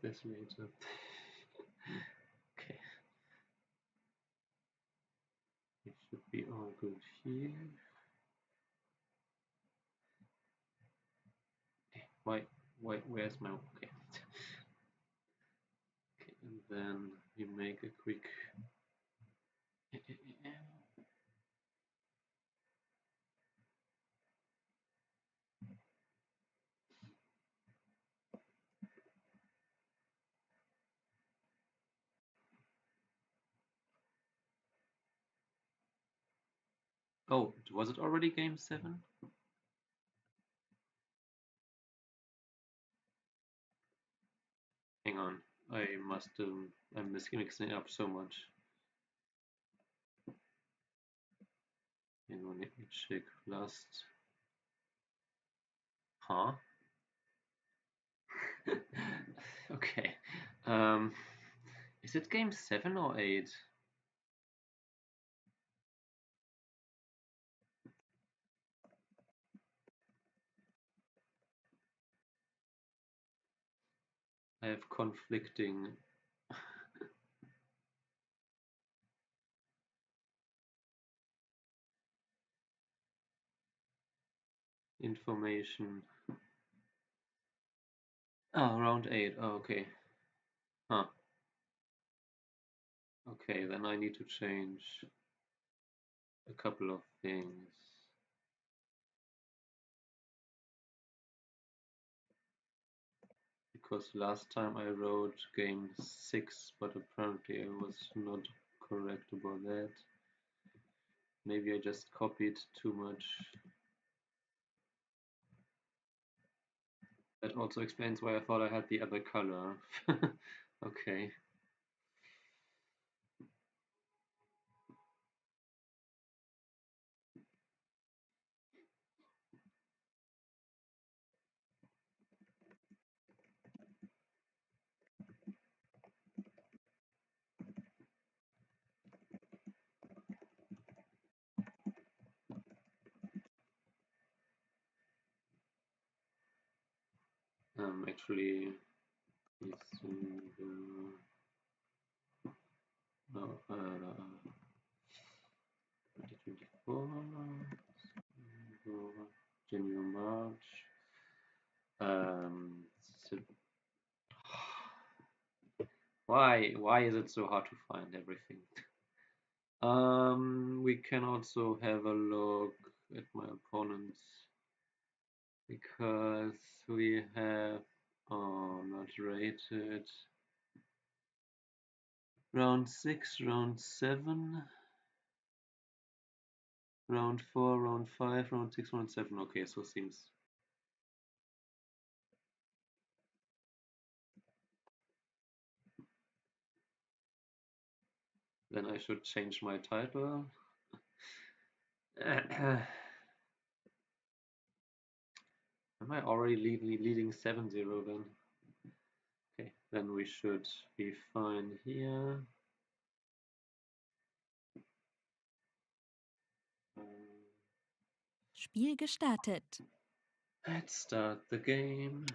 this later. Okay. It should be all good here. Why, where's my, okay. Okay, and then we make a quick oh, was it already game 7? Hang on, I must I'm mixing it up so much. Hang on, let me check last. Huh? Okay. Is it game 7 or 8? I have conflicting information. Oh, round 8. Oh, okay. Huh. Okay, then I need to change a couple of things. Because last time I wrote game 6, but apparently I was not correct about that. Maybe I just copied too much. That also explains why I thought I had the other color. Okay. Actually, it's in the no, 2024, January, March. So why is it so hard to find everything? We can also have a look at my opponents because we have not rated round 6, round 7, round 4, round 5, round 6, round 7. Okay, so seems. Then I should change my title. Am I already leading 7-0 then? Okay, then we should be fine here. Spiel gestartet. Let's start the game.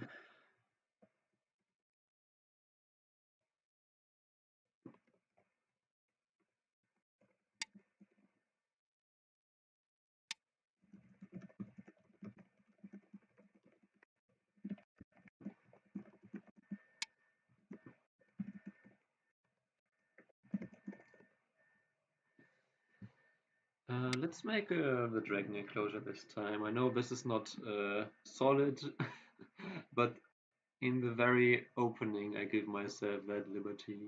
Let's make the dragon enclosure this time. I know this is not solid, but in the very opening I give myself that liberty.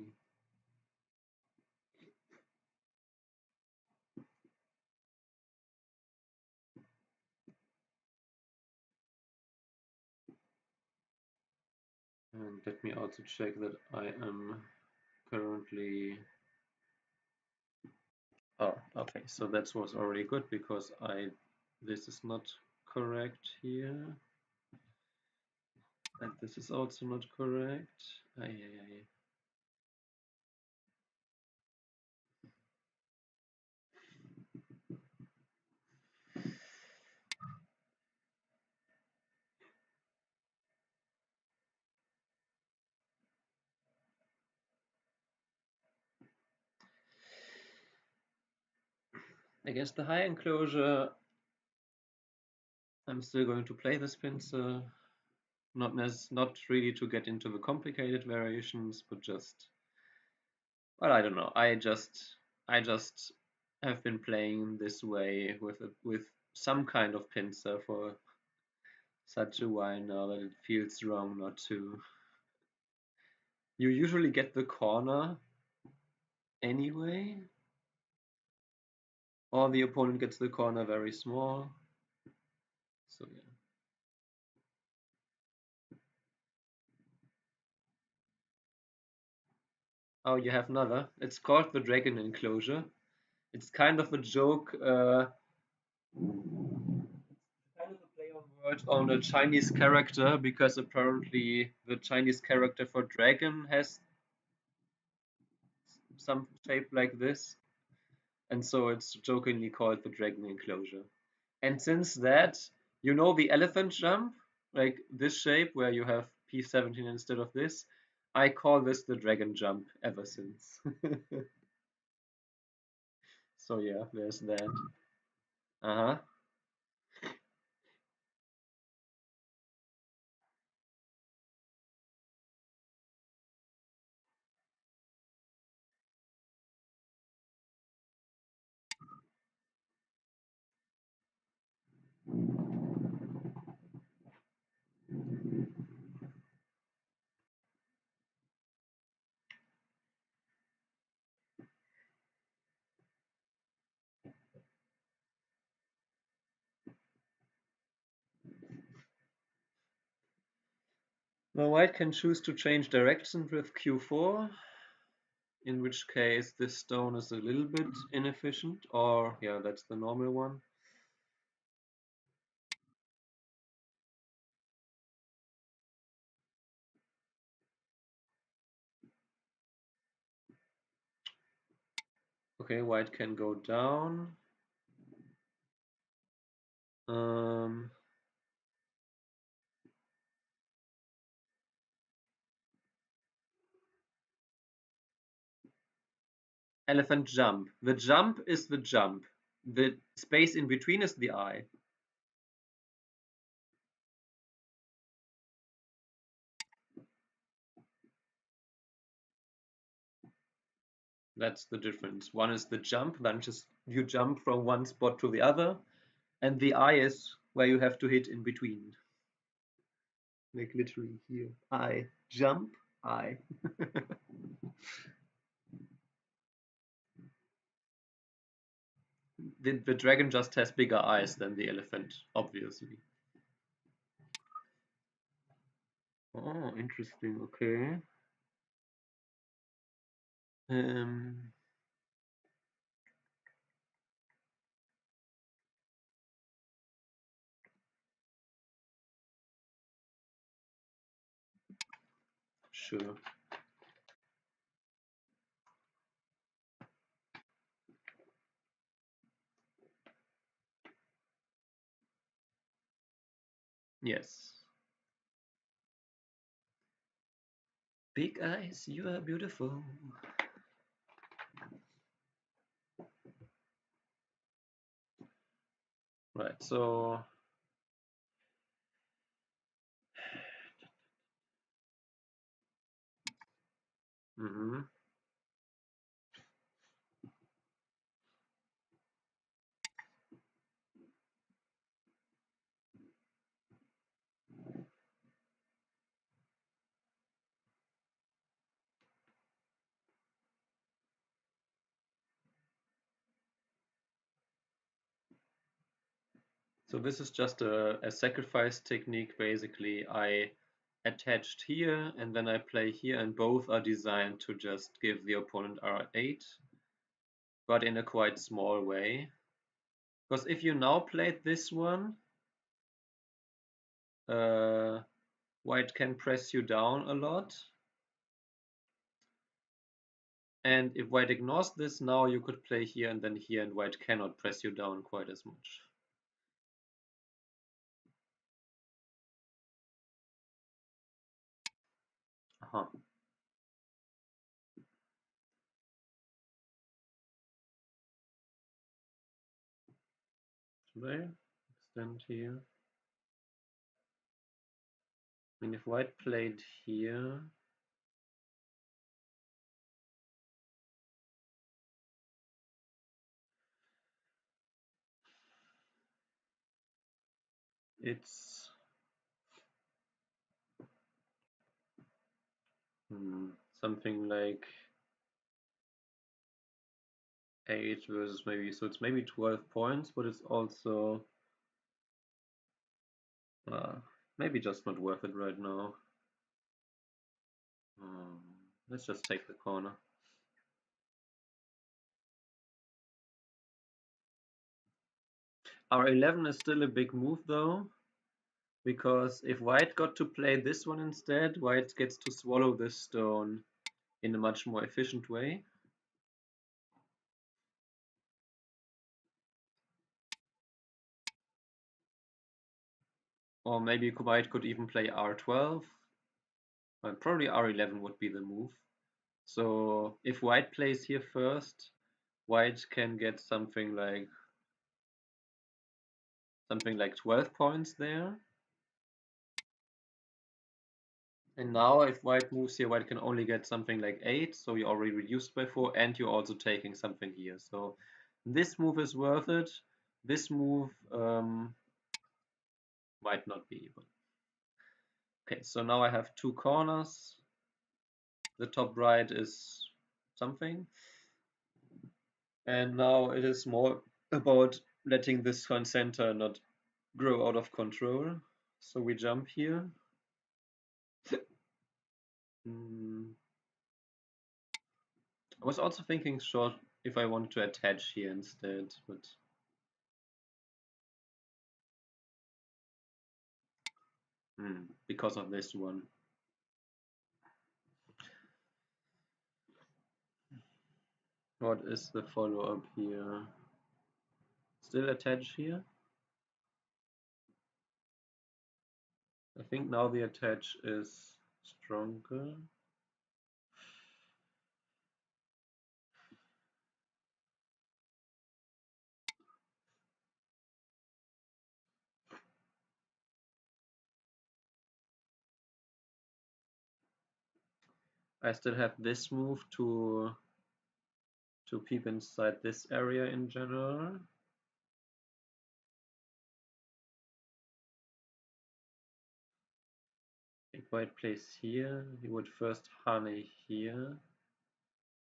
And let me also check that I am currently. Oh, okay, so that was already good because this is not correct here. And this is also not correct. Aye. Against the high enclosure, I'm still going to play this pincer. Not really to get into the complicated variations, but just, well, I don't know. I just have been playing this way with some kind of pincer for such a while now that it feels wrong not to. You usually get the corner anyway, or the opponent gets the corner very small. So yeah. Oh, you have another. It's called the dragon enclosure. It's kind of a joke, kind of a play on word on a Chinese character, because apparently the Chinese character for dragon has some shape like this, and so it's jokingly called the dragon enclosure. And since that, you know the elephant jump, like this shape where you have P17 instead of this, I call this the dragon jump ever since. So yeah, there's that. Uh-huh. Now white can choose to change direction with Q4, in which case this stone is a little bit inefficient, or yeah, that's the normal one. Okay, white can go down. Um, Elephant jump. The jump is the jump. The space in between is the eye. That's the difference. One is the jump, then just you jump from one spot to the other, and the eye is where you have to hit in between. Like literally here. Eye. Jump, eye. The dragon just has bigger eyes than the elephant, obviously. Oh, interesting. Okay. Um, sure. Yes. Big eyes, you are beautiful. Right, so mhm. So this is just a sacrifice technique. Basically, I attached here and then I play here, and both are designed to just give the opponent R8, but in a quite small way. Because if you now played this one, uh, white can press you down a lot. And if white ignores this, now you could play here and then here, and white cannot press you down quite as much. Uh-huh. Should I extend here? I mean, if white played here, it's something like 8 versus maybe, so it's maybe 12 points, but it's also maybe just not worth it right now. Let's just take the corner. R11 is still a big move though, because if white got to play this one instead, white gets to swallow this stone in a much more efficient way. Or maybe white could even play R12. Well, probably R11 would be the move. So if white plays here first, white can get something like 12 points there. And now if white moves here, white can only get something like 8, so you already reduced by 4, and you're also taking something here. So this move is worth it. This move might not be. But okay, so now I have 2 corners. The top right is something. And now it is more about letting this center not grow out of control. So we jump here. I was also thinking short if I want to attach here instead, but because of this one. What is the follow-up here? Still attach here? I think now the attach is stronger. I still have this move to peep inside this area in general. If white plays here, he would first honey here,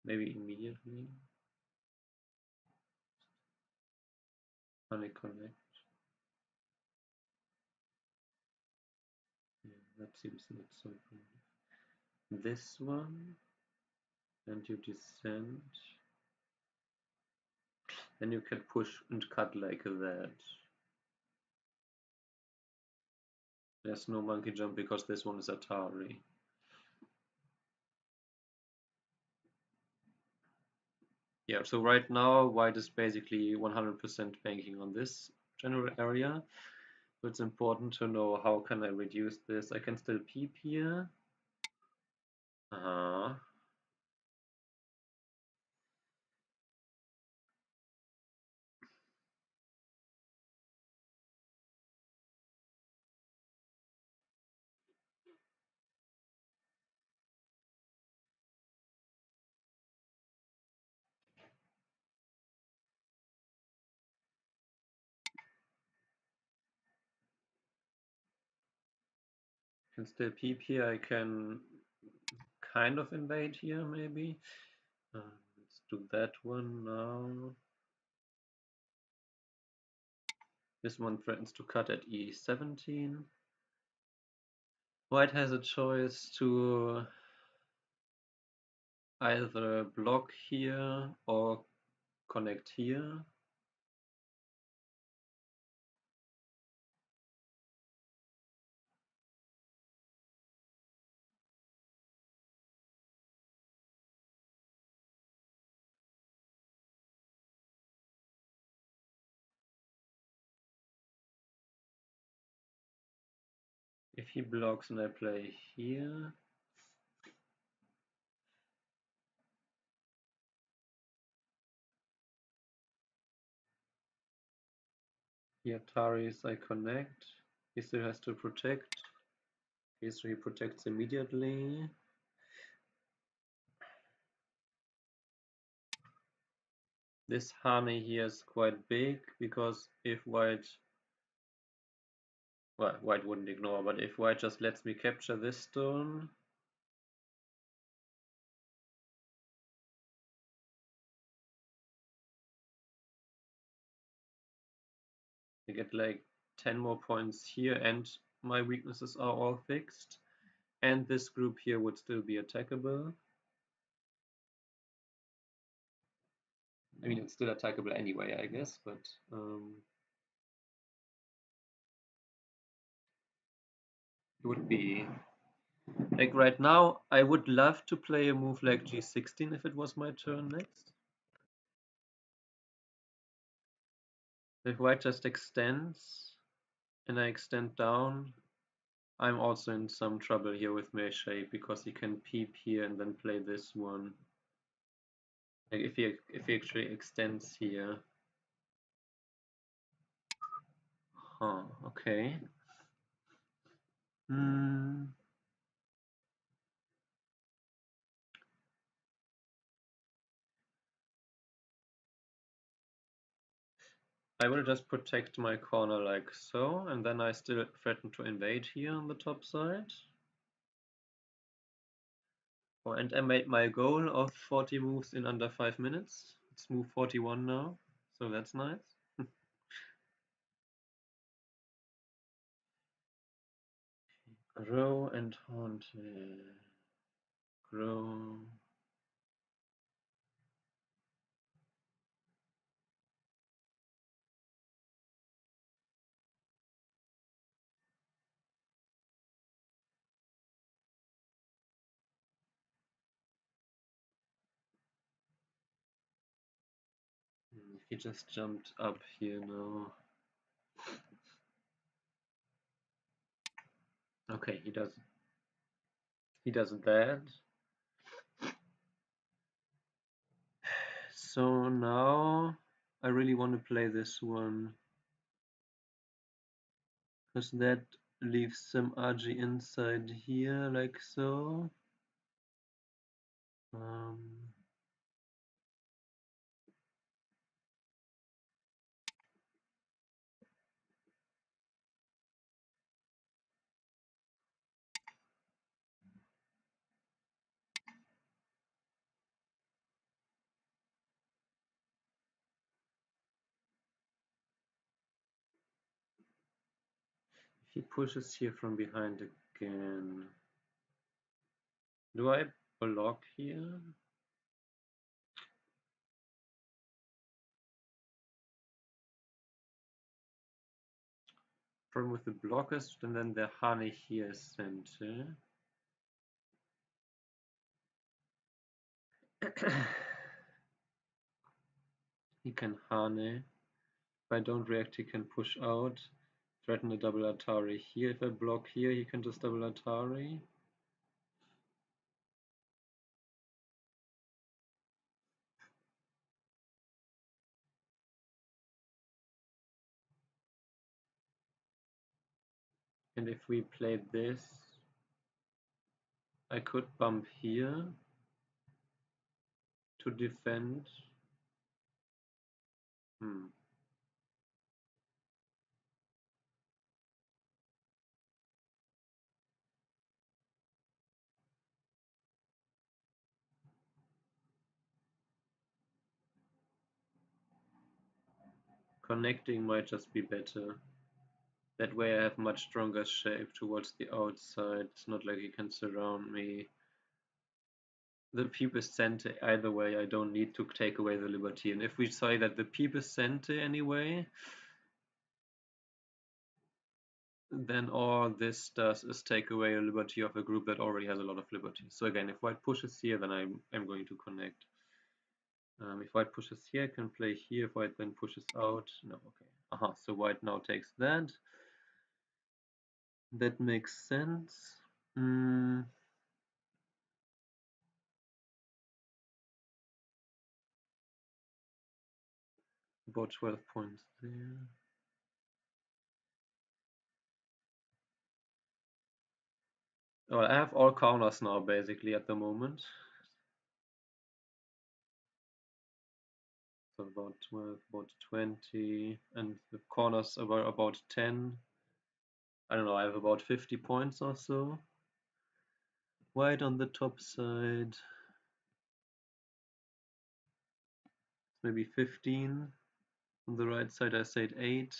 maybe immediately. Honey connect. Yeah, that seems not so good. This one, and you descend. Then you can push and cut like that. There's no monkey jump because this one is Atari. Yeah, so right now white is basically 100% banking on this general area. So it's important to know how can I reduce this. I can still peep here. Can still peep here. I can kind of invade here maybe. Let's do that one now. This one threatens to cut at E17. White has a choice to either block here or connect here. If he blocks and I play here, Here Taris I connect. He still has to protect. Okay, so he protects immediately. This Hane here is quite big because if white, well, white wouldn't ignore, but if white just lets me capture this stone, I get like 10 more points here and my weaknesses are all fixed. And this group here would still be attackable. I mean, it's still attackable anyway, I guess, but it would be like right now, I would love to play a move like G16 if it was my turn next. If white just extends and I extend down, I'm also in some trouble here with my shape because he can peep here and then play this one. Like if he actually extends here. Huh, okay. I will just protect my corner like so, and then I still threaten to invade here on the top side. Oh, and I made my goal of 40 moves in under 5 minutes. It's move 41 now, so that's nice. Grow and haunted. Grow. He just jumped up here now. Okay, he does that. So now I really want to play this one because that leaves some Ogee inside here like so. He pushes here from behind again. Do I block here? From with the blockers, and then the honey here is center. He can honey. If I don't react, he can push out. Threaten a double Atari here. If I block here, he can just double Atari. And if we play this, I could bump here to defend. Connecting might just be better. That way I have much stronger shape towards the outside. It's not like he can surround me. The peep is center either way. I don't need to take away the liberty. And if we say that the peep is center anyway, then all this does is take away a liberty of a group that already has a lot of liberty. So again, if white pushes here, then I'm going to connect. If white pushes here, I can play here. If white then pushes out, no, okay. So white now takes that. That makes sense. About 12 points there. Well, I have all corners now basically at the moment. So about 12, about 20, and the corners about 10. I don't know, I have about 50 points or so. White on the top side, maybe 15. On the right side I said 8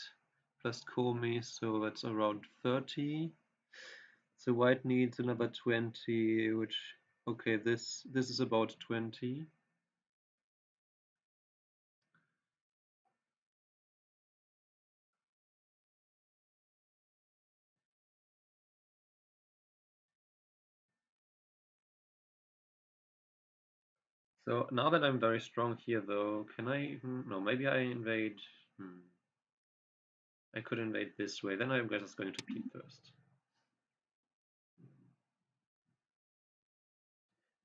plus Komi, so that's around 30. So white needs another 20, which, okay, this is about 20. So now that I'm very strong here though, can I even, no, maybe I invade, I could invade this way, then I'm just going to keep first.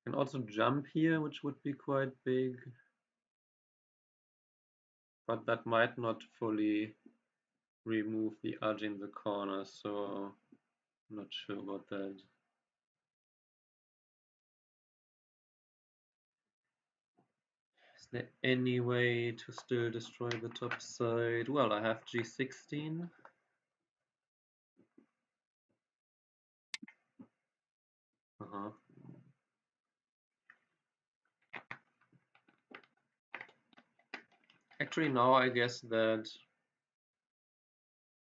Can also jump here, which would be quite big, but that might not fully remove the edge in the corner, so I'm not sure about that. Is there any way to still destroy the top side? Well, I have G16. Uh-huh. Actually, now I guess that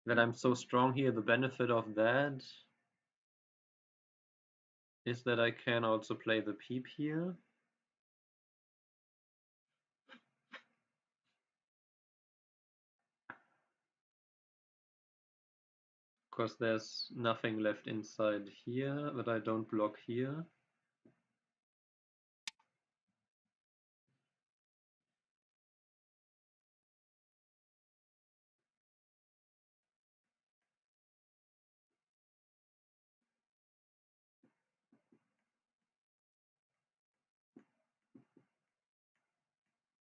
I'm so strong here, the benefit of that is that I can also play the peep here. Because there's nothing left inside here that I don't block here.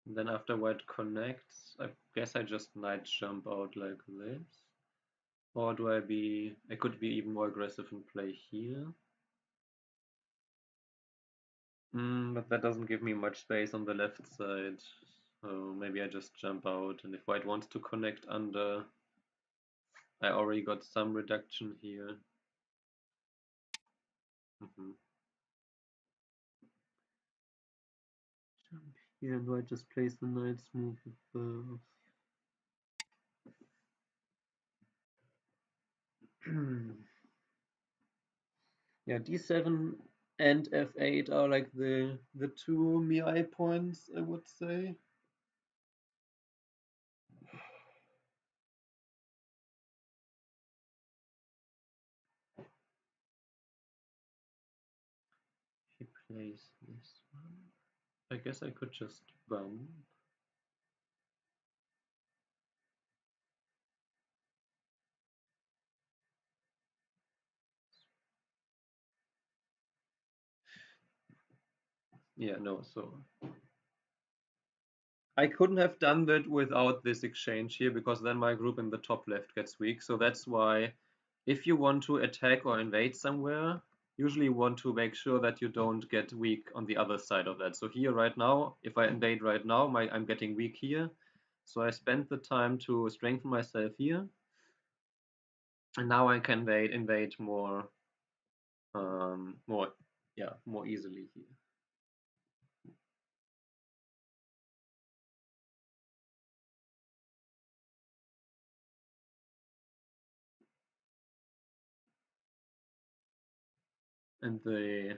And then after white connects, I guess I just knight jump out like this. Or do I could be even more aggressive and play here. But that doesn't give me much space on the left side. So maybe I just jump out, and if white wants to connect under, I already got some reduction here. Jump here, and white just plays the knight's move above. Yeah, d7 and f8 are like the two Miai points, I would say. He plays this one. I guess I could just bump. Yeah, no, so I couldn't have done that without this exchange here, because then my group in the top left gets weak. So that's why if you want to attack or invade somewhere, usually you want to make sure that you don't get weak on the other side of that. So here right now, if I invade right now, I'm getting weak here. So I spent the time to strengthen myself here. And now I can invade more more easily here. And the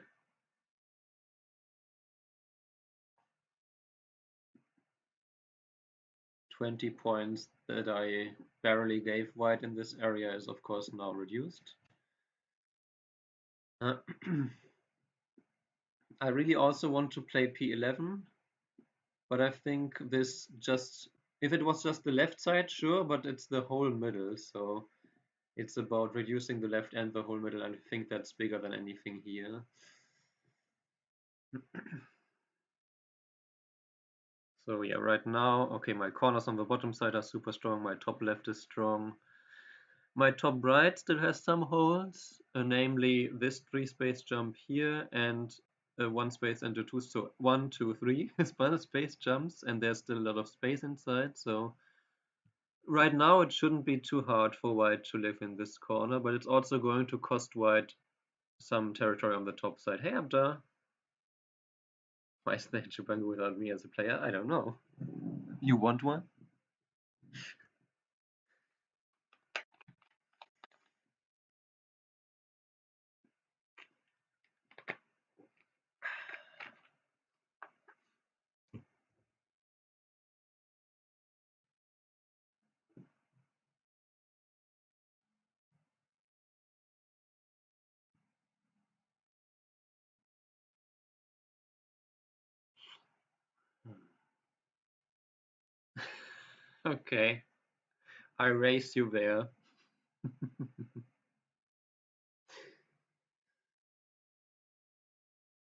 20 points that I barely gave white in this area is of course now reduced. I really also want to play p11, but I think this just, if it was just the left side, sure, but it's the whole middle, so it's about reducing the left and the whole middle, and I think that's bigger than anything here. So yeah, right now, okay, my corners on the bottom side are super strong, my top left is strong. My top right still has some holes, namely this 3-space jump here and a 1 space and a 2. So 1, 2, 3 space jumps, and there's still a lot of space inside. So right now it shouldn't be too hard for white to live in this corner, but it's also going to cost white some territory on the top side. Hey, Abda. Why is there Jubango without me as a player? I don't know. You want one? Okay, I raise you there.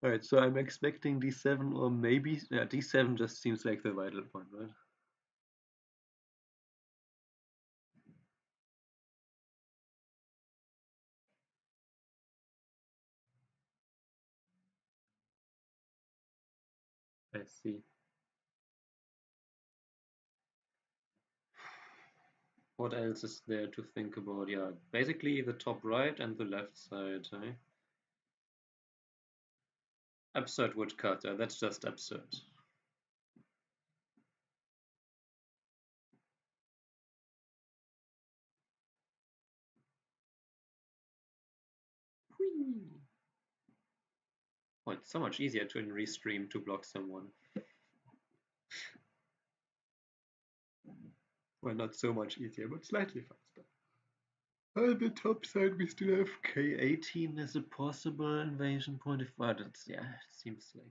Alright, so I'm expecting d7 or maybe d7 just seems like the vital point, right? I see. What else is there to think about? Yeah, basically the top right and the left side, eh? Absurd woodcutter, that's just absurd. Whee! Oh, it's so much easier to in restream to block someone. Well, not so much easier, but slightly faster. On the top side, we still have K18 as a possible invasion point. If that's, yeah, it seems like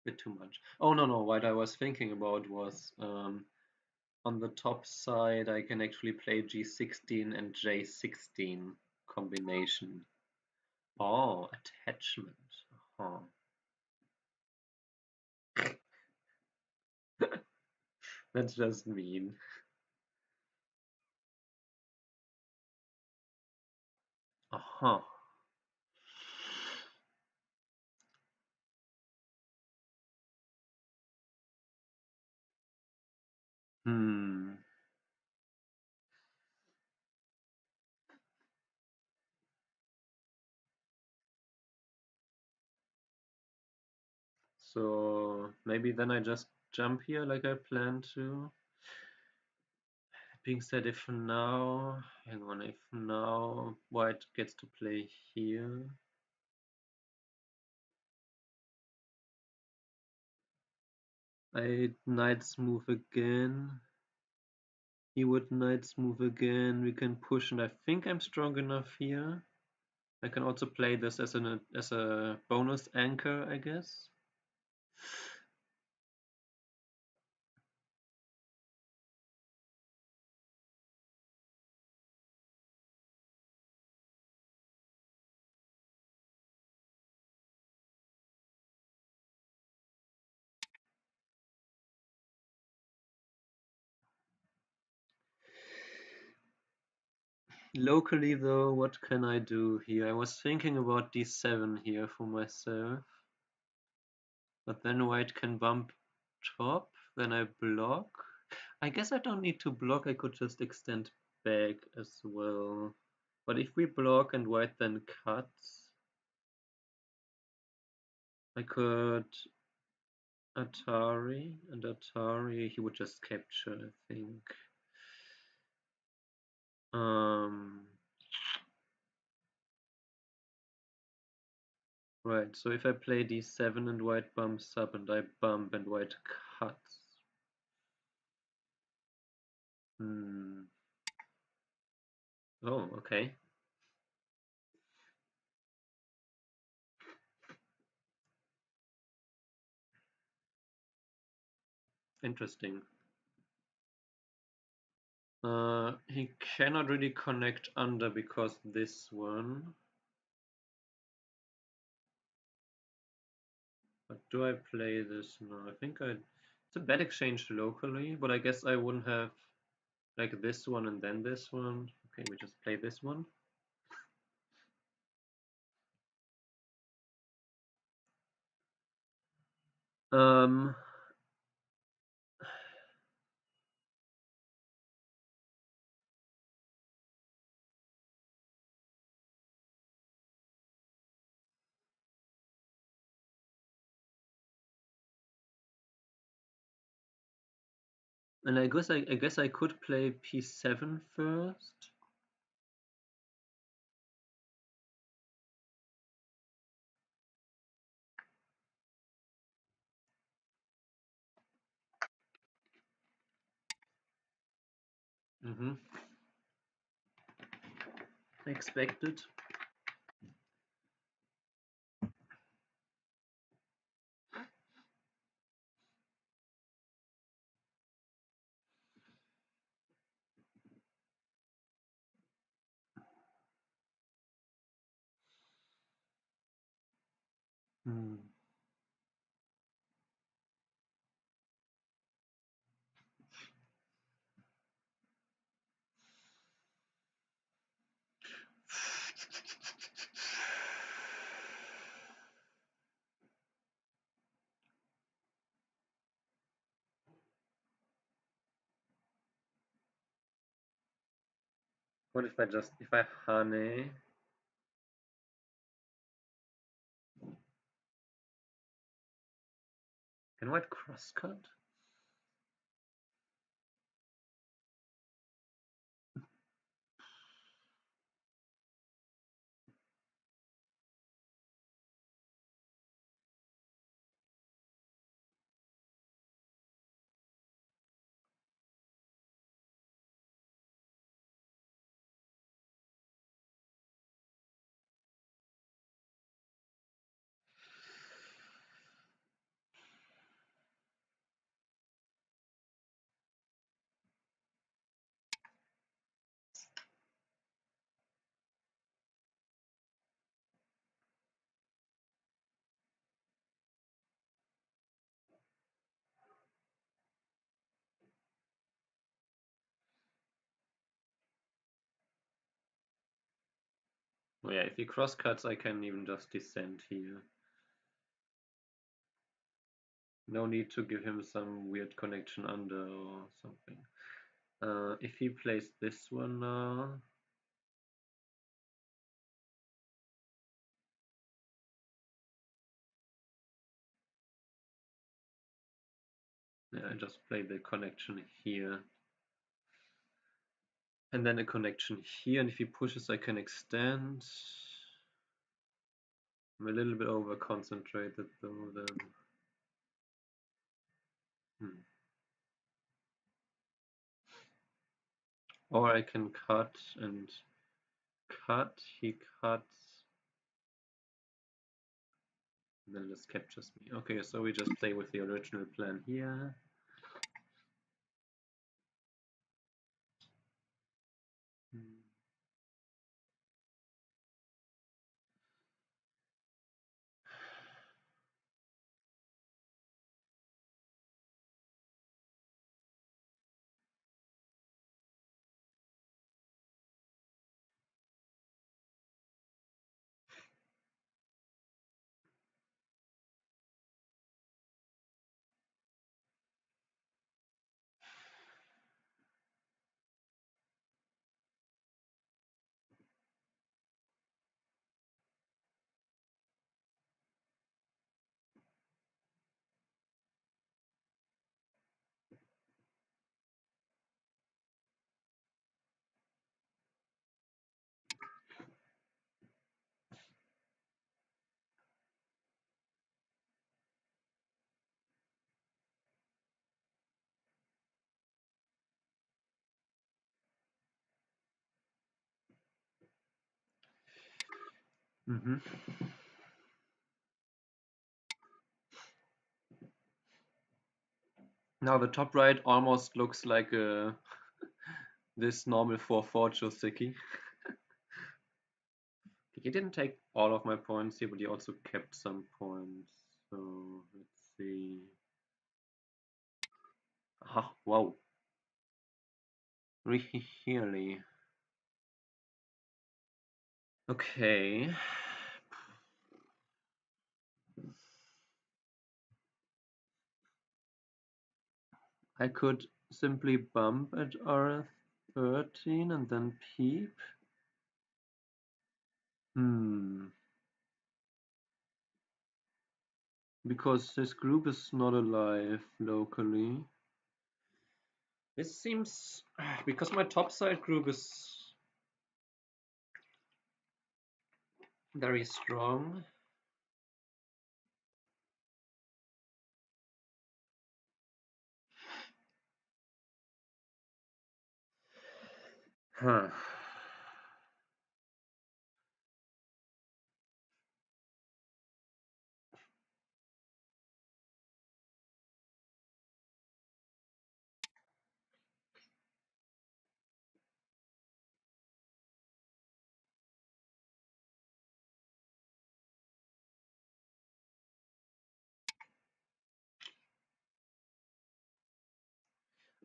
a bit too much. Oh no, what I was thinking about was on the top side, I can actually play G16 and J16 combination. Oh, attachment. Oh. That's just mean. Uh-huh. Hmm. So maybe then I just jump here like I plan to. Being said, if now, hang on, if now white gets to play here, I knights move again. He would knights move again. We can push, and I think I'm strong enough here. I can also play this as a bonus anchor, I guess. Locally though, what can I do here? I was thinking about d7 here for myself. But then white can bump top, then I block. I guess I don't need to block, I could just extend back as well. But if we block and white then cuts, I could Atari, and Atari he would just capture, I think. Right, so if I play d7 and white bumps up and I bump and white cuts. Hmm. Oh, okay. Interesting. He cannot really connect under because this one. But do I play this? No, I think it's a bad exchange locally, but I guess I wouldn't have like this one and then this one. Okay, we just play this one. Um, and I guess I could play p7 first. Mm-hmm. Expected. Hmm. What if I honey? Can white crosscut? Oh yeah, if he crosscuts, I can even just descend here. No need to give him some weird connection under or something. If he plays this one now, yeah, I just play the connection here. And then a connection here, and if he pushes, I can extend. I'm a little bit over concentrated though then. Hmm. Or I can cut and cut, he cuts, and then this captures me. Okay, so we just play with the original plan here. Hmm. Mm-hmm. Now the top right almost looks like this normal 4-4 Joseki. He didn't take all of my points here, but he also kept some points. So let's see. Ah, wow. Really? Okay. I could simply bump at R13 and then peep. Because this group is not alive locally. This seems... because my topside group is very strong. Huh.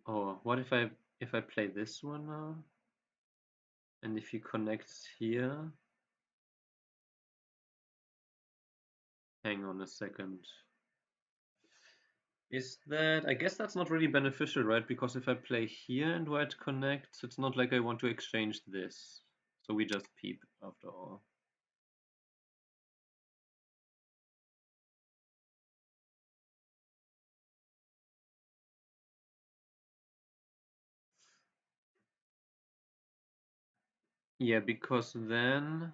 Oh, what if I play this one now? And if he connects here? Hang on a second. Is that... I guess that's not really beneficial, right? Because if I play here and white connects, it's not like I want to exchange this. So we just peep after all. Yeah, because then...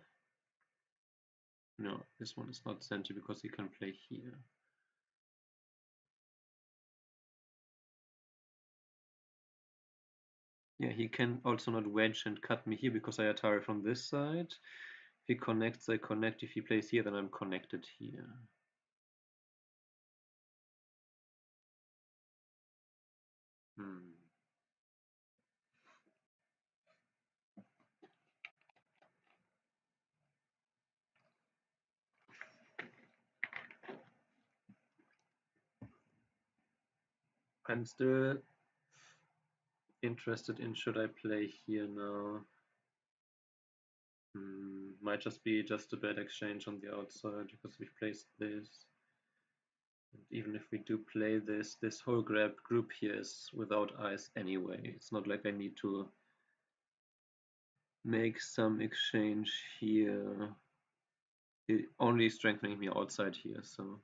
No, this one is not sent because he can play here. Yeah, he can also not wedge and cut me here because I Atari from this side. If he connects, I connect. If he plays here, then I'm connected here. I'm still interested in should I play here now. Might just be just a bad exchange on the outside because we've placed this. And even if we do play this, this whole group here is without eyes anyway. It's not like I need to make some exchange here. It only strengthening me outside here, so.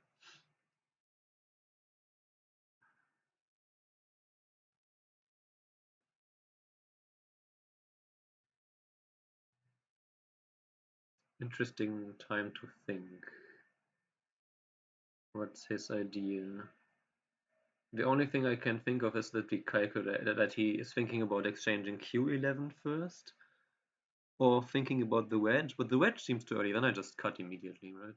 Interesting time to think. What's his idea? The only thing I can think of is that we calculate that he is thinking about exchanging Q11 first, or thinking about the wedge, but the wedge seems too early, then I just cut immediately, right?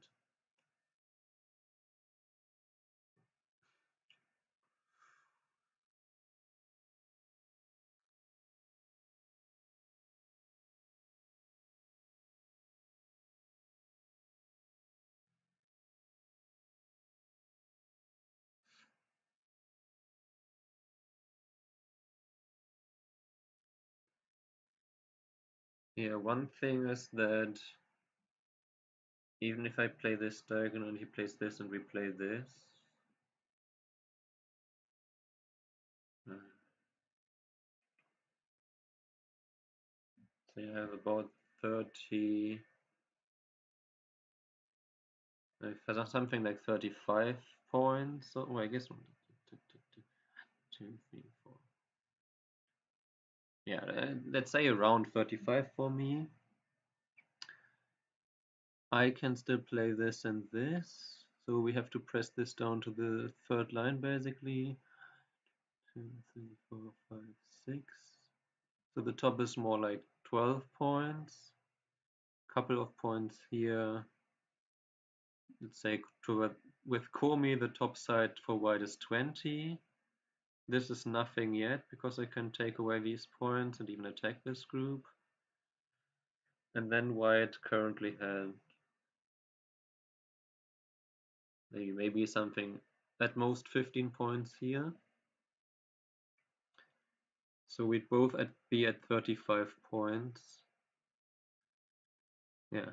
Yeah, one thing is that even if I play this diagonal and he plays this and we play this, uh, so you have about 30, something like 35 points. So, oh, I guess 1, 2, 3, 4. Yeah, let's say around 35 for me. I can still play this and this, so we have to press this down to the third line basically. 2, 3, 4, 5, 6. So the top is more like 12 points. Couple of points here. Let's say with Komi, the top side for white is 20. This is nothing yet because I can take away these points and even attack this group. And then white currently has maybe something at most 15 points here. So we'd both be at 35 points. Yeah.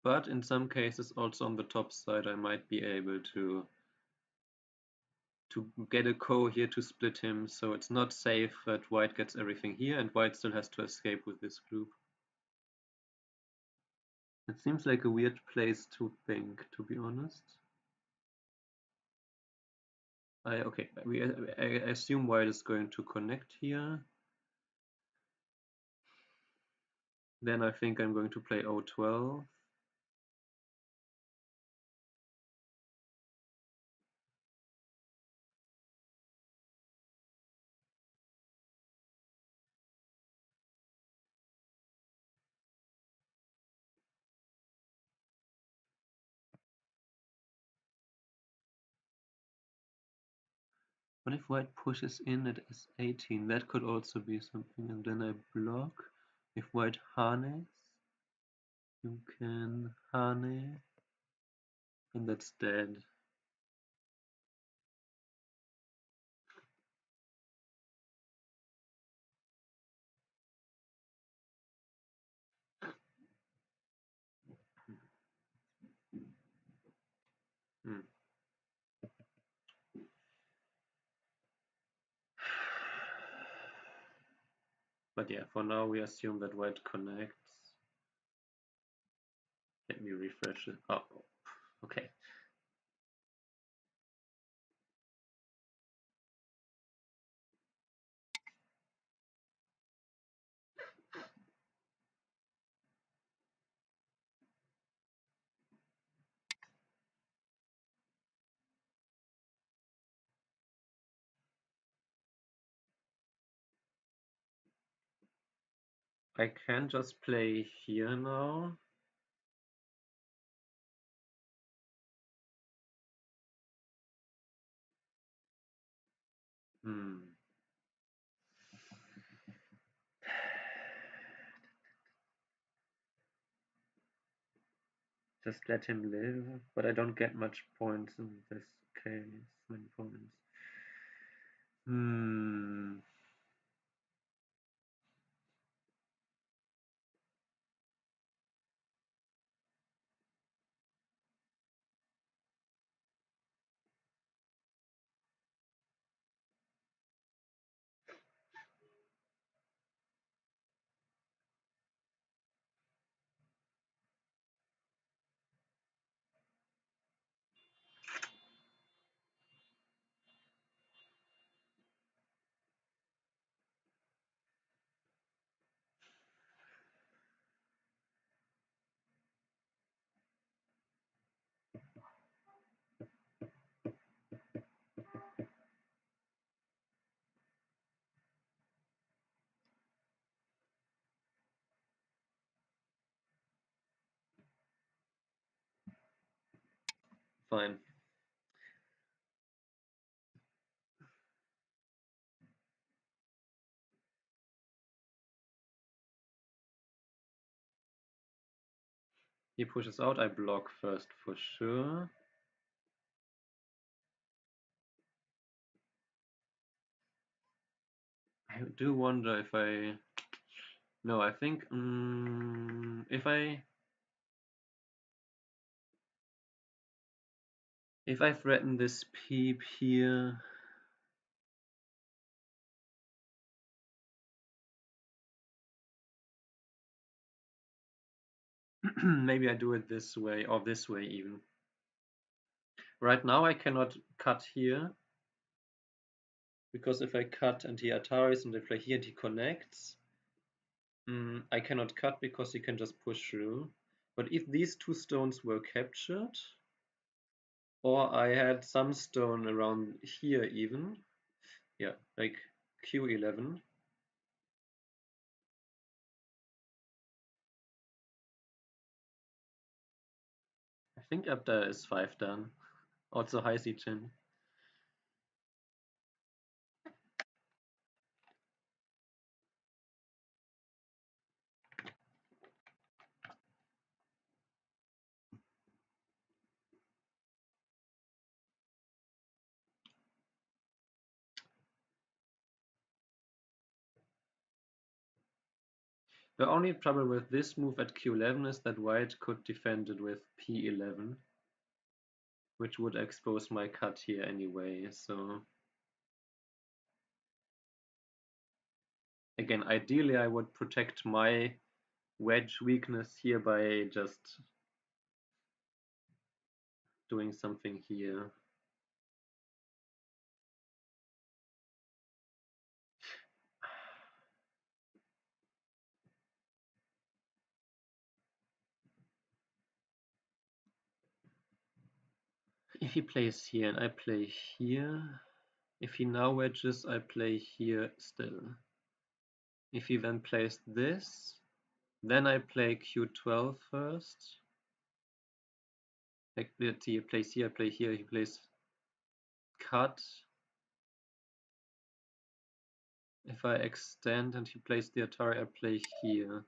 But in some cases, also on the top side, I might be able to get a ko here to split him, so it's not safe that white gets everything here, and white still has to escape with this group. It seems like a weird place to think, to be honest. I assume white is going to connect here. Then I think I'm going to play O12. What if white pushes in at S18? That could also be something, and then I block. If white harness, you can harness, and that's dead. Hmm. But yeah, for now we assume that white connects. Let me refresh it. Oh, okay. I can just play here now. Just let him live, but I don't get much points in this case. Many points. Fine. He pushes out, I block first for sure. I do wonder if I... No, I think if I threaten this peep here, maybe I do it this way, or this way even. Right now I cannot cut here, because if I cut and he Ataris and I play here and he connects, I cannot cut because he can just push through. But if these two stones were captured, or I had some stone around here even, yeah, like Q11, I think up there is 5 done. Also high C chin. The only trouble with this move at q11 is that white could defend it with p11, which would expose my cut here anyway, so again, ideally I would protect my wedge weakness here by just doing something here. If he plays here and I play here, if he now wedges, I play here still. If he then plays this, then I play q12 first. Like he plays here, I play here, he plays cut. If I extend and he plays the Atari, I play here.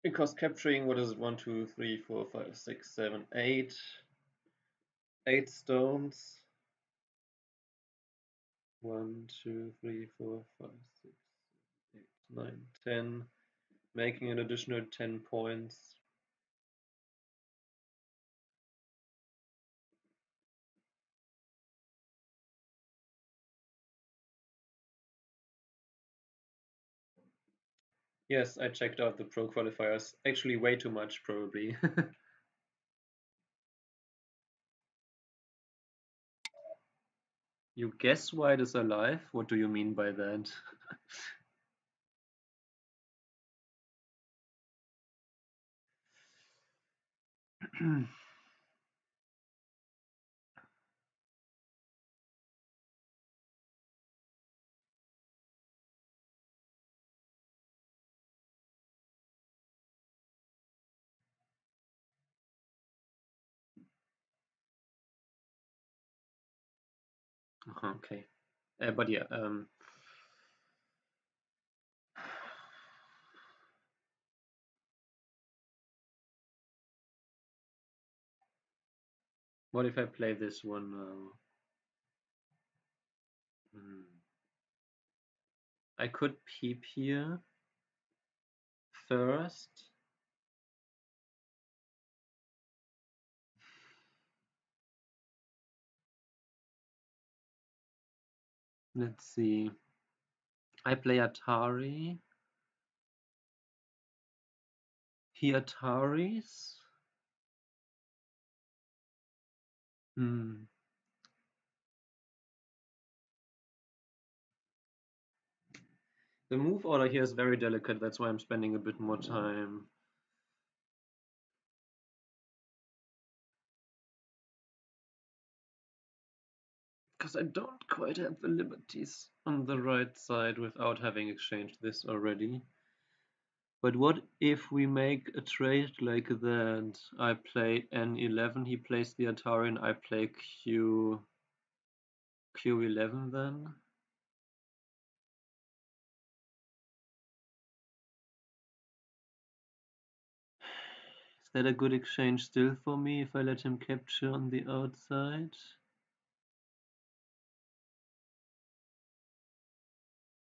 Because capturing, what is it, 1, 2, 3, 4, 5, 6, 7, 8. 8 stones. 1, 2, 3, 4, 5, 6, 8, 9, 10. Making an additional 10 points. Yes, I checked out the pro qualifiers. Actually, way too much, probably. You guess white is alive? What do you mean by that? Okay. But yeah, what if I play this one now? I could peep here first. Let's see. I play Atari. He Ataris. Hmm. The move order here is very delicate, that's why I'm spending a bit more time. Because I don't quite have the liberties on the right side without having exchanged this already. But what if we make a trade like that? I play N11, he plays the Atari, and I play Q11 then? Is that a good exchange still for me if I let him capture on the outside?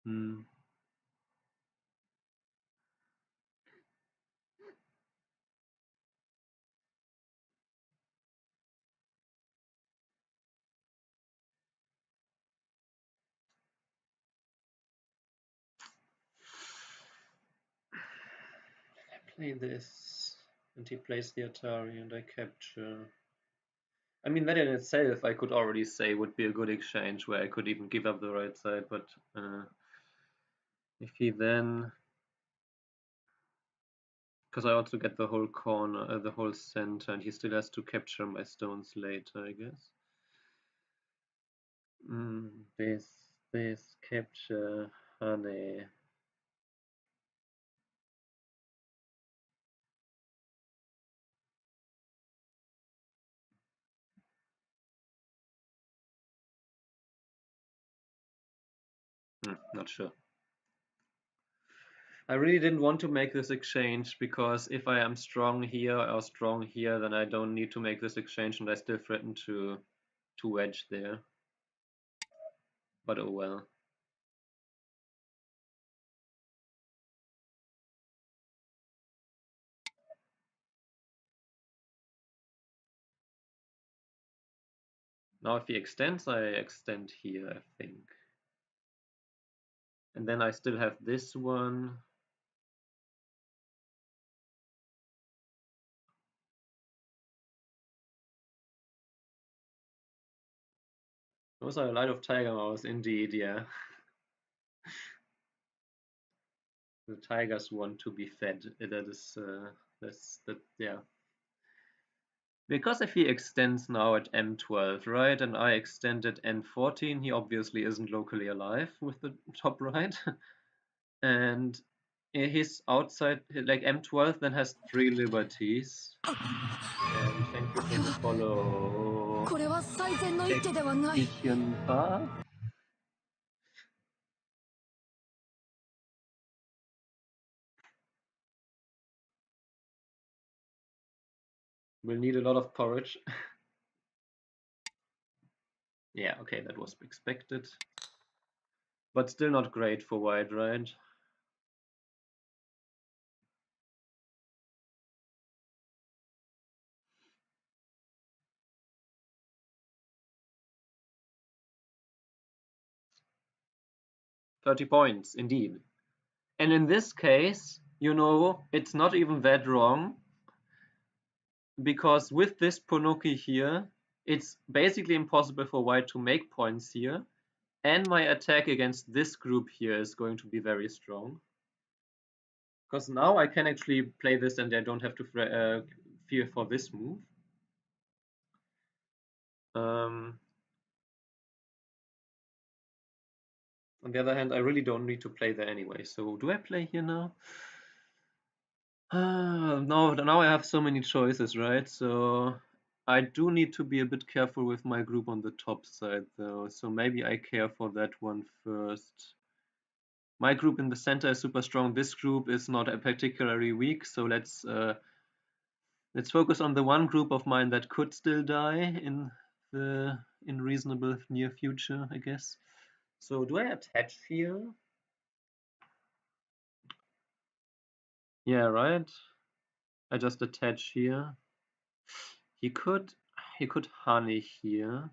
Hmm. I play this, and he plays the Atari, and I capture. I mean, that in itself, I could already say would be a good exchange where I could even give up the right side, but if he then, because I also get the whole corner, the whole center, and he still has to capture my stones later, I guess. This capture, honey. Not sure. I really didn't want to make this exchange because if I am strong here or strong here, then I don't need to make this exchange and I still threaten to wedge there. But oh well. Now if he extends, I extend here, I think. And then I still have this one. Those are a lot of tiger mouse, indeed, yeah. The tigers want to be fed. That is, yeah. Because if he extends now at M12, right, and I extend at N14, he obviously isn't locally alive with the top right. And his outside, like M12 then has 3 liberties. And thank you for the follow. Technician Path. We'll need a lot of porridge. Yeah, okay, that was expected. But still not great for white, right? £30, indeed. And in this case, you know, it's not even that wrong, because with this Ponoki here, it's basically impossible for white to make points here, and my attack against this group here is going to be very strong. Because now I can actually play this and I don't have to fear for this move. On the other hand, I really don't need to play there anyway. So do I play here now? No, now I have so many choices, right? So I do need to be a bit careful with my group on the top side though. So maybe I care for that one first. My group in the center is super strong. This group is not particularly weak. So let's focus on the one group of mine that could still die in reasonable near future, I guess. So do I attach here? Yeah, right. I just attach here. He could honey here.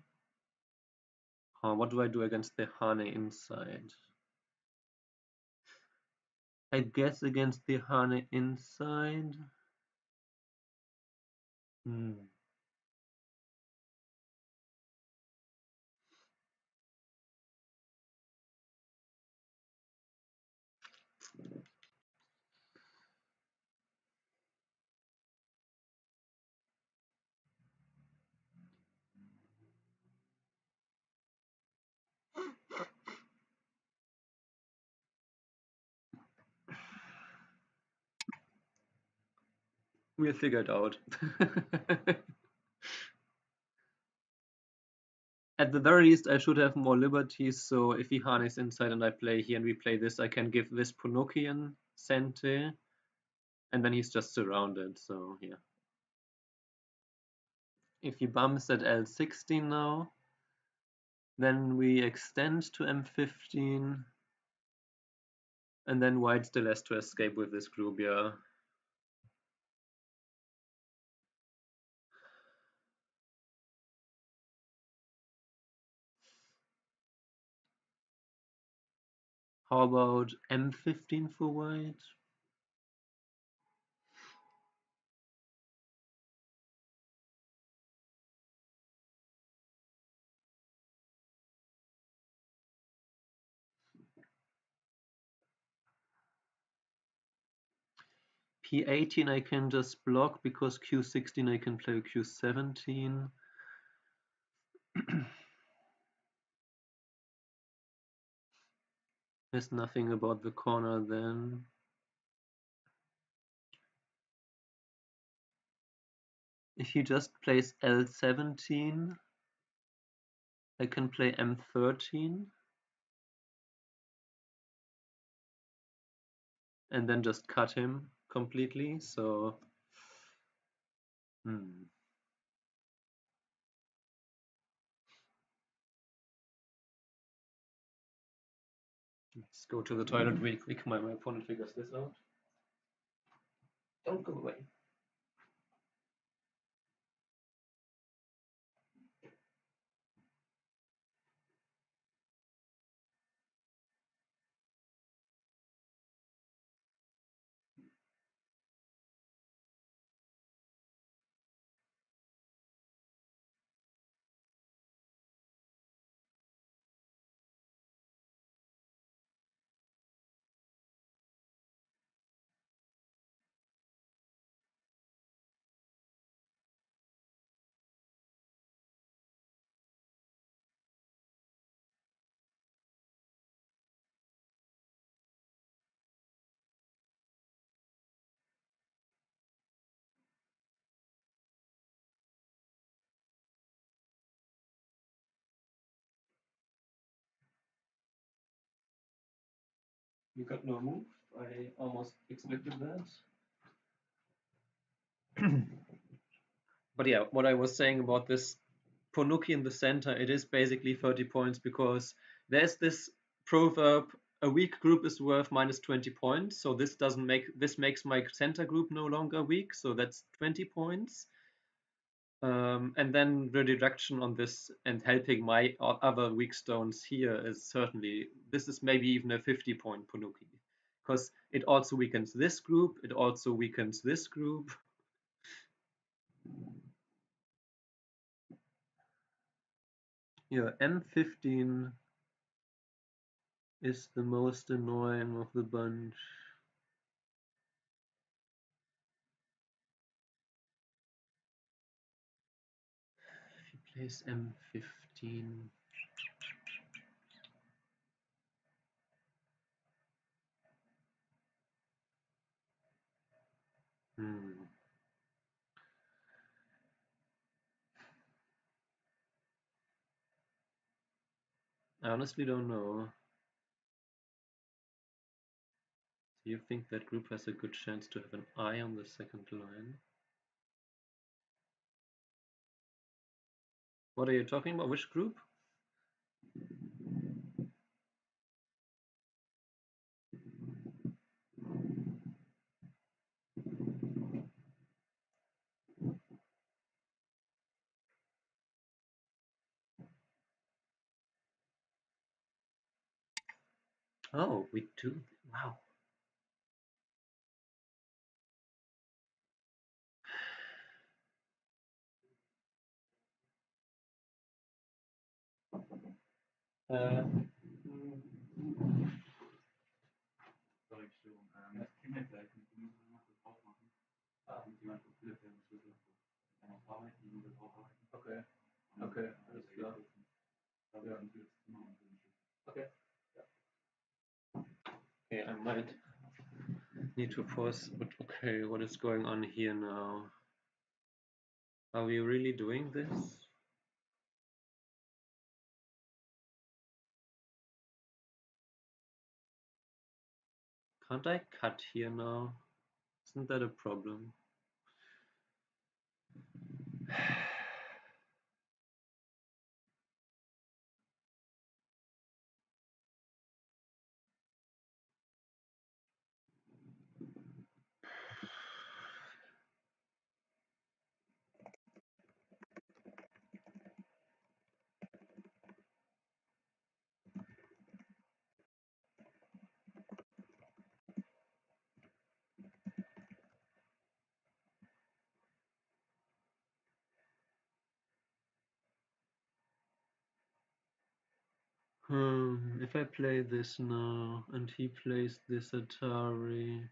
What do I do against the honey inside? I guess against the honey inside. We'll figure it out. At the very least, I should have more liberties, so if he harnesses inside and I play here and we play this, I can give this Punokian Sente, and then he's just surrounded, so yeah. If he bumps at L16 now, then we extend to M15, and then white still has to escape with this group, yeah. How about M15 for white? P18 I can just block because Q16 I can play Q17. There's nothing about the corner then. If he just plays L17, I can play M13. and then just cut him completely. So, let's go to the toilet real quick. My opponent figures this out. Don't go away. You got no move. I almost expected that. But yeah, what I was saying about this Ponuki in the center, it is basically 30 points because there's this proverb: a weak group is worth minus 20 points. So this makes my center group no longer weak. So that's 20 points. And then the deduction on this and helping my other weak stones here is certainly, this is maybe even a 50-point Ponuki, because it also weakens this group, it also weakens this group. Yeah, M15 is the most annoying of the bunch. If he plays M15, I honestly don't know. Do you think that group has a good chance to have an eye on the second line? What are you talking about? Which group? Oh, we do. Wow. Okay. Okay. Alles klar. Ja. Okay. Okay, I might need to pause, but okay, what is going on here now? Are we really doing this? Can't I cut here now? Isn't that a problem? If I play this now and he plays this Atari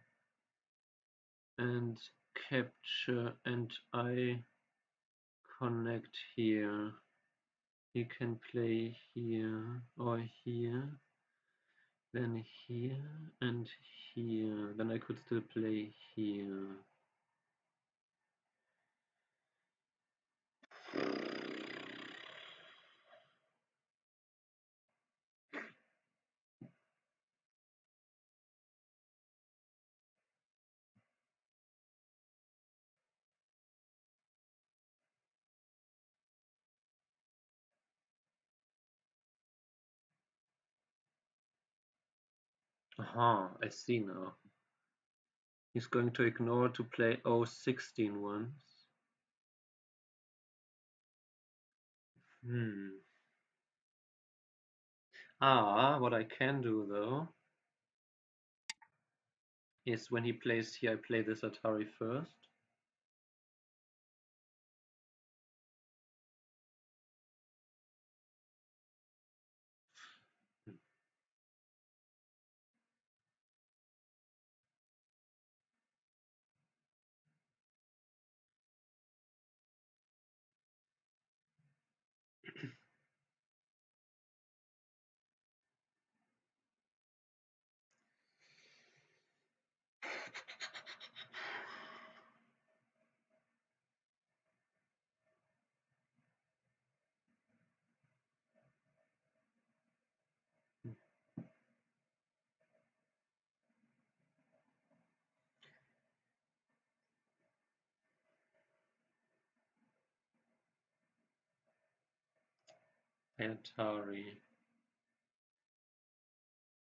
and capture and I connect here, he can play here or here, then here and here, then I could still play here. Aha, I see now. He's going to ignore to play O16 once. What I can do though is when he plays here, I play this Atari first. Atari.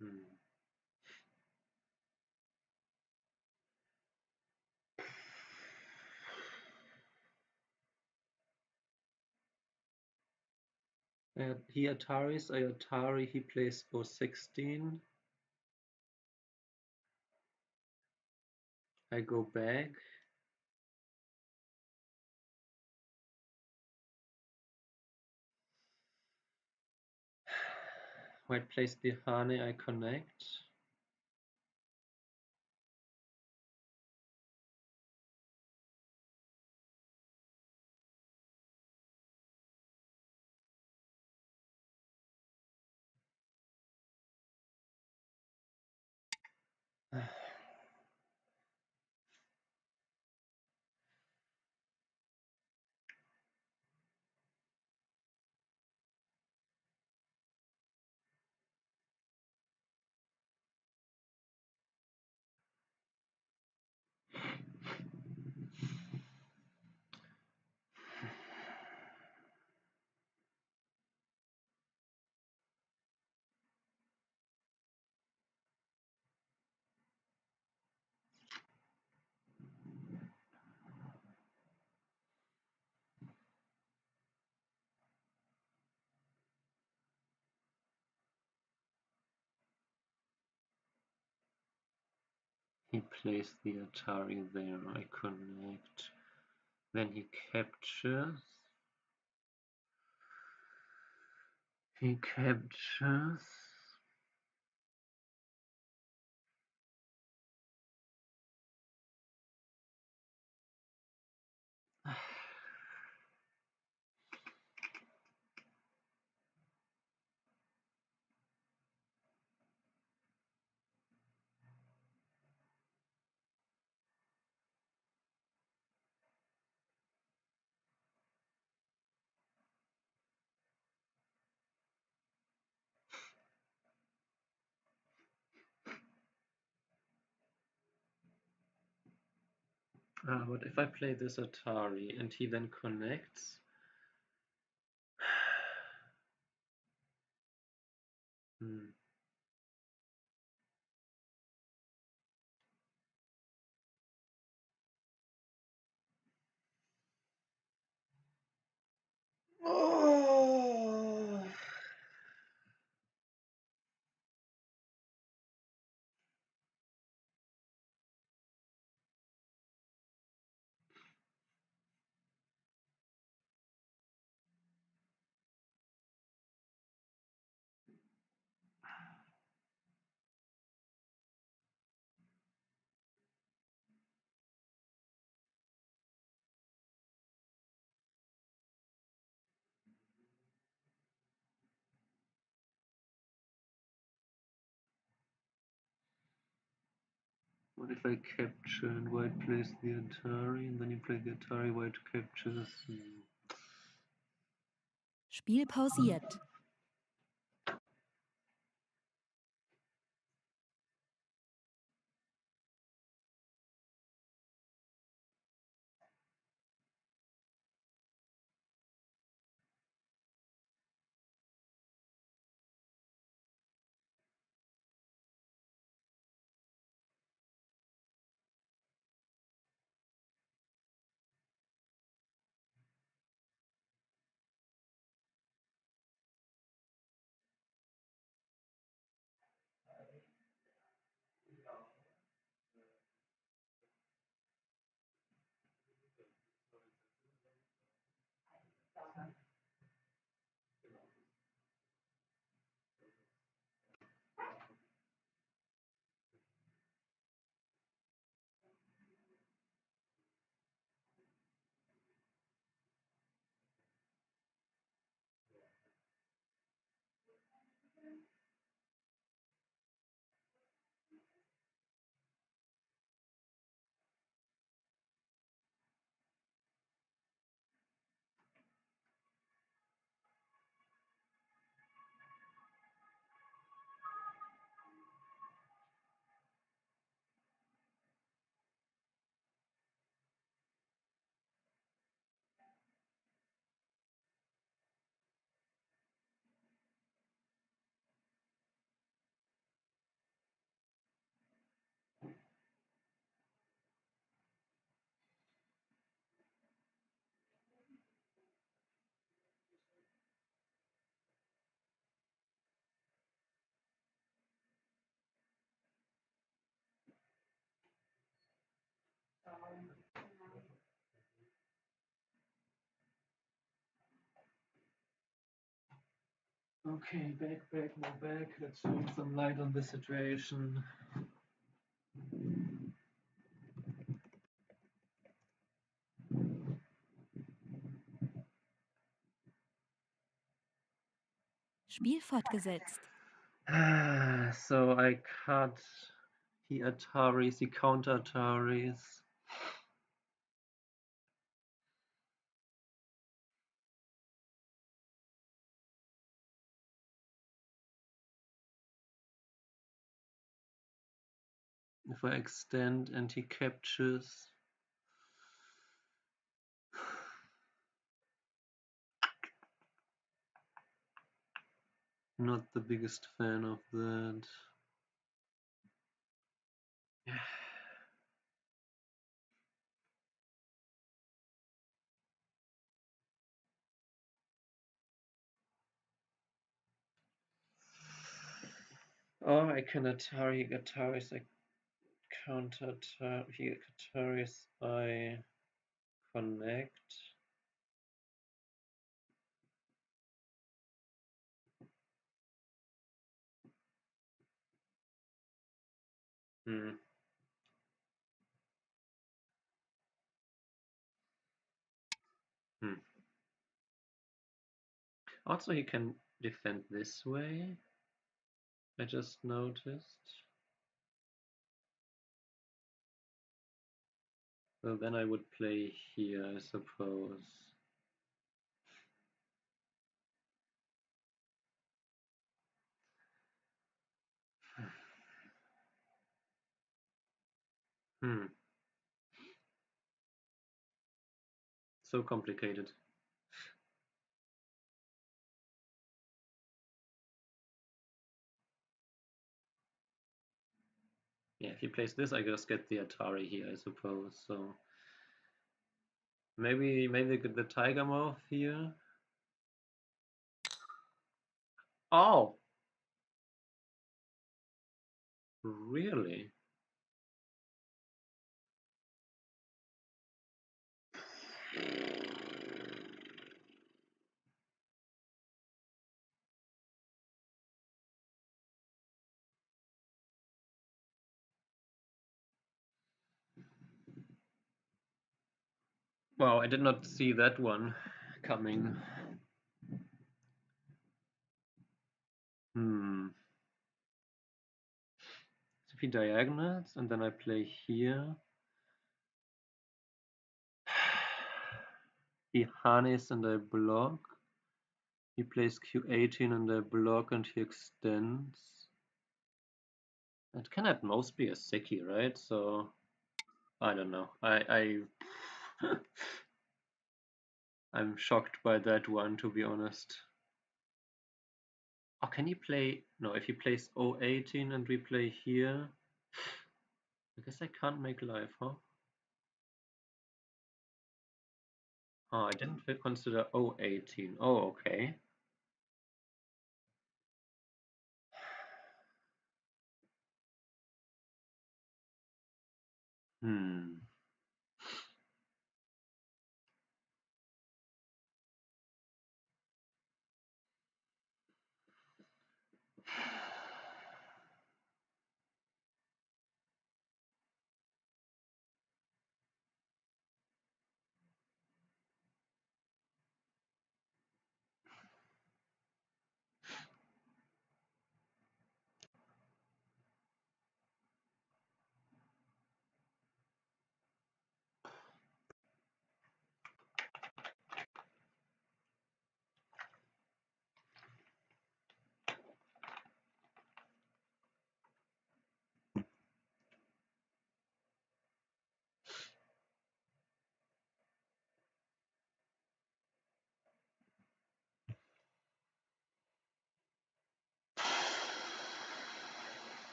Hmm. He Ataris, I Atari, he plays O16. I go back. White plays Bihane, I connect. He plays the Atari there, I connect. Then he captures. He captures. But if I play this Atari and he then connects, hmm. Oh. What if I capture and white plays the Atari and then you play the Atari, white captures? Spiel pausiert. Okay, back, no back. Let's shine some light on the situation. Spiel fortgesetzt. So I cut the Ataris, the counter Ataris. If I extend and he captures. Not the biggest fan of that. Or I can Atari Ataris, I counter Ataris, I connect. Hmm. Hmm. Also, he can defend this way. I just noticed. So then I would play here, I suppose. Hmm. So complicated. Yeah, if he plays this, I just get the Atari here, I suppose. So maybe get the Tiger Mouth here. Oh, really? Wow, I did not see that one coming. Hmm. So if he diagonals and then I play here. He harness and I block. He plays Q18 and I block and he extends. It can at most be a Seki, right? So I don't know. I'm shocked by that one, to be honest. Oh, can he play? No, if he plays O18 and we play here, I guess I can't make life, huh? Oh, I didn't consider O18. Oh, okay. Hmm.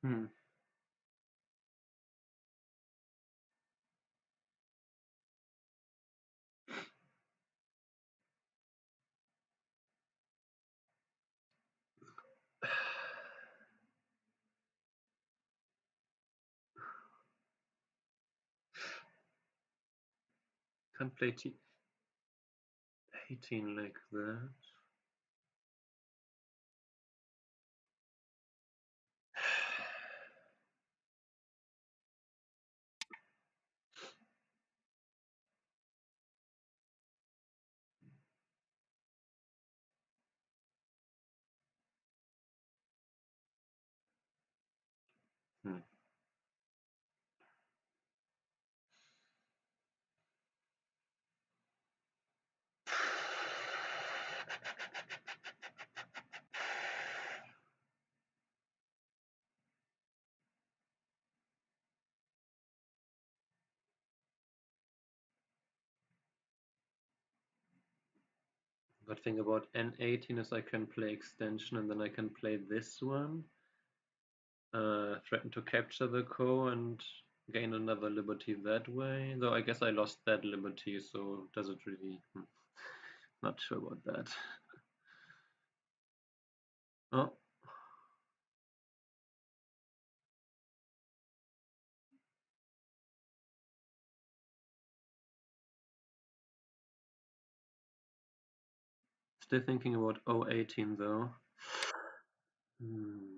Hmm. Can't play 18 like that. Hmm. Good thing about N18 is I can play extension and then I can play this one. Threaten to capture the co and gain another liberty that way. Though I guess I lost that liberty, so does it really? Not sure about that. Oh, still thinking about O18 though. Hmm.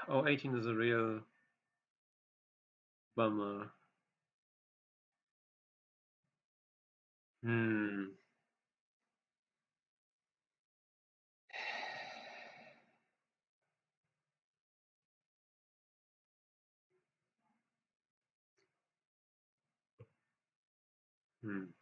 O18 is a real bummer. Hmm. Hmm.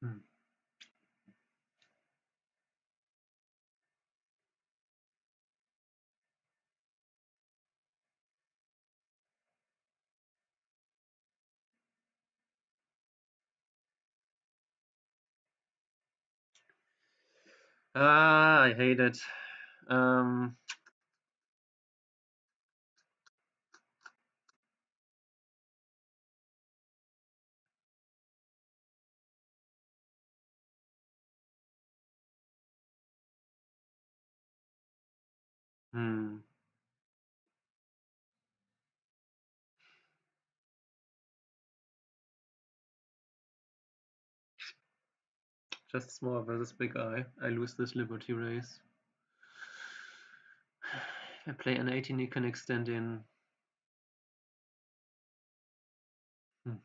Hmm. Ah, I hate it. Um, hmm. Just small versus big eye. I lose this liberty race. If I play N18, you can extend in. Hmm.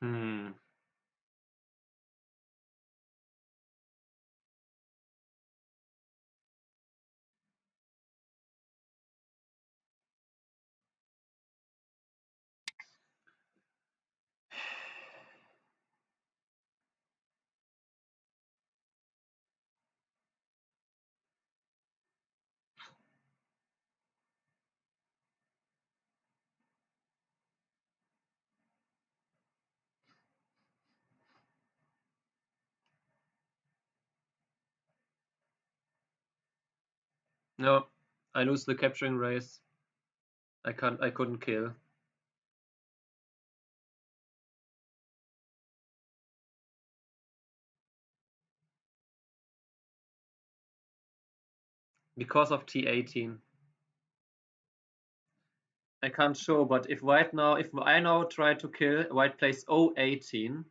Hmm. No, I lose the capturing race. I couldn't kill. Because of T18. I can't show, but if I now try to kill, white plays O18,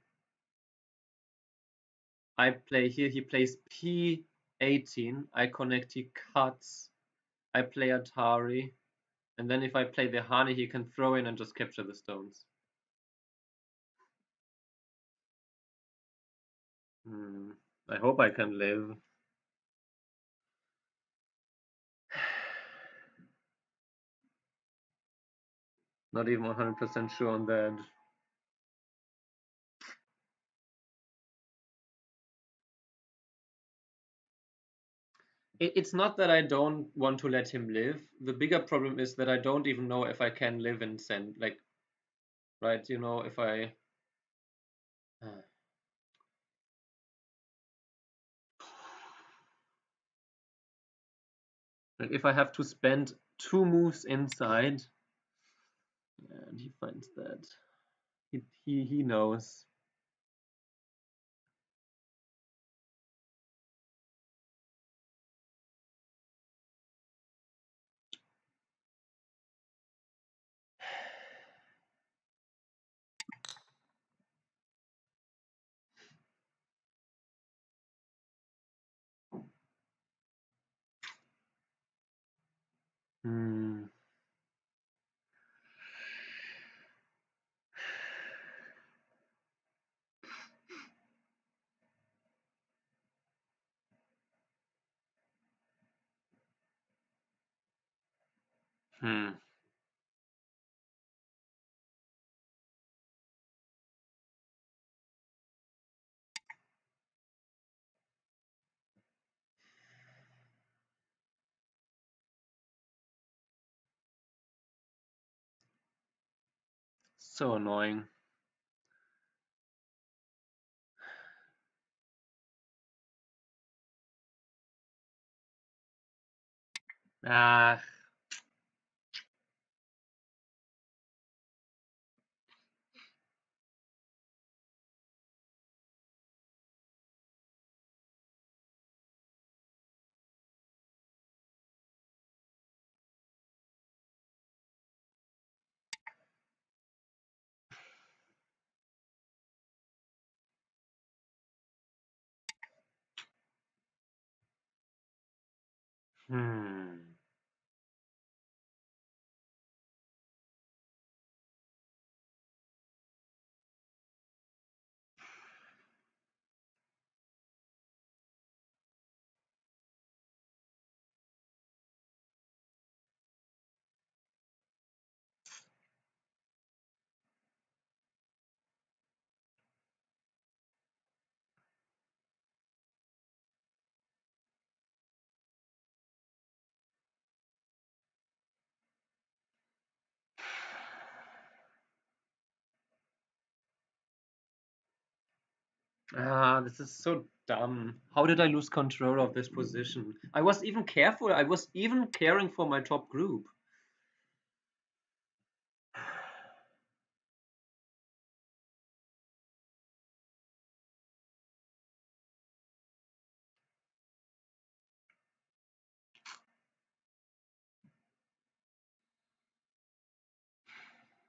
I play here, he plays P18, I connect, he cuts, I play Atari, and then if I play the Hani, he can throw in and just capture the stones. I hope I can live. Not even 100% sure on that. It's not that I don't want to let him live. The bigger problem is that I don't even know if I can live and send, like, right? You know, if I. Like if I have to spend 2 moves inside, and he finds that. He knows. Hmm. Hmm. So annoying. Ah. Hmm. Ah, this is so dumb. How did I lose control of this position? I was even careful. I was even caring for my top group.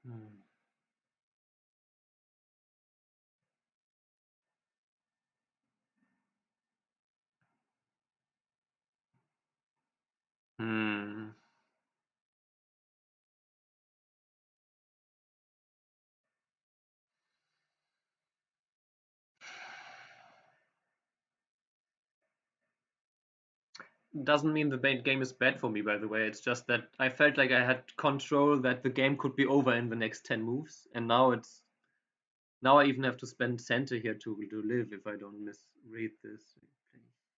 Hmm. Hmm. doesn't mean the game is bad for me, by the way. It's just that I felt like I had control, that the game could be over in the next 10 moves, and now I even have to spend center here to live if I don't misread this.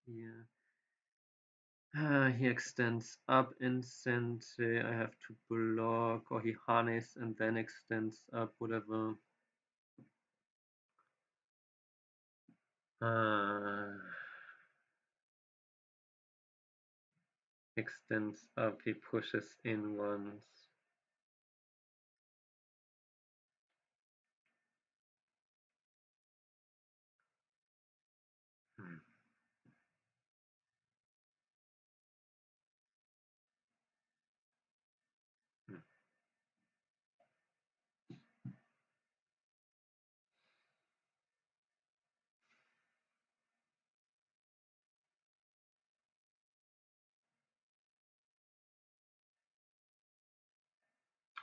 Here. He extends up in center. I have to block, or he harness and then extends up, whatever. Extends up, he pushes in once.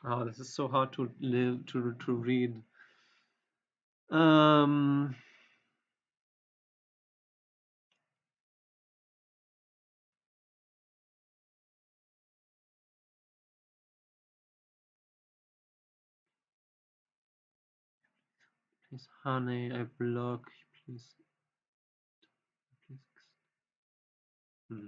Oh, this is so hard to read. Um, please, honey, I block. Please, please. Hmm.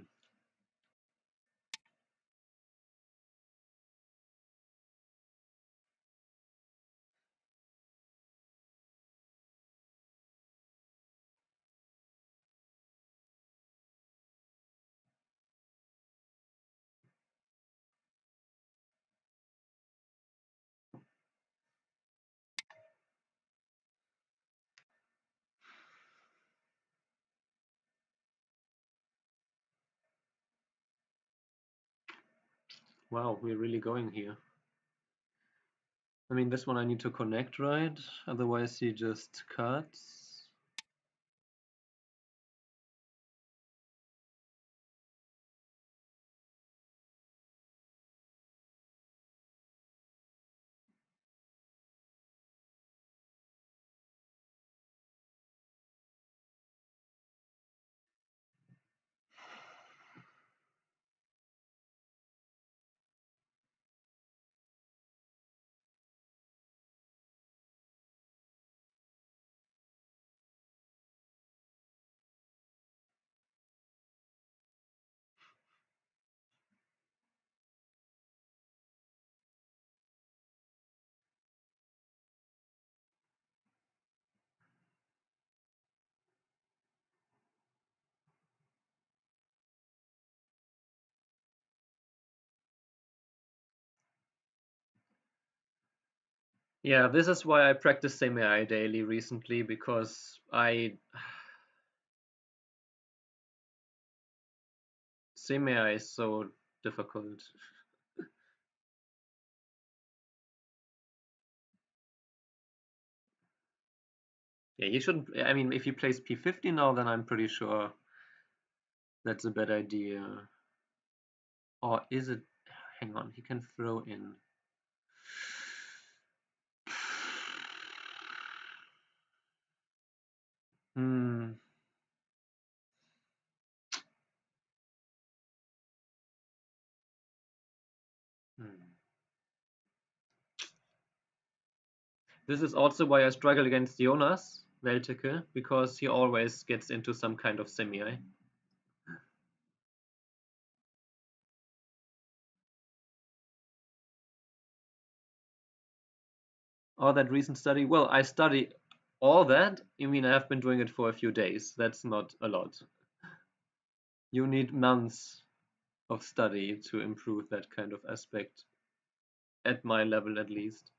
Wow, we're really going here. I mean, this one I need to connect, right? Otherwise, he just cuts. Yeah, this is why I practice semi daily recently, because semi is so difficult. Yeah, he shouldn't. I mean, if he plays P50 now, then I'm pretty sure that's a bad idea. Or is it? Hang on, he can throw in. Hmm. Hmm. This is also why I struggle against Jonas Welteke, because he always gets into some kind of semi. All that recent study. Well, I study all that. You mean I have been doing it for a few days? That's not a lot. You need months of study to improve that kind of aspect, at my level at least.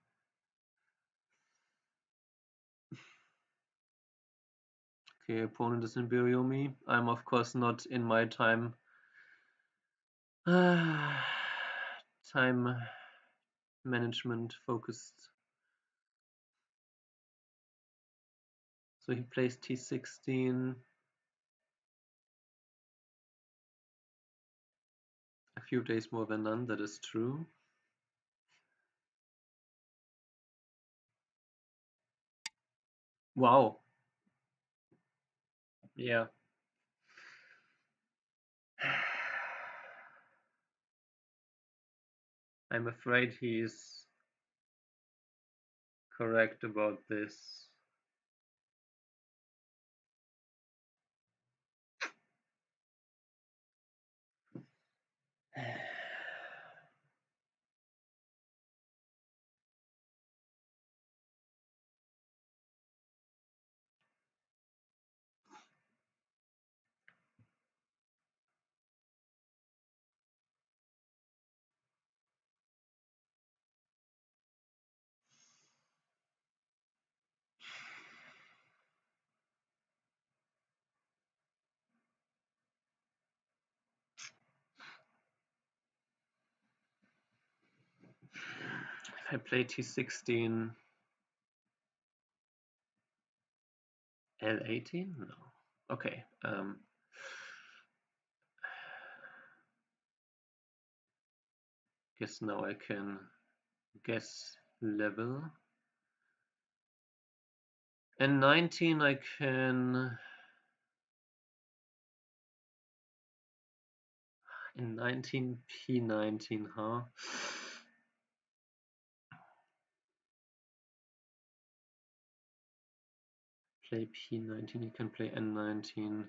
Okay, opponent is in Biryomi. I'm of course not in my time time management focused. So he plays T16. A few days more than none, that is true. Wow. Yeah. I'm afraid he's correct about this. If I play T16, L18? No. Okay. Guess now I can guess level. And 19 I can. In 19 P19, huh? Play P19, you can play N19.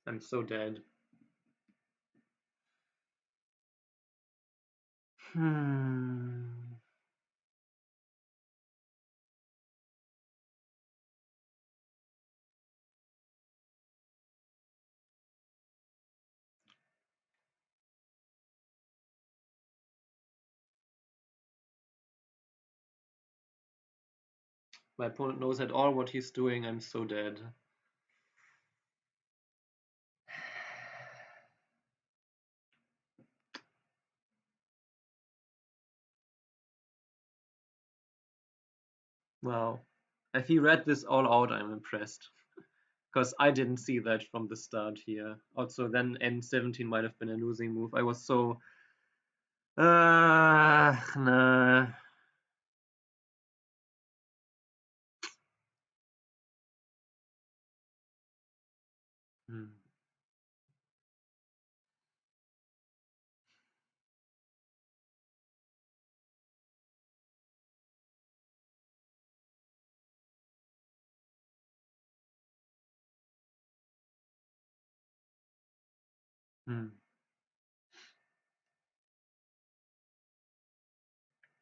I'm so dead. My opponent knows at all what he's doing. I'm so dead. Wow. If he read this all out, I'm impressed. Because I didn't see that from the start here. Also, then N17 might have been a losing move. I was so... nah. Hmm. Hmm.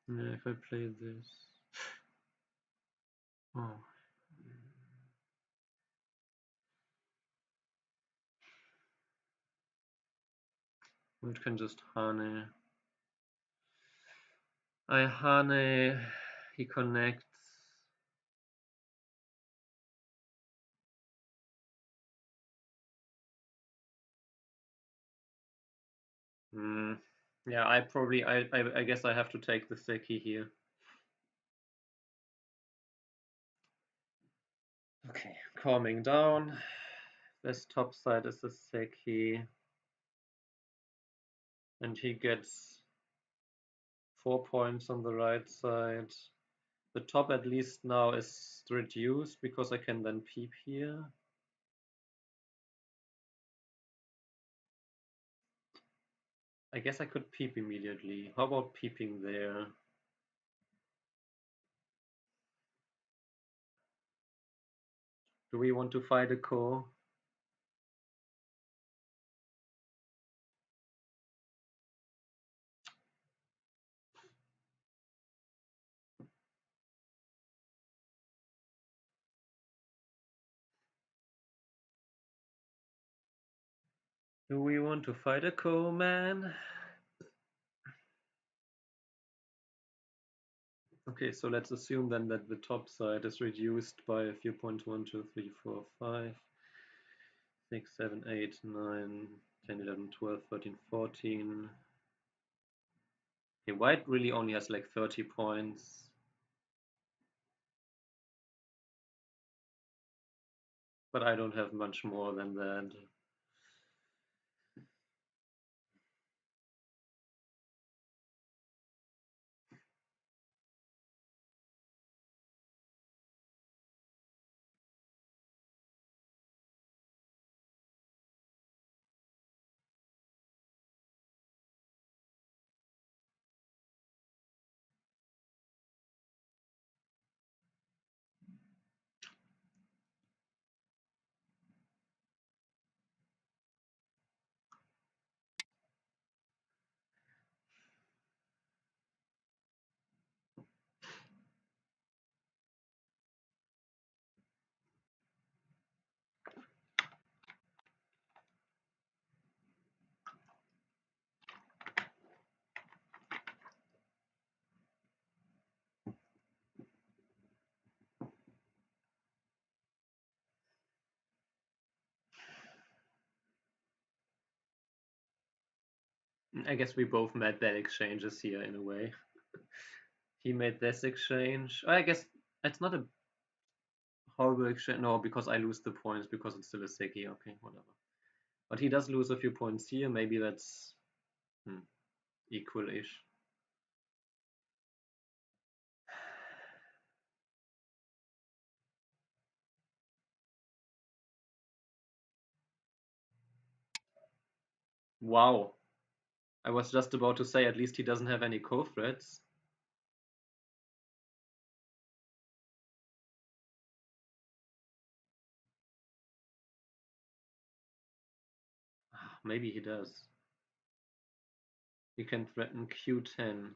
Yeah, if I play this... Oh. It can just Hane. I Hane, he connects. Yeah, I guess I have to take the Seki here. Okay, calming down. This top side is the Seki. And he gets 4 points on the right side. The top at least now is reduced because I can then peep here. I guess I could peep immediately. How about peeping there? Do we want to fight a core? Do we want to fight a core, man? Okay, so let's assume then that the top side is reduced by a few points 1, 2, 3, 4, 5, 6, 7, 8, 9, 10, 11, 12, 13, 14. Okay, white really only has like 30 points. But I don't have much more than that. I guess we both made bad exchanges here in a way. He made this exchange. I guess it's not a horrible exchange. No, because I lose the points because it's still a Seki. Okay, whatever. But he does lose a few points here. Maybe that's equal-ish. Wow. I was just about to say at least he doesn't have any co-threads. Maybe he does. He can threaten Q10.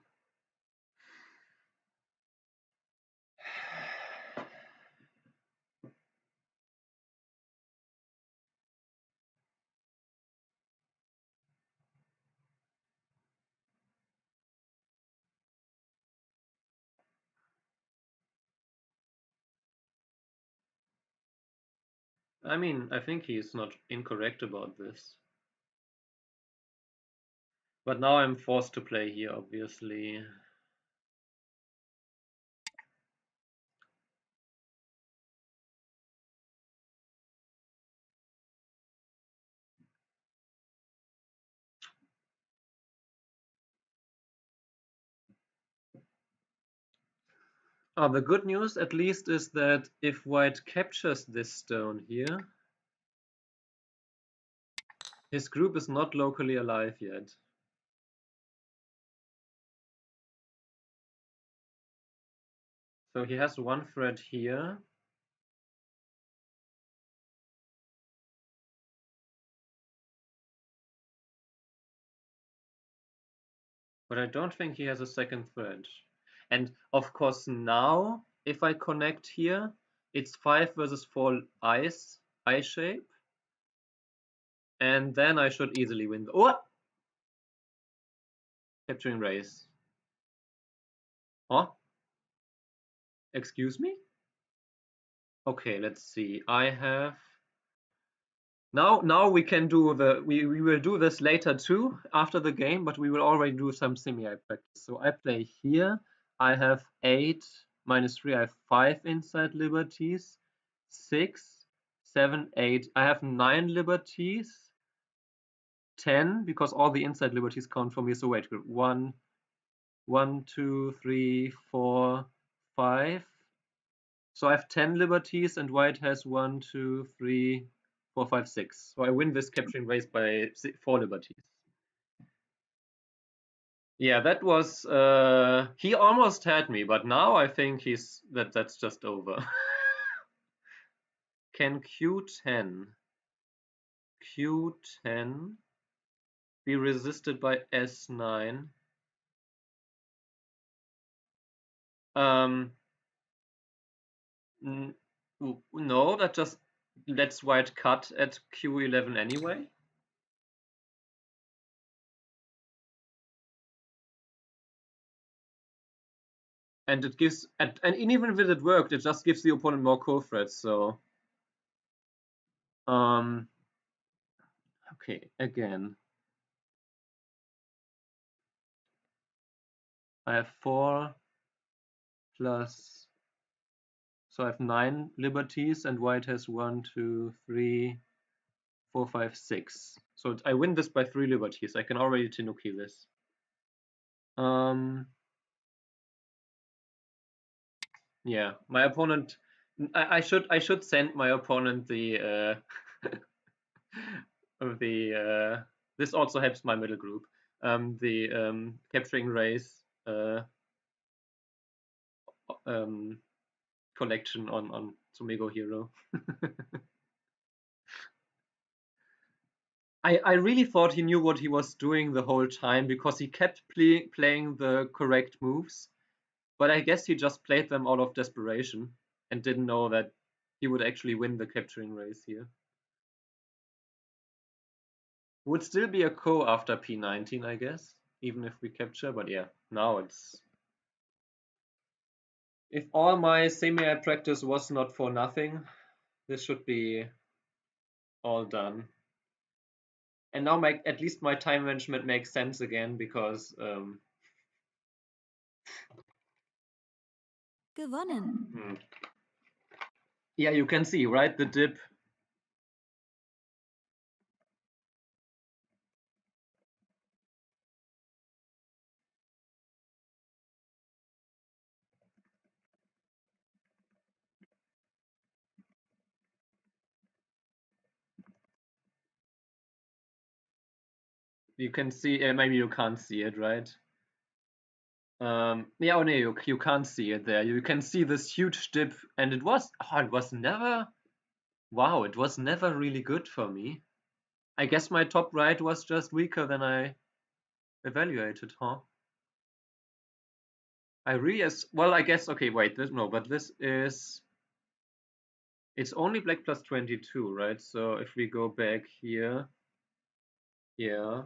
I mean, I think he's not incorrect about this. But now I'm forced to play here, obviously. The good news, at least, is that if white captures this stone here, his group is not locally alive yet. So he has one thread here. But I don't think he has a second thread. And of course now, if I connect here, it's 5 versus 4 eye shape. And then I should easily win. What? Capturing race. Huh? Excuse me? Okay, let's see. I have now we can do we will do this later too after the game, but we will already do some semi practice. So I play here. I have 8 minus 3. I have 5 inside liberties, 6, 7, 8. I have 9 liberties, 10 because all the inside liberties count for me. So wait, 1, 1, 2, 3, 4, 5. So I have 10 liberties and white has 1, 2, 3, 4, 5, 6. So I win this capturing race by 4 liberties. Yeah, that was he almost had me, but now I think that's just over. Can Q10 be resisted by S9? Um no, that just lets white cut at Q11 anyway. And it gives and even if it worked, it just gives the opponent more co-threads. So okay, again, I have 4 plus, so I have 9 liberties and white has 1, 2, 3, 4, 5, 6. So I win this by 3 liberties. I can already Tanuki this. Yeah, my opponent. I should send my opponent the this also helps my middle group. The capturing race collection on Sumego Hero. I really thought he knew what he was doing the whole time because he kept playing the correct moves, but I guess he just played them out of desperation and didn't know that he would actually win the capturing race here. Would still be a ko after P19, I guess, even if we capture, but yeah, now it's... If all my semi practice was not for nothing, this should be all done. And now at least my time management makes sense again because Gewonnen. yeah, you can see, right? The dip. You can see, maybe you can't see it, right? Yeah, oh no, you can't see it there. You can see this huge dip, and it was never, wow, it was never really good for me. I guess my top right was just weaker than I evaluated, huh? I really, well, I guess, okay, wait, no, but this is, it's only black plus 22, right? So if we go back here, yeah,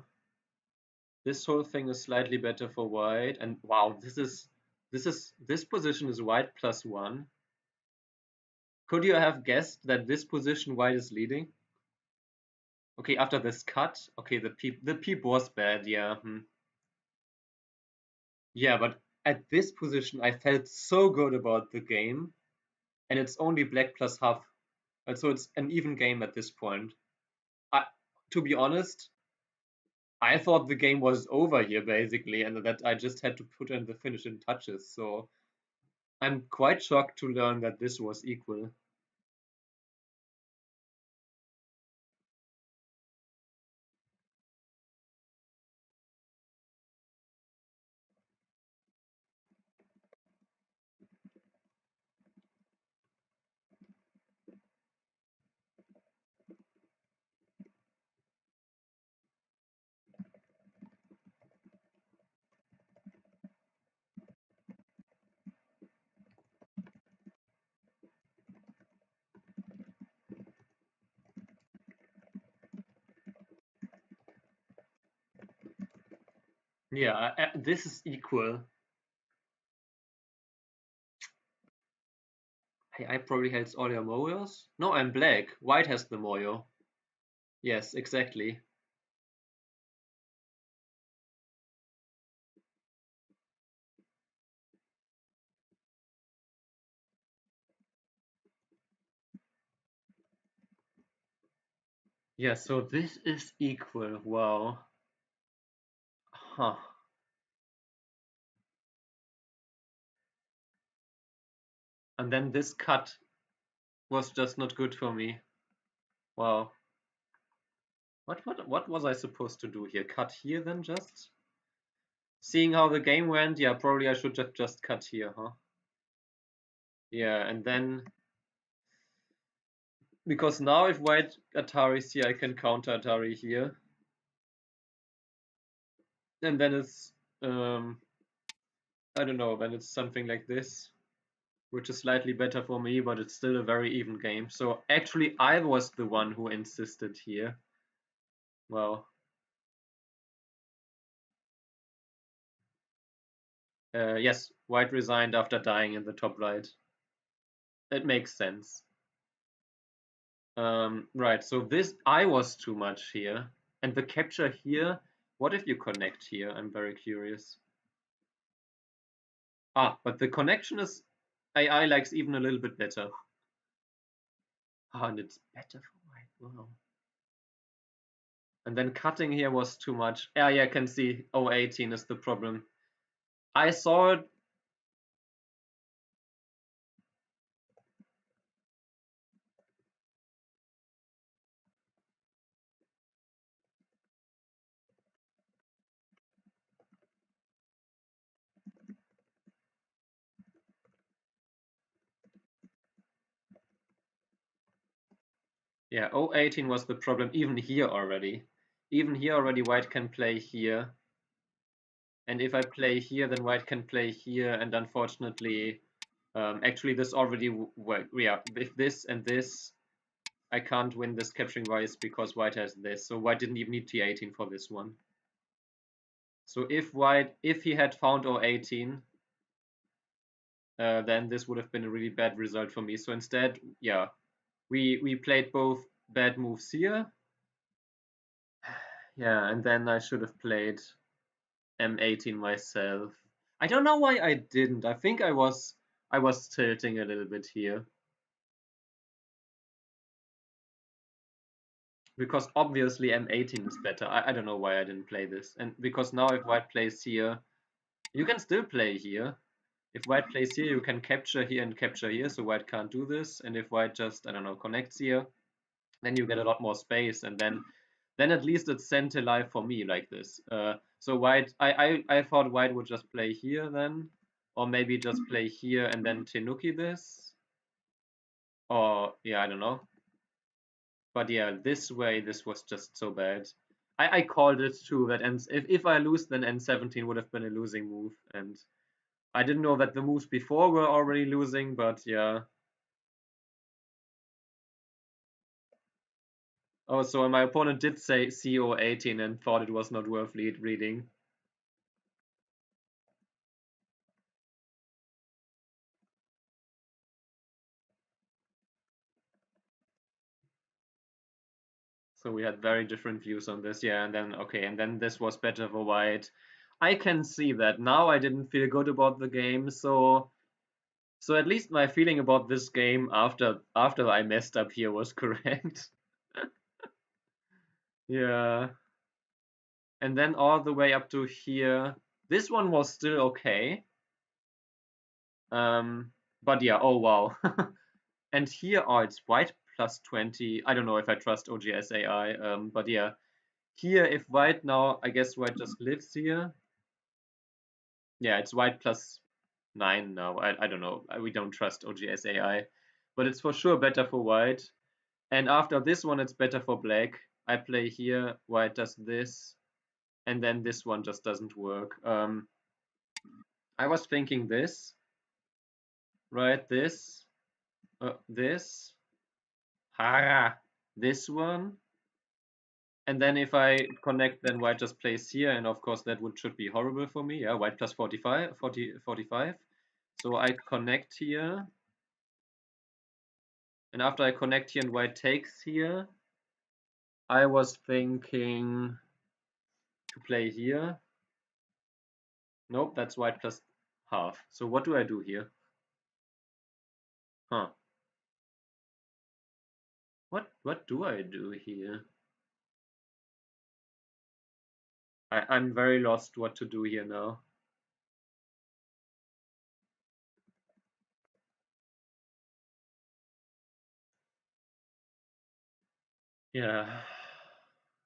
this whole thing is slightly better for white, and wow, this position is white plus 1. Could you have guessed that this position white is leading? Okay, after this cut, okay, the peep was bad, yeah. Yeah, but at this position, I felt so good about the game, and it's only black plus half, so it's an even game at this point. I, to be honest, I thought the game was over here basically, and that I just had to put in the finishing touches. So I'm quite shocked to learn that this was equal. Yeah, this is equal. Hey, I probably has all your moyos. No, I'm black. White has the moyo. Yes, exactly. Yeah, so this is equal. Wow. Huh. And then this cut was just not good for me. Wow. What was I supposed to do here? Cut here then just? Seeing how the game went, yeah, probably I should have just cut here, huh? Yeah, and then because now if white Atari is here, I can counter Atari here. And then it's I don't know, then it's something like this, which is slightly better for me, but it's still a very even game. So actually I was the one who insisted here. Well, yes, white resigned after dying in the top right. It makes sense. Right, so this I was too much here. And the capture here, what if you connect here? I'm very curious. Ah, but the connection is AI likes even a little bit better. Ah, and it's better for white. Wow. And then cutting here was too much. Yeah, I can see 018 is the problem. I saw it. Yeah, 018 was the problem even here already. Even here already white can play here. And if I play here, then white can play here. And unfortunately, actually this already, yeah, if this and this, I can't win this capturing vice because white has this. So white didn't even need T18 for this one. So if he had found 018, then this would have been a really bad result for me. So instead, yeah, we played both bad moves here. Yeah, and then I should have played m18 myself. I don't know why I didn't. I think I was tilting a little bit here. Because obviously m18 is better. I don't know why I didn't play this. And because now if white plays here, you can still play here. If white plays here, you can capture here and capture here, so white can't do this. And if white just, I don't know, connects here, then you get a lot more space, and then at least it's center live for me like this. So white, I thought white would just play here then, or maybe just play here and then Tenuki this, or yeah, I don't know. But yeah, this way, this was just so bad. I called it too that if I lose, then N17 would have been a losing move, and I didn't know that the moves before were already losing, but yeah. Oh, so my opponent did say CO18 and thought it was not worth reading. So we had very different views on this, yeah, and then okay, and then this was better for white. I can see that. Now I didn't feel good about the game, so at least my feeling about this game after I messed up here was correct. Yeah. And then all the way up to here. This one was still okay. Um, but yeah, oh wow. And here, oh, it's white plus 20. I don't know if I trust OGS AI, but yeah. Here, if white now, I guess white just lives here. Yeah, it's white plus 9 now. I don't know. We don't trust OGS AI. But it's for sure better for white. And after this one, it's better for black. I play here, white does this, and then this one just doesn't work. I was thinking this, right? This, this one. And then if I connect, then white just plays here, and of course that should be horrible for me. Yeah, white plus 45, 45. So I connect here, and after I connect here and white takes here, I was thinking to play here. Nope, that's white plus half. So what do I do here? Huh. What do I do here? I'm very lost what to do here now. Yeah.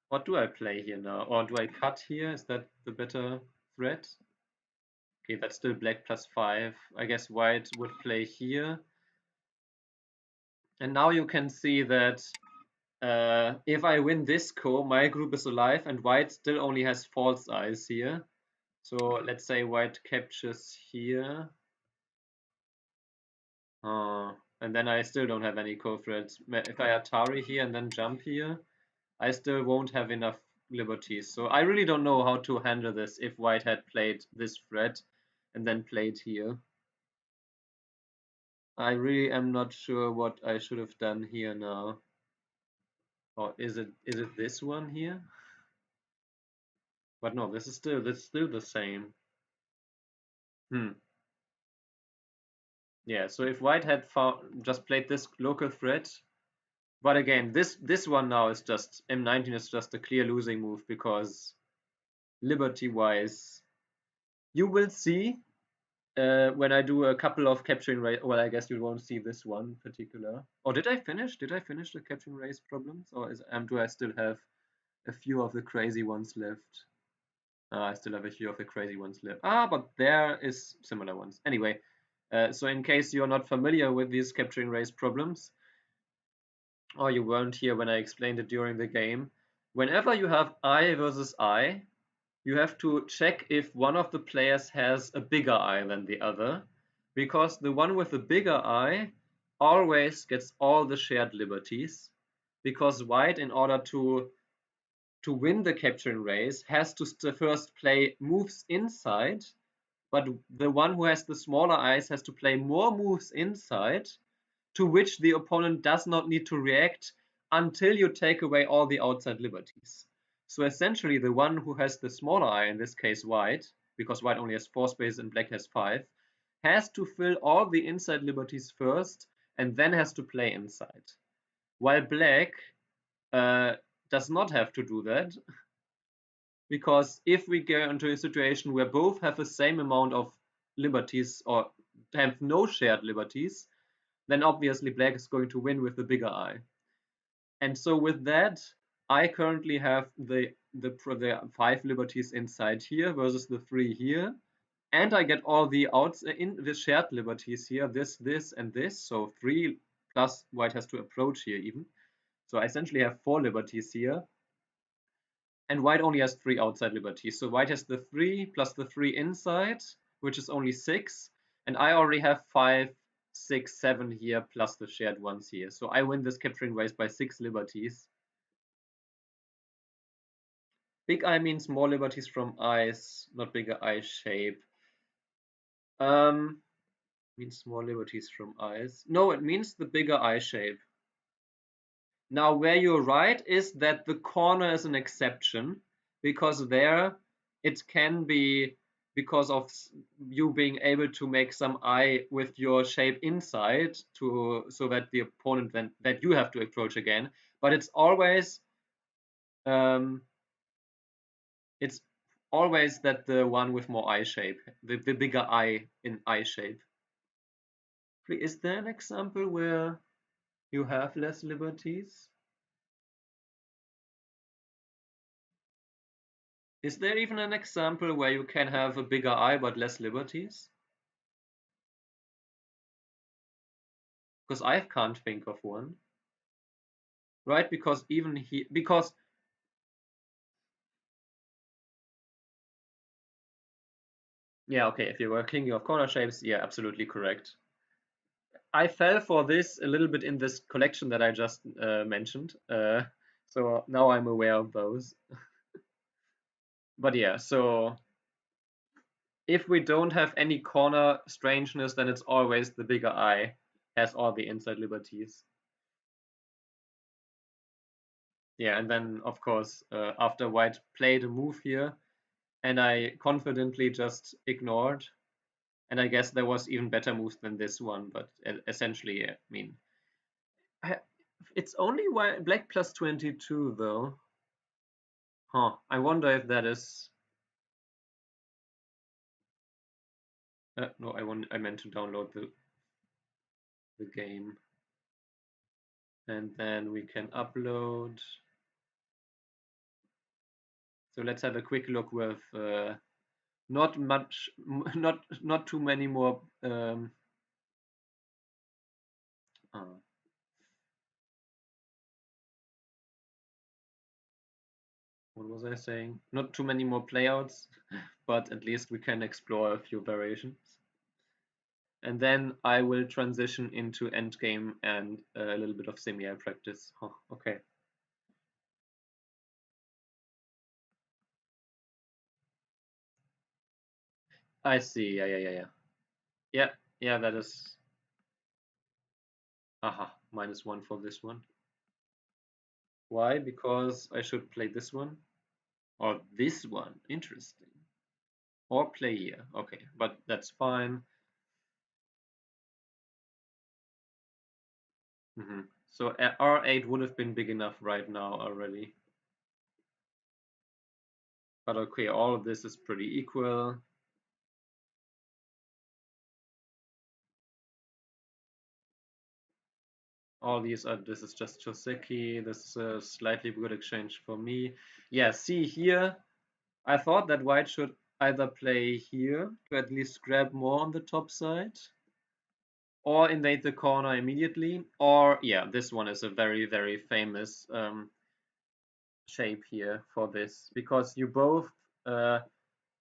What do I play here now? Or do I cut here? Is that the better threat? Okay, that's still black plus 5. I guess white would play here. And now you can see that if I win this co, my group is alive, and white still only has false eyes here. So let's say white captures here. And then I still don't have any co-threats. If I Atari here and then jump here, I still won't have enough liberties. So I really don't know how to handle this if white had played this threat and then played here. I really am not sure what I should have done here now. Or is it this one here? But no, this is still the same. Hmm. Yeah, so if white had just played this local threat, but again, this one now is just M19 is just a clear losing move because liberty-wise, you will see when I do a couple of capturing race. Well, I guess you won't see this one particular. Or did I finish? Did I finish the capturing race problems, or do I still have a few of the crazy ones left? I still have a few of the crazy ones left. But there is similar ones. Anyway, so in case you're not familiar with these capturing race problems, or you weren't here when I explained it during the game, whenever you have eye versus eye, you have to check if one of the players has a bigger eye than the other, because the one with the bigger eye always gets all the shared liberties, because white, in order to win the capturing race, has to first play moves inside, but the one who has the smaller eyes has to play more moves inside, to which the opponent does not need to react until you take away all the outside liberties. So essentially, the one who has the smaller eye, in this case white, because white only has 4 spaces and black has 5, has to fill all the inside liberties first and then has to play inside. While black uh, does not have to do that, because if we get into a situation where both have the same amount of liberties or have no shared liberties, then obviously black is going to win with the bigger eye. And so with that, I currently have the 5 liberties inside here versus the 3 here, and I get all the outs in the shared liberties here, this, and this. So 3 plus white has to approach here even. So I essentially have 4 liberties here, and white only has 3 outside liberties. So white has the 3 plus the 3 inside, which is only 6, and I already have 5, 6, 7 here plus the shared ones here. So I win this capturing race by 6 liberties. Big eye means more liberties from eyes, not bigger eye shape. Means more liberties from eyes. No, it means the bigger eye shape. Now, where you're right is that the corner is an exception, because there it can be because of you being able to make some eye with your shape inside so that the opponent then that you have to approach again. But it's always um, it's always that the one with more eye shape, the bigger eye in eye shape. Is there an example where you have less liberties? Is there even an example where you can have a bigger eye but less liberties? Because I can't think of one. Right? Because even he, because yeah, okay, if you were king of corner shapes, yeah, absolutely correct. I fell for this a little bit in this collection that I just mentioned. So now I'm aware of those. But yeah, so if we don't have any corner strangeness, then it's always the bigger eye has all the inside liberties. Yeah, and then of course, after white played a move here, and I confidently just ignored, and I guess there was even better moves than this one, but essentially, I mean, it's only white, black plus 22 though. Huh, I wonder if that is... no, I meant to download the game. And then we can upload. So let's have a quick look with not much, not too many more. Uh, what was I saying? Not too many more playouts, but at least we can explore a few variations. And then I will transition into endgame and a little bit of semi practice. Oh, okay. I see. Yeah. Yeah, yeah, that is. Aha, -1 for this one. Why? Because I should play this one or this one. Interesting. Or play here. Okay, but that's fine. So R8 would have been big enough right now already. But okay, all of this is pretty equal. All these are, this is just Joseki. This is a slightly good exchange for me. Yeah, see here, I thought that white should either play here to at least grab more on the top side, or invade the corner immediately, or yeah, this one is a very, very famous shape here for this, because you both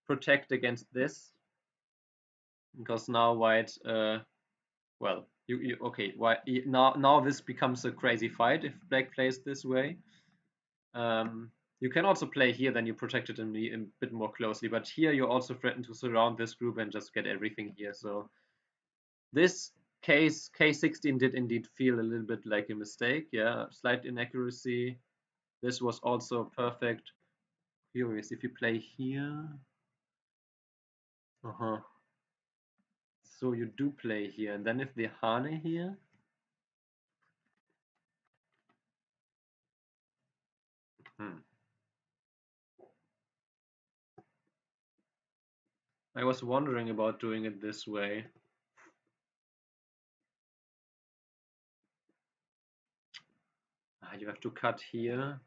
protect against this, because now white, well, you okay, white, now this becomes a crazy fight if black plays this way. You can also play here, then you protect it a bit more closely, but here you also threaten to surround this group and just get everything here. So this case, K16 did indeed feel a little bit like a mistake. Yeah, slight inaccuracy. This was also perfect. Curious, if you play here. Uh-huh. So you do play here, and then if the Hane here. Hmm. I was wondering about doing it this way. You have to cut here.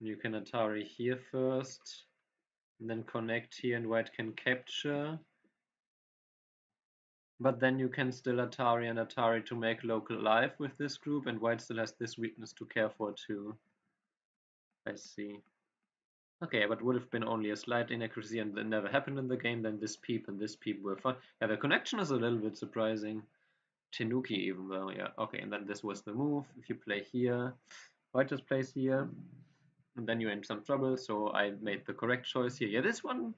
You can Atari here first, and then connect here, and white can capture. But then you can still Atari and Atari to make local life with this group, and white still has this weakness to care for too. I see. Okay, but would have been only a slight inaccuracy and that never happened in the game, then this peep and this peep were fine. Yeah, the connection is a little bit surprising. Tenuki even though, yeah. Okay, and then this was the move. If you play here, white just plays here, and then you're in some trouble, so I made the correct choice here. Yeah, this one,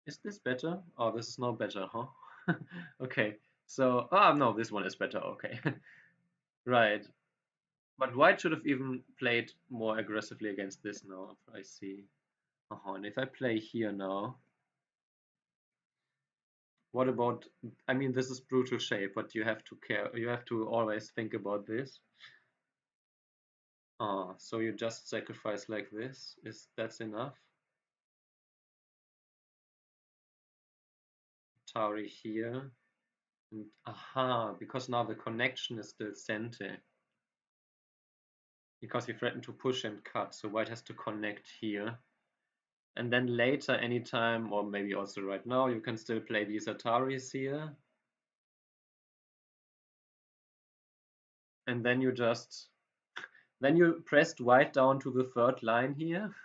is this better? Oh, this is not better, huh? Okay, so, no, this one is better, okay. Right, but white should have even played more aggressively against this now, I see. And if I play here now, what about, I mean, this is brutal shape, but you have to care, you have to always think about this. So you just sacrifice like this, is that's enough? Tari here, and because now the connection is still center. Because you threaten to push and cut, so white has to connect here. And then later, anytime, or maybe also right now, you can still play these Ataris here. And then you just, then you pressed white down to the third line here.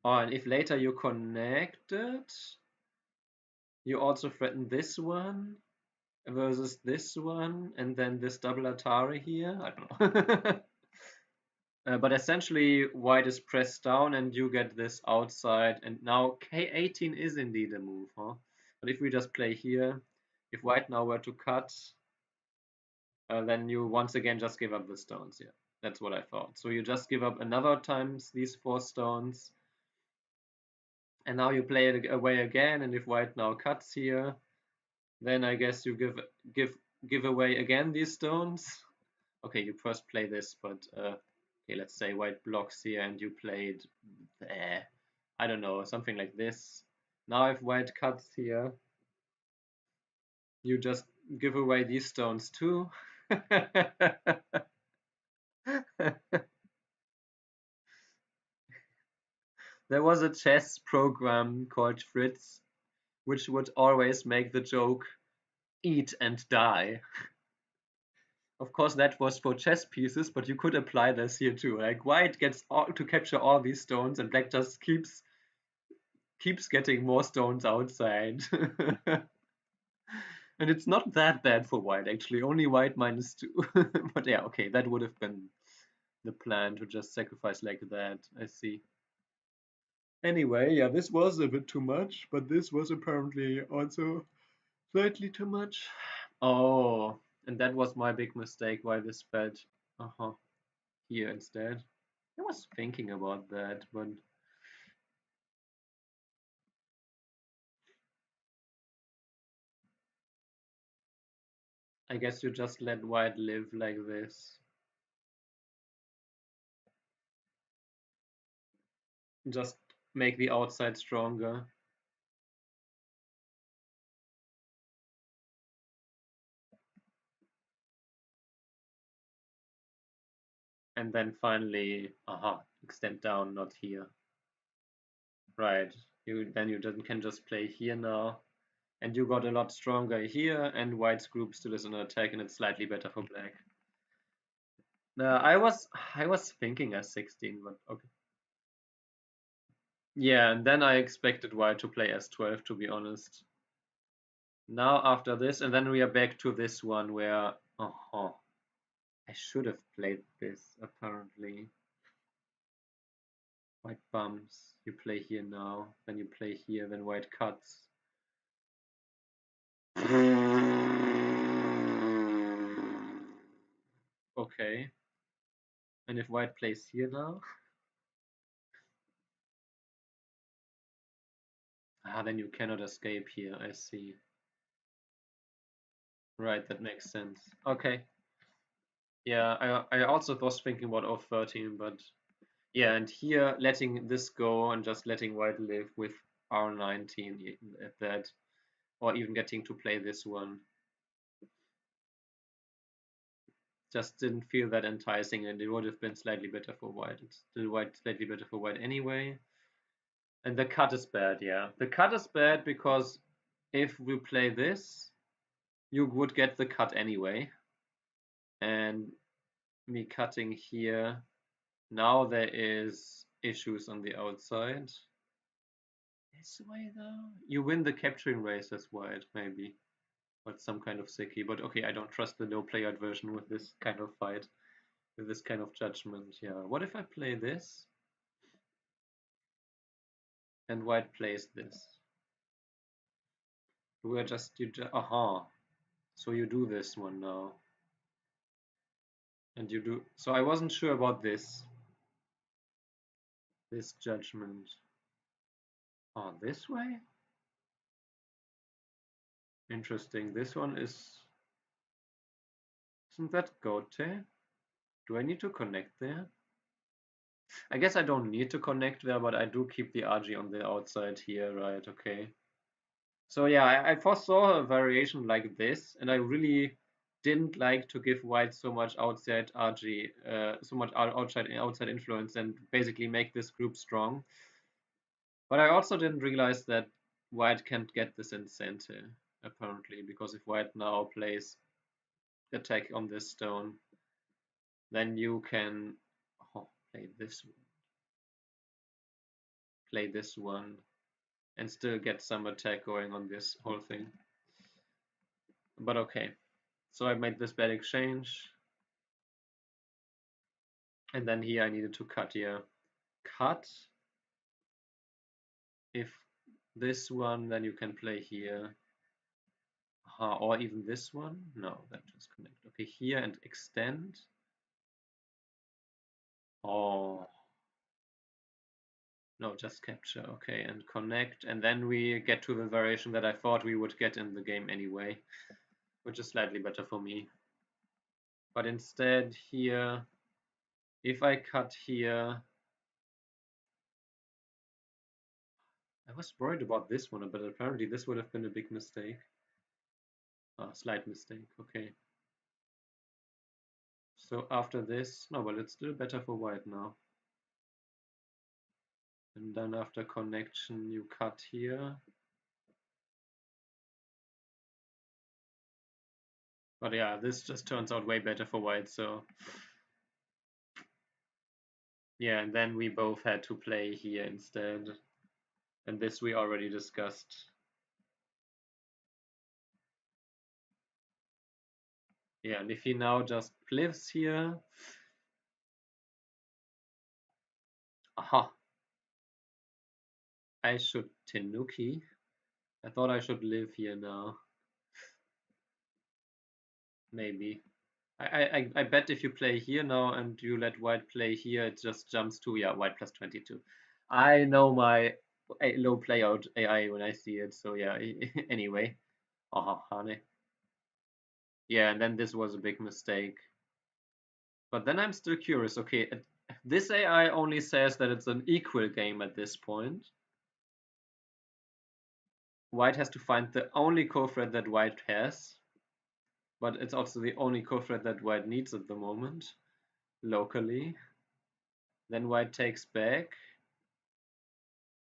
And if later you connect it, you also threaten this one versus this one, and then this double Atari here. I don't know. But essentially, white is pressed down, and you get this outside. And now K18 is indeed a move, huh? But if we just play here, if white now were to cut, then you once again just give up the stones. Yeah, that's what I thought. So you just give up another times these 4 stones, and now you play it away again. And if white now cuts here, then I guess you give away again these stones. Okay, you first play this, but okay, let's say white blocks here, and you played, I don't know, something like this. Now if white cuts here, you just give away these stones too. There was a chess program called Fritz, which would always make the joke, eat and die. Of course, that was for chess pieces, but you could apply this here too. Like white gets all, to capture all these stones, and black just keeps getting more stones outside. And it's not that bad for white, actually. Only white -2. But yeah, okay, that would have been the plan, to just sacrifice like that. I see. Anyway, yeah, this was a bit too much, but this was apparently also slightly too much. Oh, and that was my big mistake, why this fed here instead. I was thinking about that, but I guess you just let white live like this. Just make the outside stronger. And then finally, extend down, not here. Right. Can just play here now. And you got a lot stronger here, and white's group still is on attack, and it's slightly better for black. I was thinking S16, but okay. Yeah, and then I expected white to play S12, to be honest. Now after this, and then we are back to this one where I should have played this apparently. White bumps. You play here now, then you play here, then white cuts. Okay. And if white plays here now? Ah, then you cannot escape here, I see. Right, that makes sense. Okay. Yeah, I also was thinking about O13, but yeah, and here letting this go and just letting white live with R19 at that, or even getting to play this one. Just didn't feel that enticing, and it would have been slightly better for white. It's still slightly better for white anyway. And the cut is bad, yeah. The cut is bad because if we play this, you would get the cut anyway. And me cutting here, now there is issues on the outside. This way though? You win the capturing race as white, maybe. But some kind of sicky. But okay, I don't trust the no playout version with this kind of fight. With this kind of judgment, yeah. What if I play this? And white plays this. We're just, aha. So you do this one now. And you do, so I wasn't sure about this. This judgment. Oh, this way? Interesting. This one isn't that Gote? Do I need to connect there? I guess I don't need to connect there, but I do keep the RG on the outside here, right? Okay. So yeah, I foresaw a variation like this, and I really didn't like to give white so much outside RG, so much outside influence, and basically make this group strong. But I also didn't realize that white can't get this in center, apparently, because if white now plays attack on this stone, then you can play this one, and still get some attack going on this whole thing. But okay, so I made this bad exchange, and then here I needed to cut here. Cut. If this one, then you can play here. Or even this one. No, that just connect. Okay, here and extend. Oh, no, just capture. Okay, and connect. And then we get to the variation that I thought we would get in the game anyway, which is slightly better for me. But instead here, if I cut here, I was worried about this one, but apparently this would have been a big mistake. Slight mistake, okay. So after this, no, but it's still better for white now. And then after connection, you cut here. But yeah, this just turns out way better for white, so yeah, and then we both had to play here instead. And this we already discussed. Yeah, and if he now just lives here. Aha. I should Tenuki. I thought I should live here now. Maybe. I bet if you play here now and you let white play here, it just jumps to, yeah, white plus 22. I know my low playout AI when I see it, so yeah, anyway. Aha, honey. Yeah, and then this was a big mistake. But then I'm still curious, okay, this AI only says that it's an equal game at this point. White has to find the only co-threat that white has, but it's also the only co-threat that white needs at the moment, locally. Then white takes back.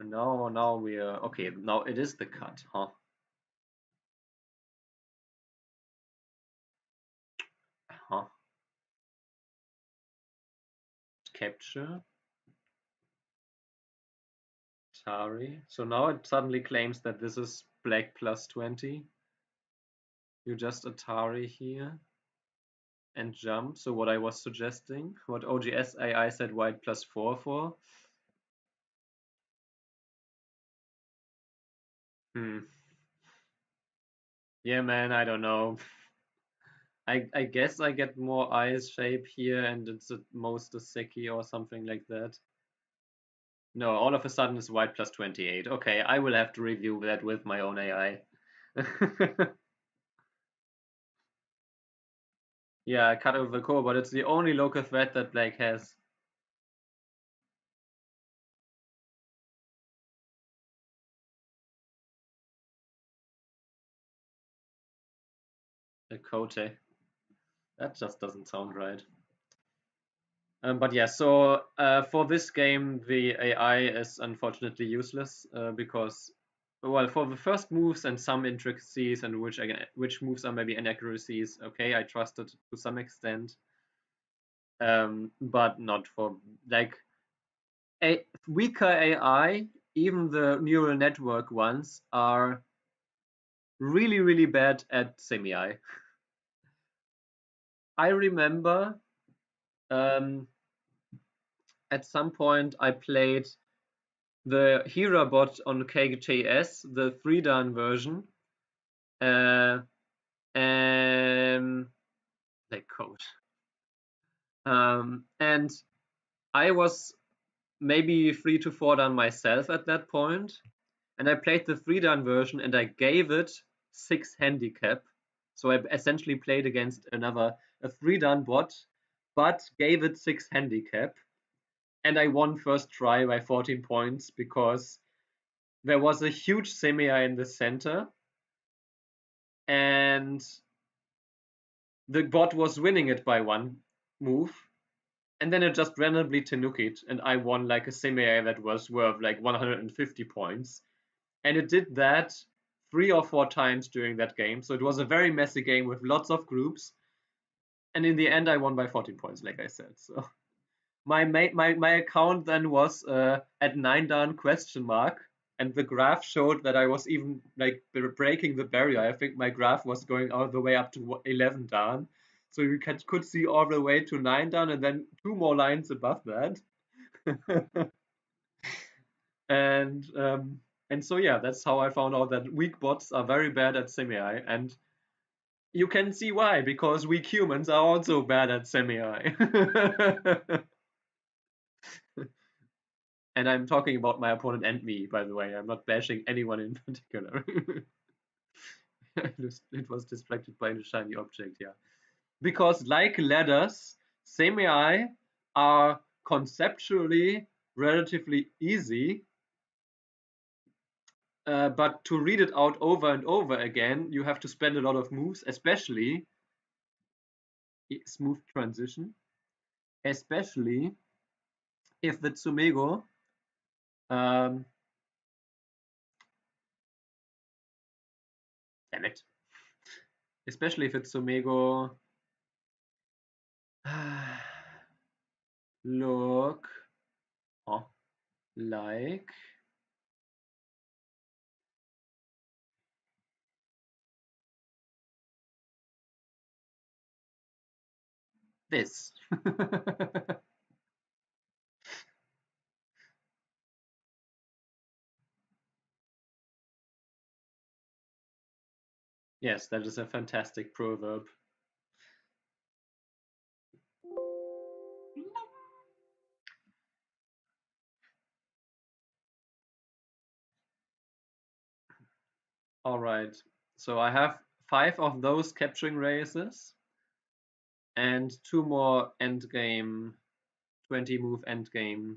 Now we are okay. Now it is the cut, huh? Huh? Capture. Tari. So now it suddenly claims that this is black plus 20. You just Atari here and jump. So what I was suggesting, what OGS AI said white plus 4 for. Hmm. Yeah, man, I don't know. I guess I get more eyes shape here, and it's at most a Seki or something like that. No, all of a sudden it's white plus 28. Okay, I will have to review that with my own AI. Yeah, I cut over the core, but it's the only local thread that Black has. A Kote. That just doesn't sound right. But yeah, so for this game, the AI is unfortunately useless because, well, for the first moves and some intricacies and which moves are maybe inaccuracies, okay, I trust it to some extent, but not for like a weaker AI. Even the neural network ones are really, really bad at semi. I remember um, at some point I played the Hera bot on KJS, the 3-dan version, uh, and like code. And I was maybe 3 to 4 dan myself at that point, and I played the 3-dan version and I gave it 6 handicap. So I essentially played against a 3-dan bot, but gave it 6 handicap. And I won first try by 14 points because there was a huge semi in the center, and the bot was winning it by 1 move, and then it just randomly Tanuki'd, and I won like a semi that was worth like 150 points. And it did that 3 or 4 times during that game, so it was a very messy game with lots of groups. And in the end, I won by 14 points, like I said. So my account then was at 9 dan question mark, and the graph showed that I was even like breaking the barrier. I think my graph was going all the way up to 11 dan, so you could see all the way to 9 dan, and then 2 more lines above that. and so yeah, that's how I found out that weak bots are very bad at semi, and you can see why, because weak humans are also bad at semi. And I'm talking about my opponent and me, by the way. I'm not bashing anyone in particular. It was distracted by the shiny object, yeah. Because like ladders, semi are conceptually relatively easy, but to read it out over and over again, you have to spend a lot of moves, especially smooth transition, especially if the Tsumego um, damn it. Especially if it's Tsumego look like this. Yes, that is a fantastic proverb. All right. So I have 5 of those capturing races and 2 more endgame, 20 move endgame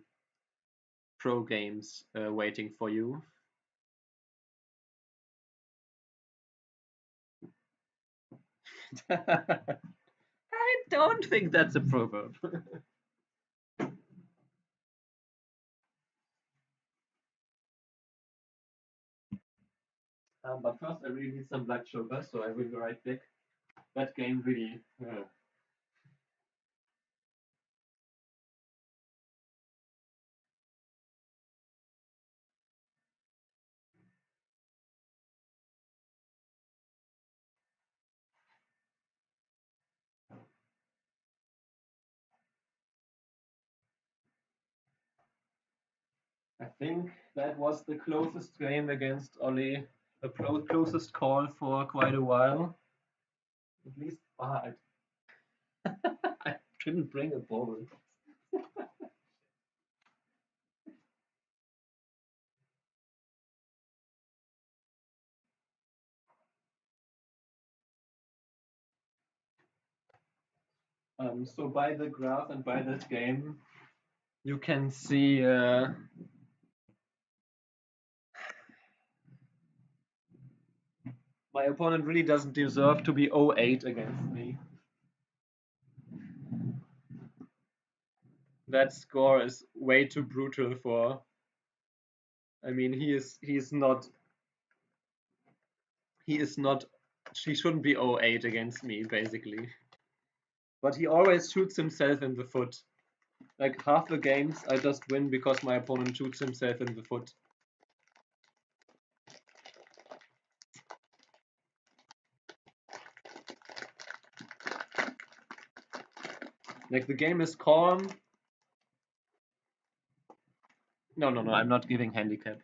pro games waiting for you. I don't think that's a proverb. But first, I really need some blood sugar, so I will be right back. That game really. I think that was the closest game against Ollie, the closest call for quite a while. At least hard. I didn't bring a ball. So by the graph and by that game, you can see my opponent really doesn't deserve to be 0-8 against me. That score is way too brutal for. I mean, he is not. He is not. She shouldn't be 0-8 against me, basically. But he always shoots himself in the foot. Like half the games, I just win because my opponent shoots himself in the foot. Like the game is calm. No, I'm not giving handicap.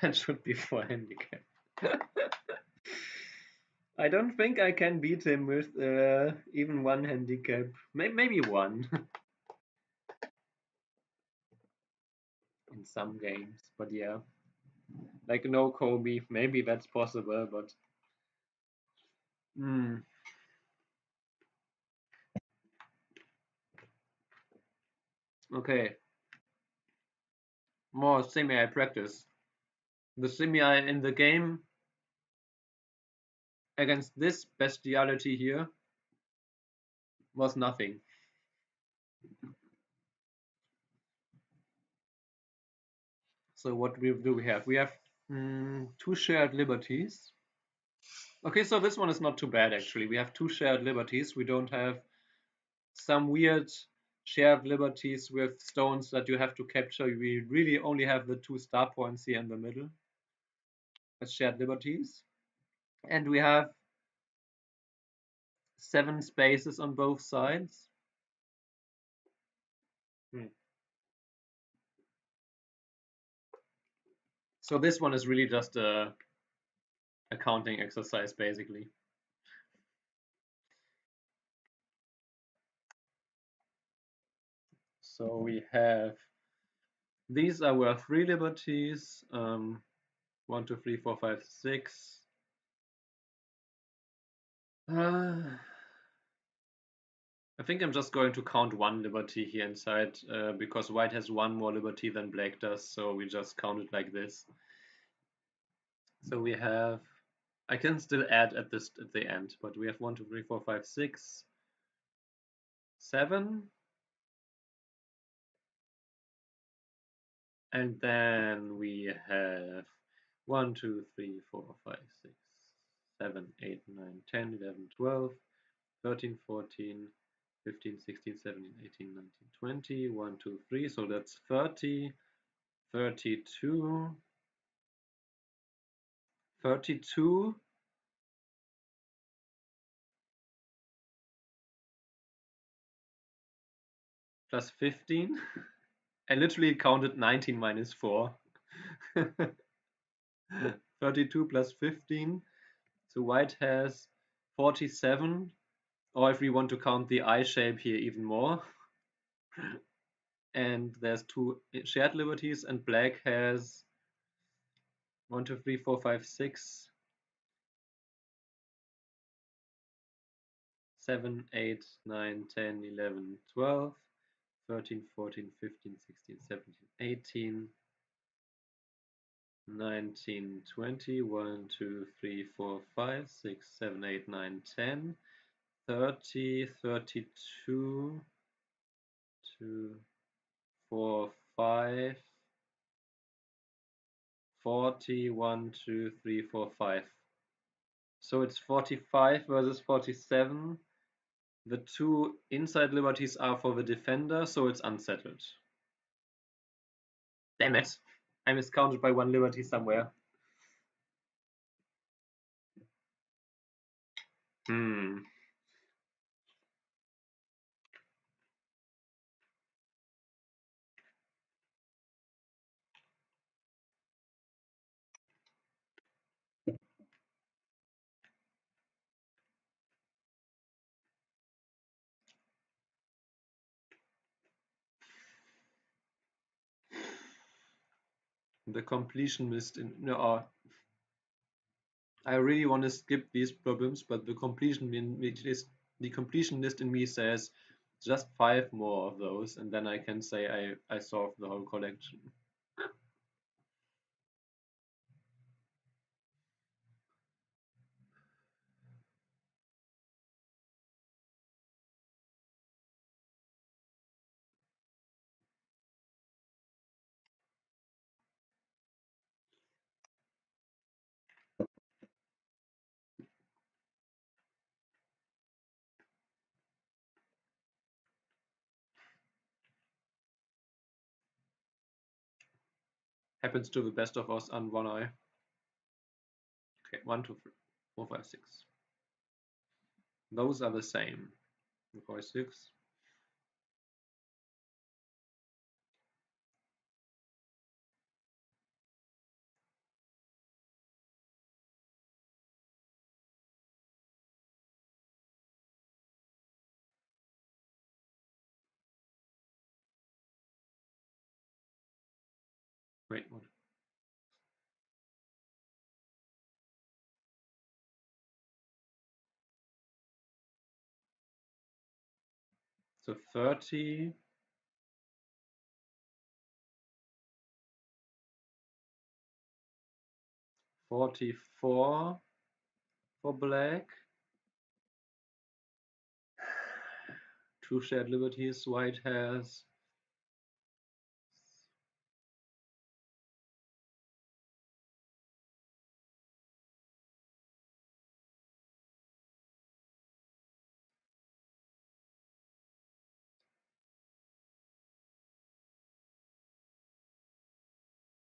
That should be for handicap. I don't think I can beat him with even one handicap. Maybe one in some games, but yeah. Like no Kobe, maybe that's possible, but okay. More semi practice. The semi in the game against this bestiality here was nothing. So what do we have? We have two shared liberties. Okay, so this one is not too bad actually. We have two shared liberties. We don't have some weird shared liberties with stones that you have to capture. We really only have the two star points here in the middle as shared liberties. And we have 7 spaces on both sides. So this one is really just a counting exercise basically. So we have, these are our 3 liberties. 1, 2, 3, 4, 5, 6. I think I'm just going to count 1 liberty here inside because white has 1 more liberty than black does, so we just count it like this. So we have, I can still add at the end, but we have 1, 2, 3, 4, 5, 6, 7. And then we have 1, 2, 3, 4, 5, 6, 7, 8, 9, 10, 11, 12, 13, 14, 15, 16, 17, 18, 19, 20, 1, 2, 3. So that's 30, 32, 32, plus 15. I literally counted 19 minus 4. 32 plus 15. So white has 47. Or if we want to count the I shape here even more. And there's 2 shared liberties, and black has 1, 2, 3, 4, 5, 6, 7, 8, 9, 10, 11, 12, 13, 14, 15, 16, 17, 18, 19, 20, 1, 2, 3, 4, 5, 6, 7, 8, 9, 10, 30, 32, 2, 4, 5, 40, 1, 2, 3, 4, 5. So it's 45 versus 47. The 2 inside liberties are for the defender, so it's unsettled. Damn it! I miscounted by 1 liberty somewhere. Hmm. The completion list in no, I really want to skip these problems, but the completion list in me says just 5 more of those, and then I can say I solved the whole collection. Happens to the best of us on one eye. Okay, 1, 2, 3, 4, 5, 6. Those are the same. 4, 6. Wait, what? So 30, 44 for black. 2 shared liberties. White has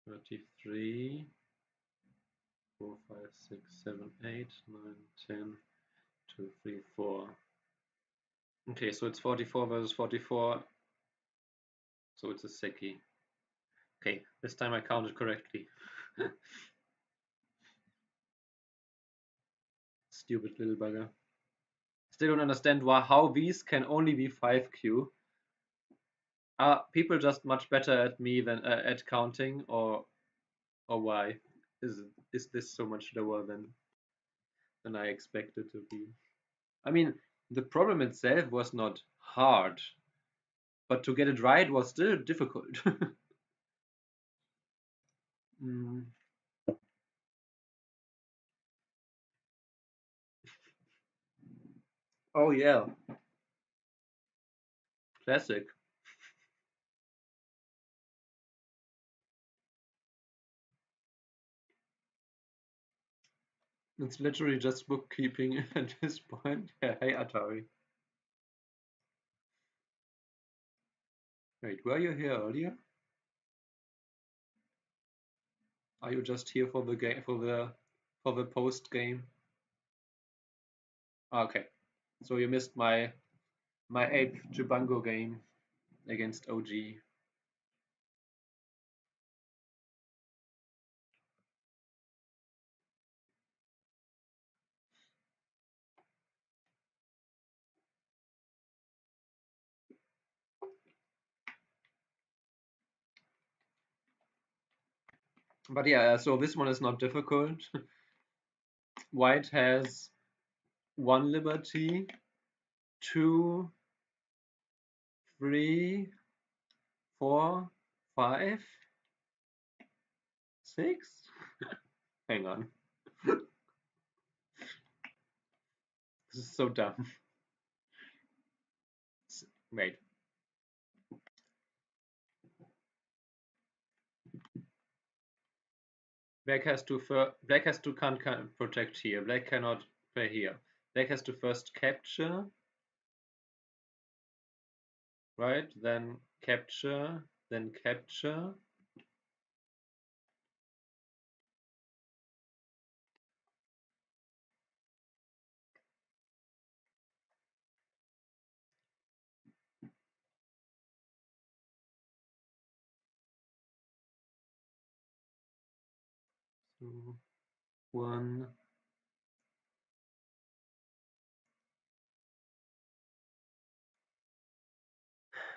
33, 4, 5, 6, 7, 8, 9, 10, 2, 3, 4. Okay, so it's 44 versus 44. So it's a Seki. Okay, this time I counted correctly. Stupid little bugger. Still don't understand how these can only be 5Q. Are people just much better at me than at counting, or why is this so much lower than I expected to be? I mean, the problem itself was not hard, but to get it right was still difficult. Mm. Oh yeah, classic. It's literally just bookkeeping at this point. Yeah, hey Atari. Wait, were you here earlier? Are you just here for the game for the post game? Okay, so you missed my 8th Jubango game against Ogee. But yeah, so this one is not difficult. White has 1 liberty, 2, 3, 4, 5, 6. Hang on. This is so dumb. Wait. Black has to can't protect here. Black cannot play here. Black has to first capture, right? Then capture, then capture. 2, 1.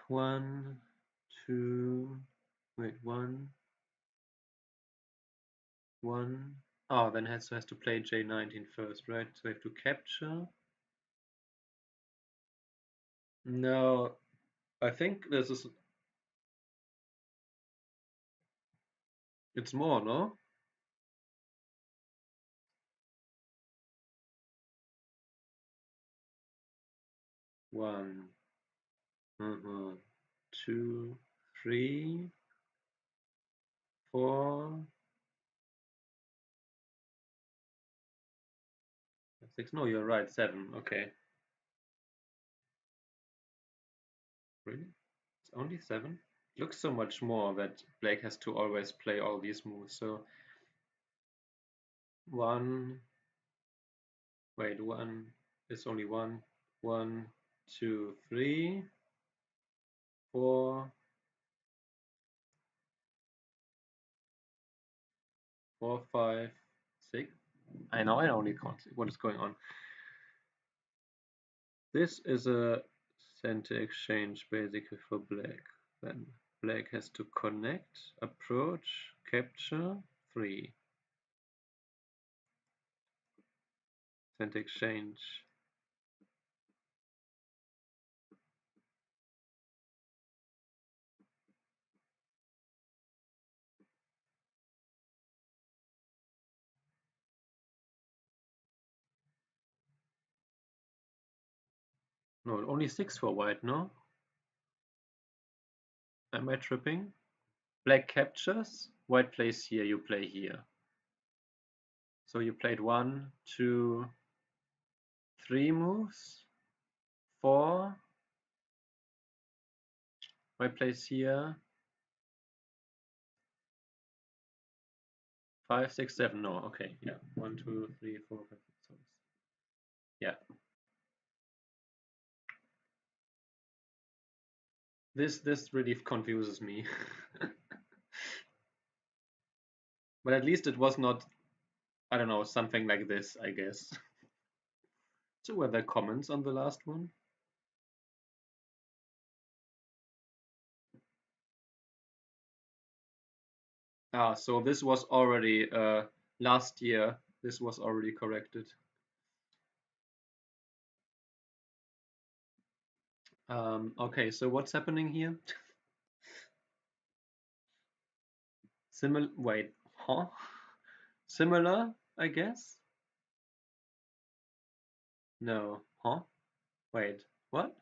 One, two, wait, one, one. Oh, then has to play J19 first, right? So I have to capture. No, I think this is, it's more, no? One, two, three, four, 6. No, you're right, 7. Okay. Really? It's only 7? Looks so much more that Blake has to always play all these moves. So 1, wait, 1 is only 1. 1, 2, 3, 4, 4, 5, 6. I know I only can't see what is going on. This is a center exchange basically for Black. Then Black has to connect, approach, capture, 3. Center exchange. No, only 6 for white, no? Am I tripping? Black captures, white plays here, you play here. So you played 1, 2, 3 moves, 4, white plays here, 5, 6, 7. No, okay, yeah. 1, 2, 3, 4, 5, 6, 7. Yeah. This really confuses me. But at least it was not, I don't know, something like this, I guess. So were there comments on the last one? Ah, so this was already last year. This was already corrected. Okay, so what's happening here? Wait, huh? Similar, I guess? No, huh? Wait, what?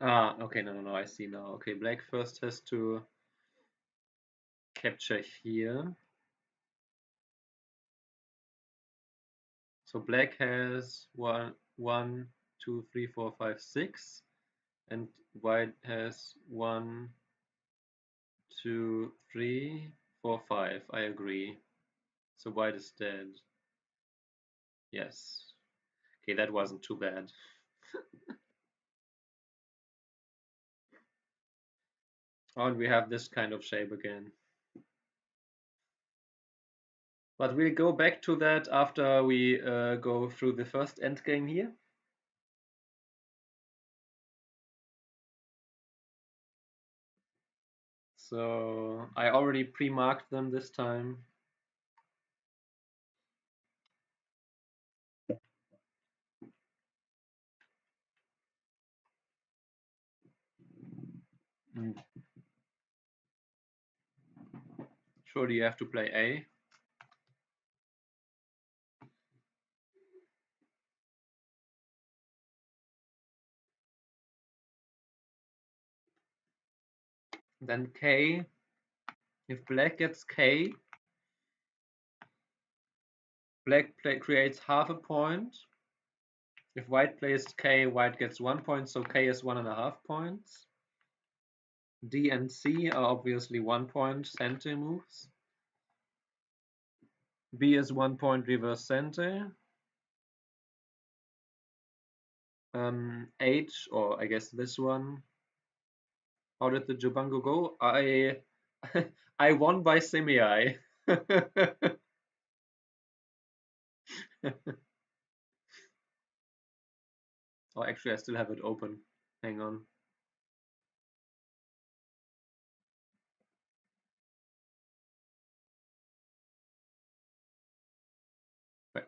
Ah, okay, no, I see now. Okay, black first has to capture here. So black has 1, 2, 3, 4, 5, 6, and white has 1, 2, 3, 4, 5. I agree. So white is dead. Yes. Okay, that wasn't too bad. Oh, and we have this kind of shape again. But we'll go back to that after we go through the first endgame here. So I already pre-marked them this time. Surely you have to play A. Then K. If black gets K, black creates half a point. If white plays K, white gets 1 point, so K is 1.5 points. D and C are obviously 1 point center moves. B is 1 point reverse center. H, or I guess this one. How did the Jubango go? I won by semi. Oh, actually, I still have it open. Hang on. Right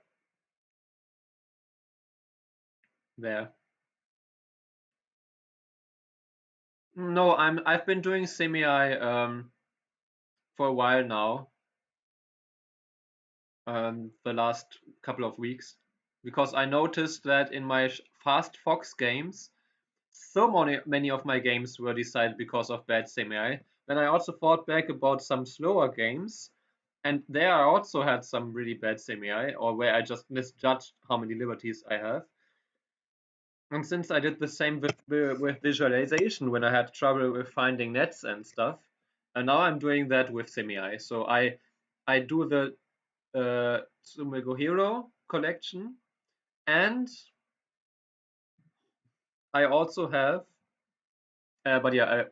there. No, I've been doing semi for a while now. The last couple of weeks, because I noticed that in my fast Fox games, so many of my games were decided because of bad semi. Then I also thought back about some slower games, and there I also had some really bad semi, or where I just misjudged how many liberties I have. And since I did the same with visualization when I had trouble with finding nets and stuff, and now I'm doing that with semi. So I do the Jubango Hero collection, and I also have, but yeah,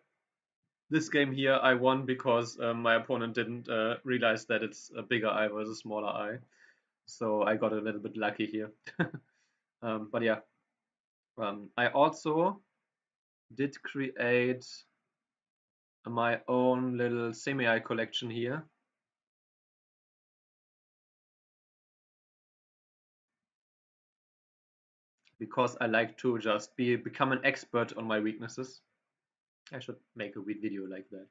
this game here I won because my opponent didn't realize that it's a bigger eye versus smaller eye, so I got a little bit lucky here. But yeah, I also did create my own little semi-eye collection here. Because I like to just become an expert on my weaknesses. I should make a video like that.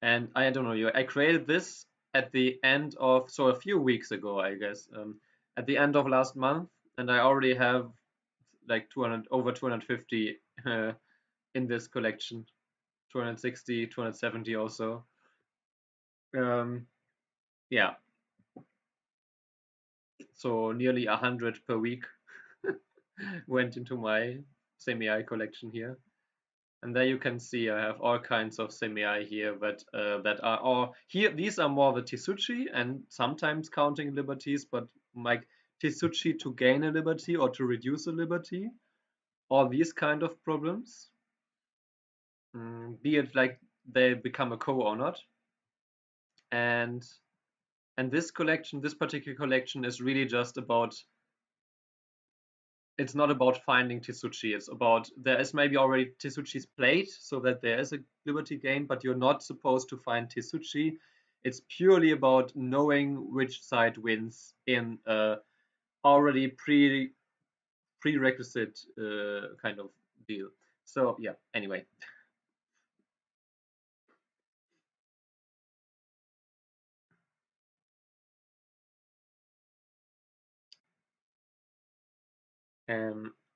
And I don't know, I created this at the end of, so a few weeks ago, I guess, at the end of last month, and I already have like 200, over 250 in this collection, 260, 270 also. Yeah, so nearly 100 per week went into my semi-eye collection here. And there you can see I have all kinds of semi here that are all here. These are more the Tisuchi and sometimes counting liberties, but like Tisuchi to gain a liberty or to reduce a liberty, all these kind of problems. Be it like they become a co or not. And this collection, this particular collection, is really just about, it's not about finding Tisuchi. It's about, there is maybe already Tisuchi's played so that there is a liberty gain, but you're not supposed to find Tisuchi. It's purely about knowing which side wins in a already prerequisite kind of deal. So yeah, anyway.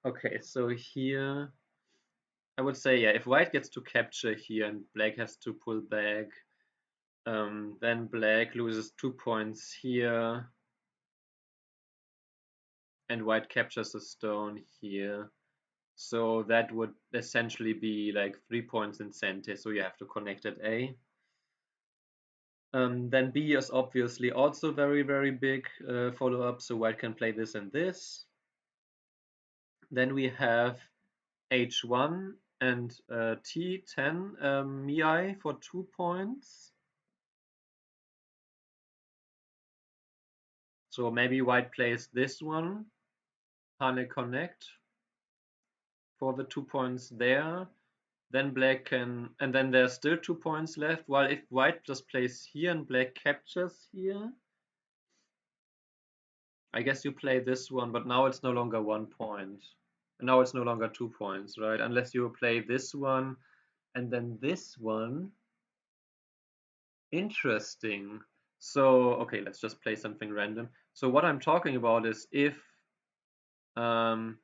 Okay, so here I would say, yeah, if white gets to capture here and black has to pull back, then black loses 2 points here, and white captures a stone here. So that would essentially be like 3 points in center, so you have to connect at A. Then B is obviously also very, very big follow-up, so white can play this and this. Then we have H1 and T10 Miai for 2 points. So maybe white plays this one, Hane connect for the 2 points there. Then black can, and then there's still 2 points left. While if white just plays here and black captures here, I guess you play this one, but now it's no longer 1 point. And now it's no longer 2 points, right? Unless you play this one and then this one. Interesting. So, okay, let's just play something random. So what I'm talking about is um,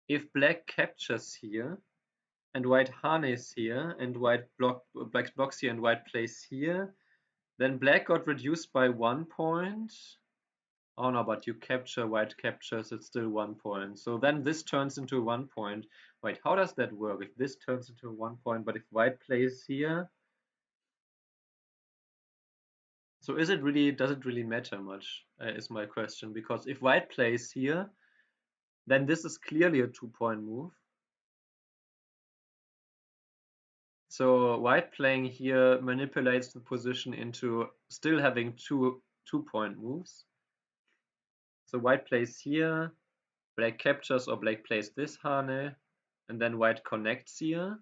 if black captures here, and white harness here, and black blocks here, and white plays here, then black got reduced by 1 point. Oh no, but you capture, white captures, it's still 1 point. So then this turns into 1 point. Wait, how does that work? If this turns into 1 point, but if white plays here, So does it really matter much, is my question, because if white plays here, then this is clearly a 2-point move. So white playing here manipulates the position into still having two-point moves. So white plays here, black captures, or black plays this Hane, and then white connects here.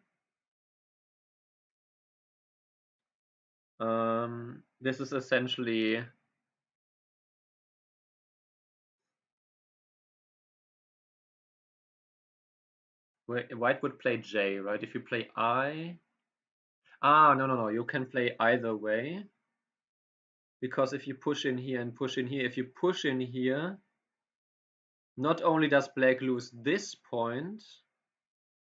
This is essentially white would play J, right? If you play I, no, you can play either way, because if you push in here and push in here, if you push in here, not only does black lose this point,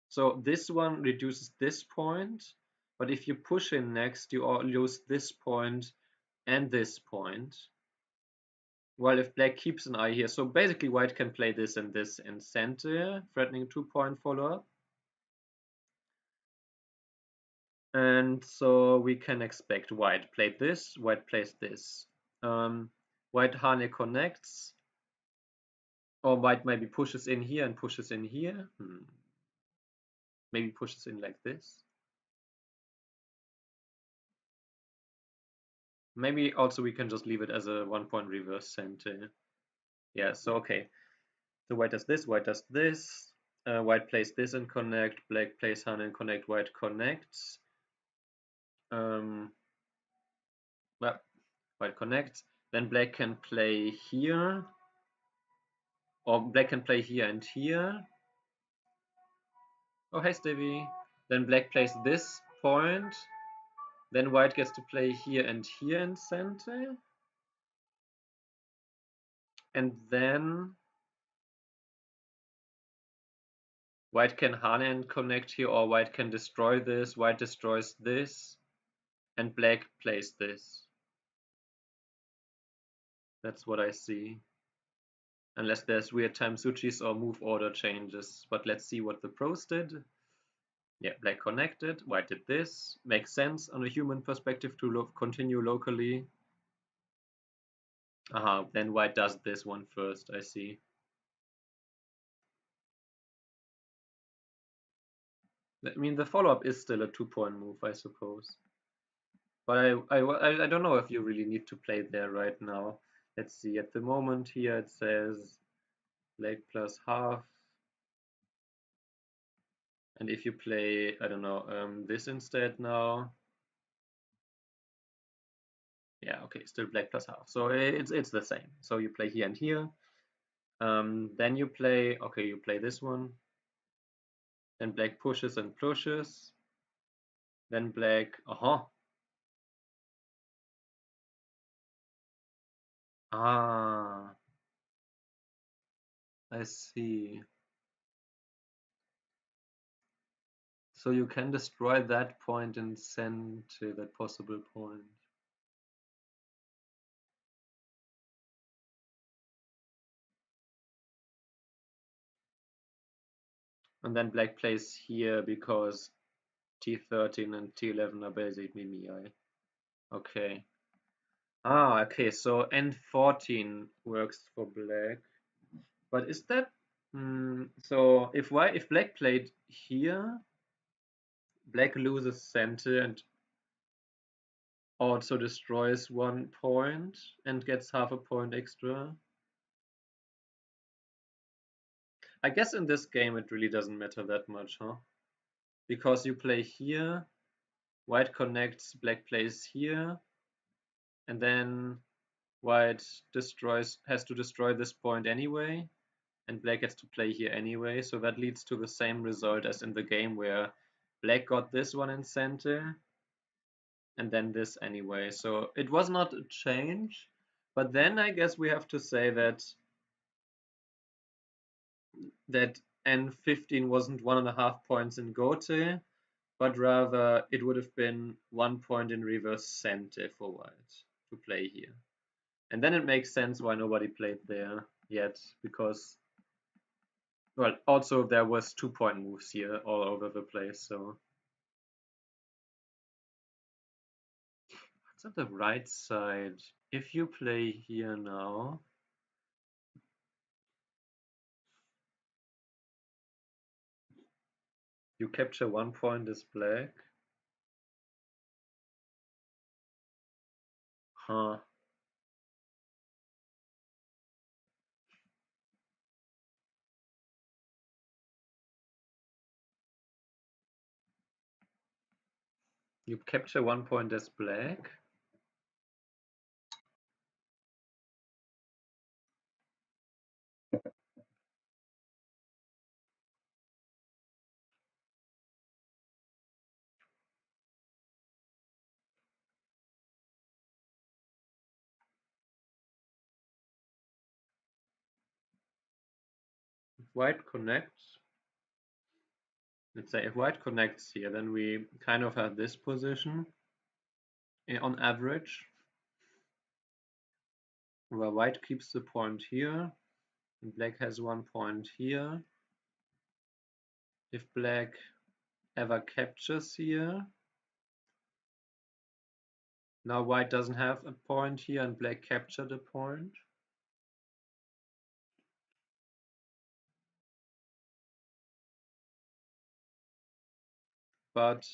so this one reduces this point, but if you push in next, you lose this point and this point. While if black keeps an eye here, so basically white can play this and this in center, threatening 2-point follow-up. And so we can expect white played this, white plays this. White Hane connects, or white maybe pushes in here and pushes in here. Maybe pushes in like this. Maybe also we can just leave it as a 1-point reverse center. Yeah, so okay. So white does this, white does this. White plays this and connect, black plays Hane and connect, white connects. Well, white connects. Then black can play here, or black can play here and here. Oh, hey, Stevie. Then black plays this point. Then white gets to play here and here in center. And then white can Hane and connect here, or white can destroy this. White destroys this. And black plays this. That's what I see. Unless there's weird time switches or move order changes. But let's see what the pros did. Yeah, black connected, white did this. Makes sense on a human perspective to continue locally. Then white does this one first, I see. I mean, the follow-up is still a 2-point move, I suppose. But I don't know if you really need to play there right now. Let's see, at the moment here it says black plus half. And if you play, I don't know, this instead now. Yeah, okay, still black plus half. So it's the same. So you play here and here. Then you play, okay, you play this one. Then black pushes and pushes. Then black, Ah, I see. So you can destroy that point and send to that possible point. And then black plays here because T13 and T11 are basically Mii. Okay. Okay, so N14 works for black. But is that so if black played here, black loses center and also destroys 1 point and gets half a point extra. I guess in this game it really doesn't matter that much, huh? Because you play here, white connects, black plays here, and then white has to destroy this point anyway, and black gets to play here anyway, so that leads to the same result as in the game where black got this one in center, and then this anyway. So it was not a change, but then I guess we have to say that N15 wasn't 1.5 points in Gote, but rather it would have been 1 point in reverse center for white to play here. And then it makes sense why nobody played there yet, because, well, also there was 2-point moves here all over the place, so. What's at the right side? If you play here now, you capture 1 point as black. Huh. You capture 1 point as black. If white connects, let's say if white connects here, then we kind of have this position on average, where white keeps the point here, and black has 1 point here. If black ever captures here, now white doesn't have a point here and black captured a point. But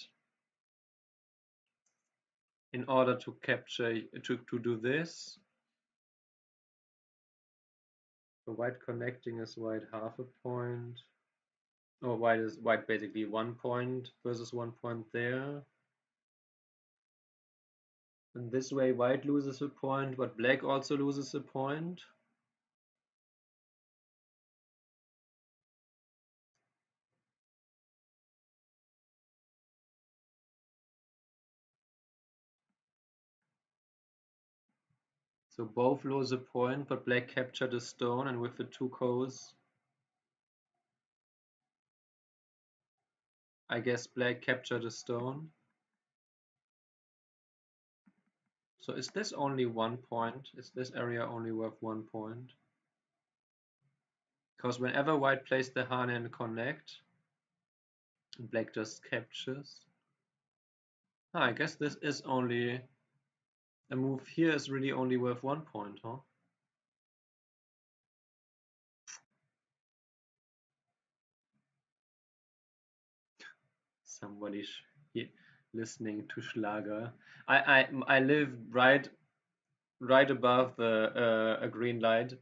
in order to capture, to do this, so white connecting is white half a point, or white basically 1 point versus 1 point there. And this way white loses a point, but black also loses a point. So both lose a point, but black captured a stone, and with the two cows, I guess black captured a stone. So is this only 1 point? Is this area only worth 1 point? Because whenever white plays the Hane and connect, black just captures. I guess this is only, a move here is really only worth 1 point, huh? Somebody listening to Schlager. I live right above the a green light,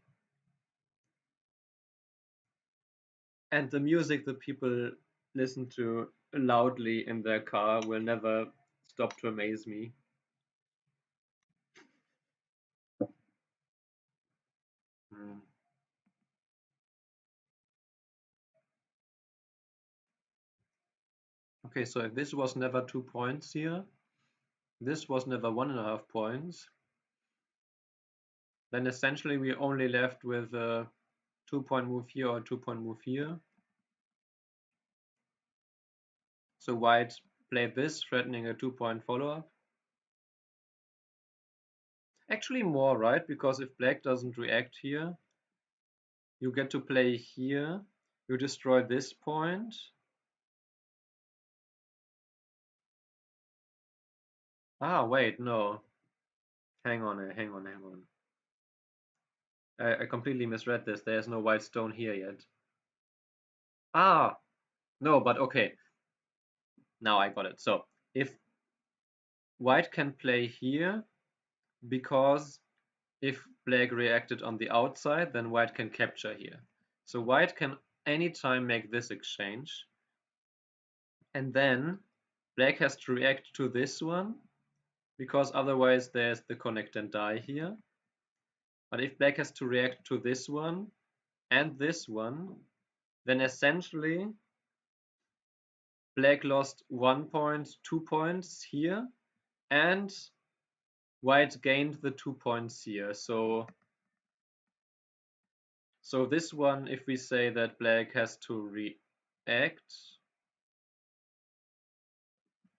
and the music that people listen to loudly in their car will never stop to amaze me. Hmm. Okay, so if this was never 2 points here, this was never 1.5 points, then essentially we only left with a 2-point move here or 2-point move here. So white played this, threatening a 2-point follow-up. Actually more, right? Because if black doesn't react here, you get to play here, you destroy this point. Ah, wait, no. Hang on. I completely misread this. There's no white stone here yet. Ah, no, but okay. Now I got it. So if white can play here, because if black reacted on the outside, then white can capture here. So white can anytime make this exchange. And then black has to react to this one, because otherwise there's the connect and die here. But if black has to react to this one and this one, then essentially black lost 1 point, 2 points here, and white gained the 2 points here. So this one, if we say that black has to react,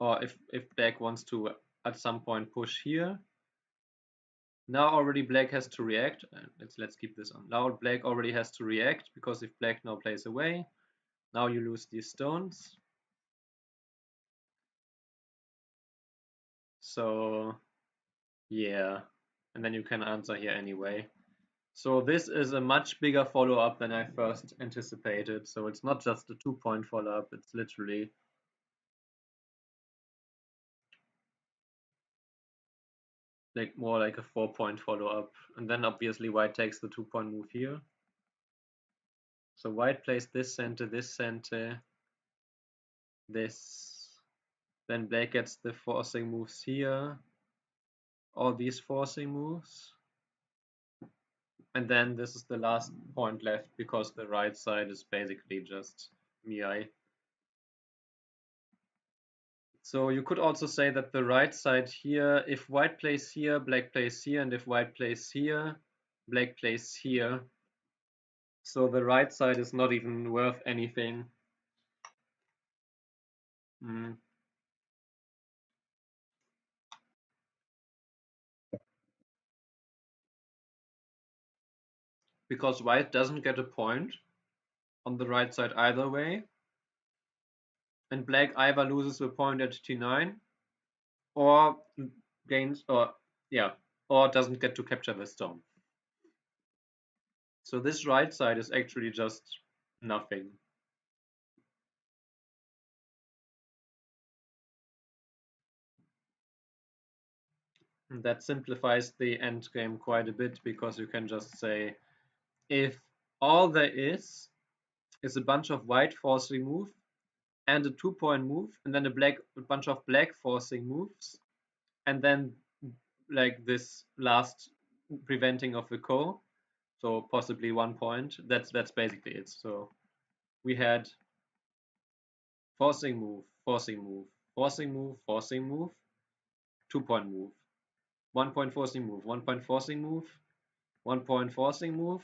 or if black wants to at some point push here, now already black has to react. Let's keep this on. Now black already has to react, because if black now plays away, now you lose these stones. So Yeah, and then you can answer here anyway. So this is a much bigger follow-up than I first anticipated. So it's not just a 2-point follow-up, it's literally like more like a 4-point follow-up. And then obviously white takes the 2-point move here. So white plays this, this. Then black gets the forcing moves here, all these forcing moves. And then this is the last point left because the right side is basically just Miai. So you could also say that the right side here, if white plays here, black plays here, and if white plays here, black plays here. So the right side is not even worth anything. Mm. Because white doesn't get a point on the right side either way. And black either loses the point at t9 or gains, or doesn't get to capture the stone. So this right side is actually just nothing. And that simplifies the endgame quite a bit because you can just say if all there is a bunch of white forcing move and a 2-point move, and then a bunch of black forcing moves, and then like this last preventing of the ko, so possibly 1 point. That's basically it. So we had forcing move, forcing move, forcing move, forcing move, 2-point move, 1-point forcing move, 1-point forcing move, 1-point forcing move,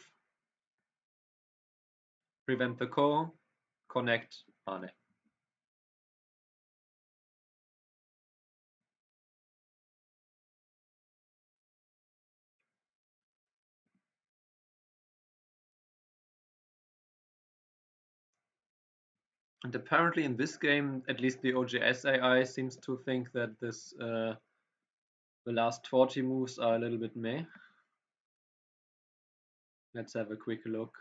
prevent the ko, connect Pane. And apparently in this game, at least the OGS AI seems to think that this the last 40 moves are a little bit meh. Let's have a quick look.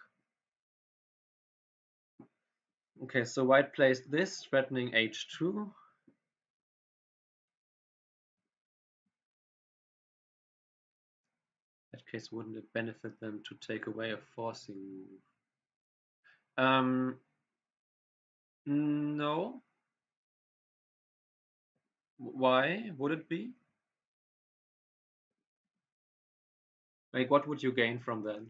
Okay, so white plays this, threatening h2. In that case, wouldn't it benefit them to take away a forcing move? No. Why would it be? Like, what would you gain from that?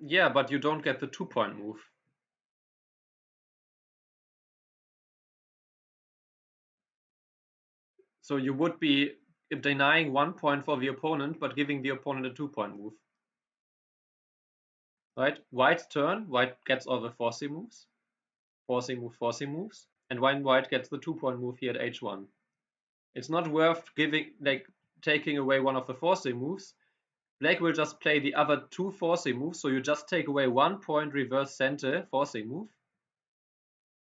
Yeah, but you don't get the 2-point move. So you would be denying 1 point for the opponent, but giving the opponent a 2-point move. Right? White's turn, white gets all the forcing moves. Forcing moves. And when white gets the 2-point move here at h1. It's not worth taking away one of the forcing moves. Black will just play the other 2 forcing moves, so you just take away 1 point reverse center forcing move.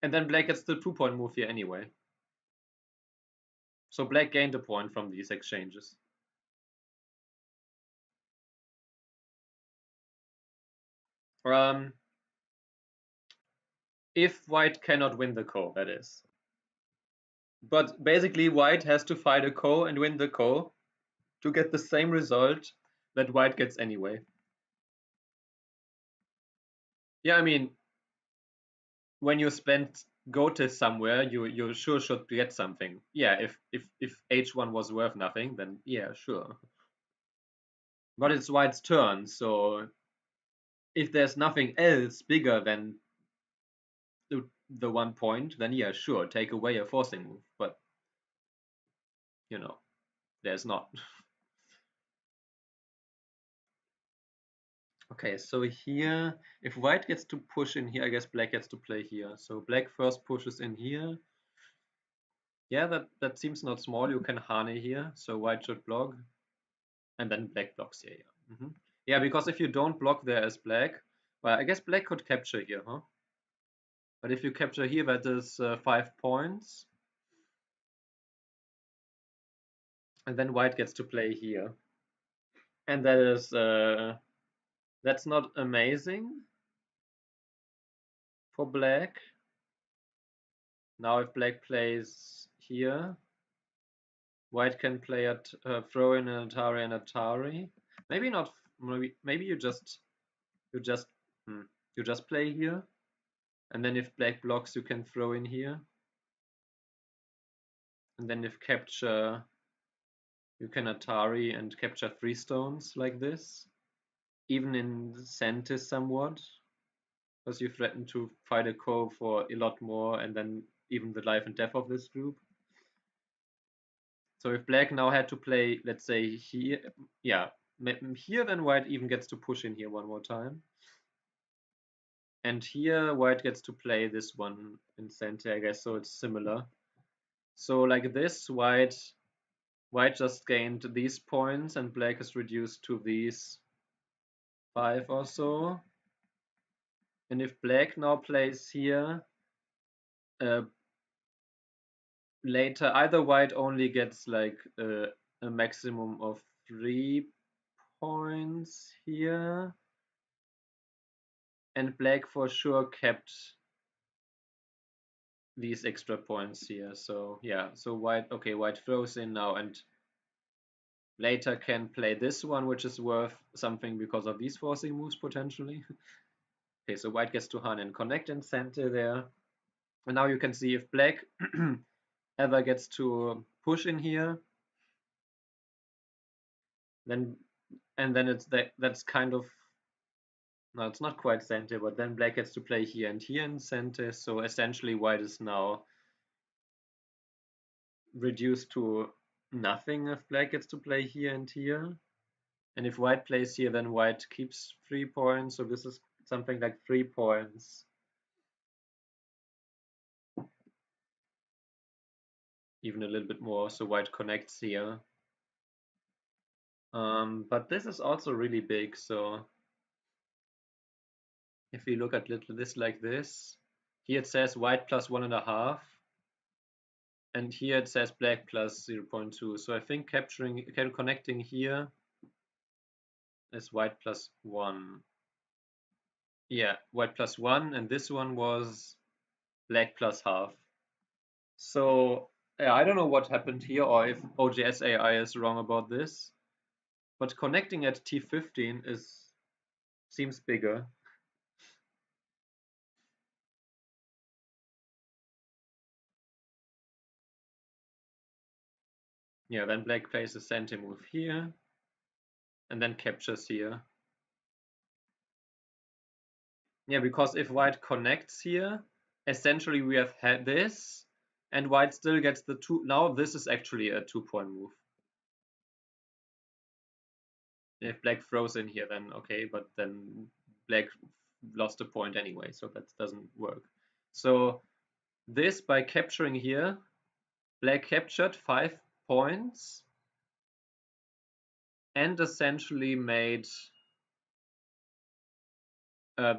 And then black gets the 2-point move here anyway. So black gained a point from these exchanges. If white cannot win the ko, that is. But basically white has to fight a ko and win the ko to get the same result that white gets anyway. Yeah, I mean, when you spend go to somewhere, you sure should get something. Yeah, if h1 was worth nothing, then yeah, sure. But it's white's turn, so if there's nothing else bigger than the 1 point, then yeah, sure, take away a forcing move. But you know, there's not. Okay, so here, if white gets to push in here, I guess black gets to play here. So black first pushes in here. Yeah, that seems not small. You can Hane here, so white should block, and then black blocks here. Yeah, yeah, because if you don't block there as black, well, I guess black could capture here, huh? But if you capture here, that is 5 points, and then white gets to play here, and that is that's not amazing for black. Now, if black plays here, white can play at throw in an Atari. Maybe not. Maybe you just you just play here, and then if black blocks, you can throw in here, and then if capture, you can Atari and capture 3 stones like this, even in center somewhat, because you threaten to fight a co for a lot more, and then even the life and death of this group. So if black now had to play, let's say here, yeah, here, then white even gets to push in here one more time. And here white gets to play this one in center, I guess, so it's similar. So like this, white just gained these points, and black is reduced to these 5 or so. And if black now plays here, later either white only gets like a maximum of 3 points here, and black for sure kept these extra points here. So yeah, so white, okay, white throws in now, and later can play this one, which is worth something because of these forcing moves potentially. Okay, so white gets to Han and connect in center there. And now you can see if black ever gets to push in here, then it's that's kind of, no, it's not quite center, but then black gets to play here and here in center. So essentially white is now reduced to nothing if black gets to play here and here. And if white plays here, then white keeps 3 points. So this is something like 3 points. Even a little bit more. So white connects here. But this is also really big. So if we look at this like this, here it says white plus 1.5. And here it says black plus 0.2. So I think connecting here is white plus 1. Yeah, white plus 1, and this one was black plus half. So yeah, I don't know what happened here, or if OGS AI is wrong about this, but connecting at T15 seems bigger. Yeah, then black plays a center move here, and then captures here. Yeah, because if white connects here, essentially we have had this, and white still gets the 2. Now this is actually a 2-point move. If black throws in here, then okay, but then black lost a point anyway, so that doesn't work. So this, by capturing here, black captured 5 points and essentially made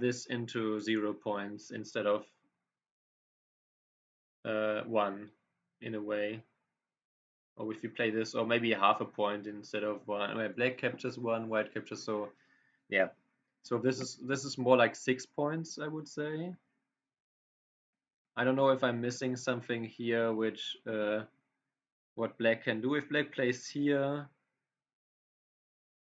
this into 0 points instead of 1 in a way. Or if you play this, or maybe half a point instead of 1. Where black captures 1, white captures, so yeah. So this is more like 6 points, I would say. I don't know if I'm missing something here, which what black can do. If black plays here,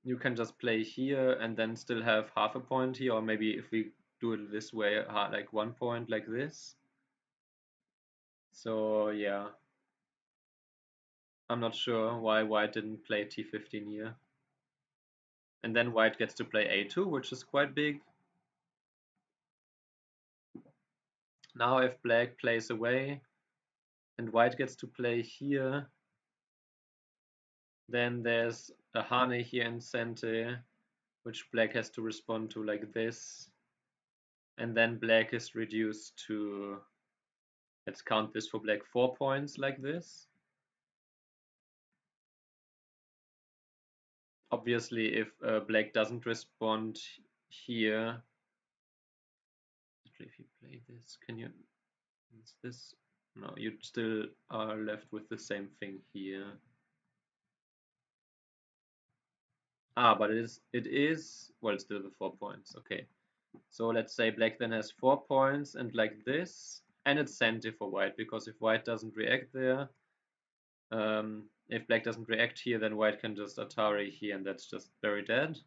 you can just play here and then still have half a point here, or maybe if we do it this way, like 1 point like this. So yeah, I'm not sure why white didn't play t15 here. And then white gets to play a2, which is quite big. Now if black plays away and white gets to play here, then there's a Hane here in center, which black has to respond to like this. And then black is reduced to, let's count this for black, 4 points like this. Obviously, if black doesn't respond here, if you play this, can you, is this, no, you still are left with the same thing here. But it is, well, still the 4 points, okay. So let's say black then has 4 points and like this, and it's center for white, because if white doesn't react there, if black doesn't react here, then white can just Atari here, and that's just very dead.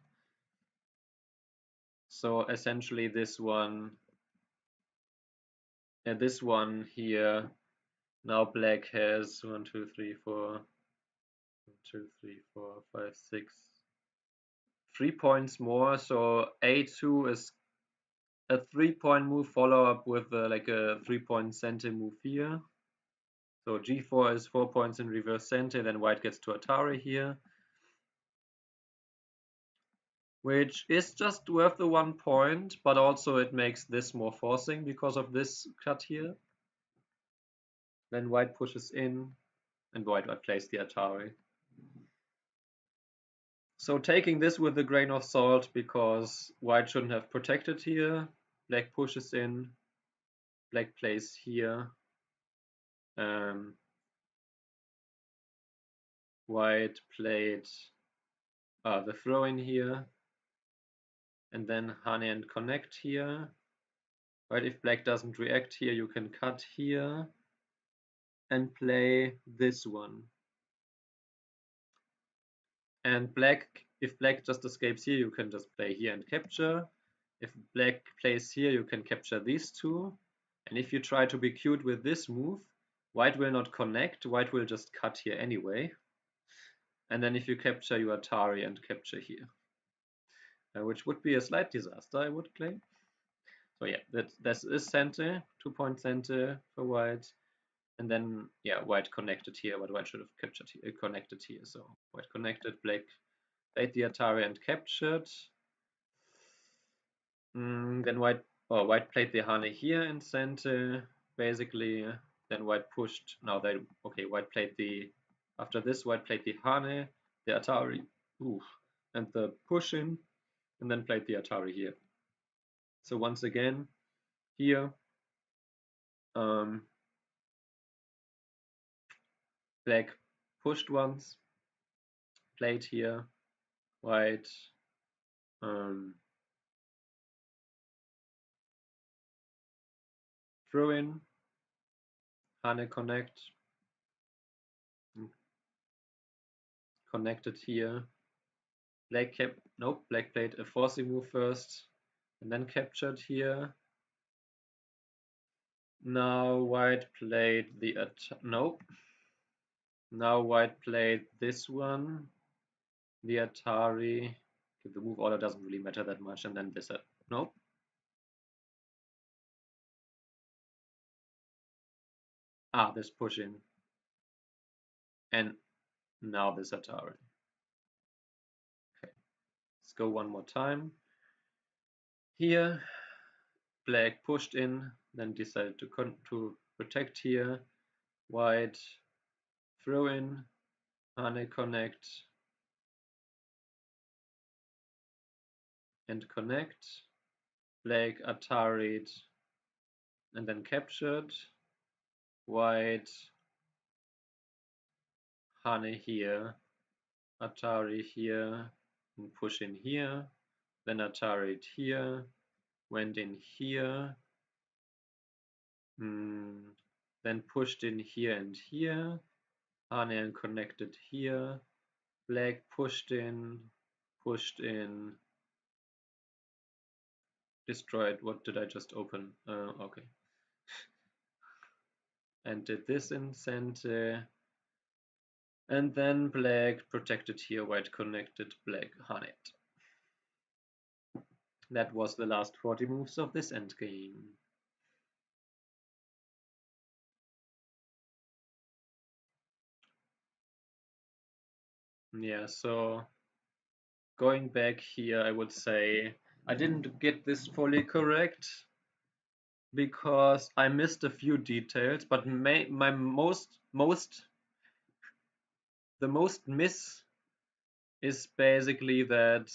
So essentially this one here, now black has 1, 2, 3, 4, 1, 2, 3, 4, 5, 6, 3 points more. So a2 is a 3-point move follow up with like a 3-point center move here. So g4 is 4 points in reverse center, then white gets to Atari here, which is just worth the 1 point, but also it makes this more forcing because of this cut here. Then white pushes in, and white plays the Atari. So taking this with a grain of salt, because white shouldn't have protected here. Black pushes in, black plays here. White played the throw in here, and then Hane and connect here. Right, if black doesn't react here, you can cut here and play this one. And if black just escapes here, you can just play here and capture. If black plays here, you can capture these two. And if you try to be cute with this move, white will not connect, white will just cut here anyway. And then if you capture, you Atari and capture here. Which would be a slight disaster, I would claim. So yeah, this is center, 2-point center for white. And then, yeah, white connected here, but white should have captured here, connected here. So white connected, black played the Atari and captured. Then white played the Hane here in center, basically. Then white pushed. Now white played the. After this, white played the Hane, the Atari, and the push in, and then played the Atari here. So once again, here, black pushed once, played here, white throw in, Hane connect, connected here. Black played a forcing move first, and then captured here. Now white played the Now white played this one, the Atari. Okay, the move order doesn't really matter that much, and then this. Nope. This push in, and now this Atari. Okay, let's go one more time. Here, black pushed in, then decided to protect here. White throw in, Hane connect, and connect. Black Atari'd and then captured. White Hane here, Atari here, and push in here. Then Atari'd here, went in here, then pushed in here and here. Hane and connected here. Black pushed in, destroyed. What did I just open? Okay. And did this in center. And then black protected here, white connected, black harned. That was the last 40 moves of this endgame. Yeah, so going back here, I would say I didn't get this fully correct because I missed a few details, but my the most miss is basically that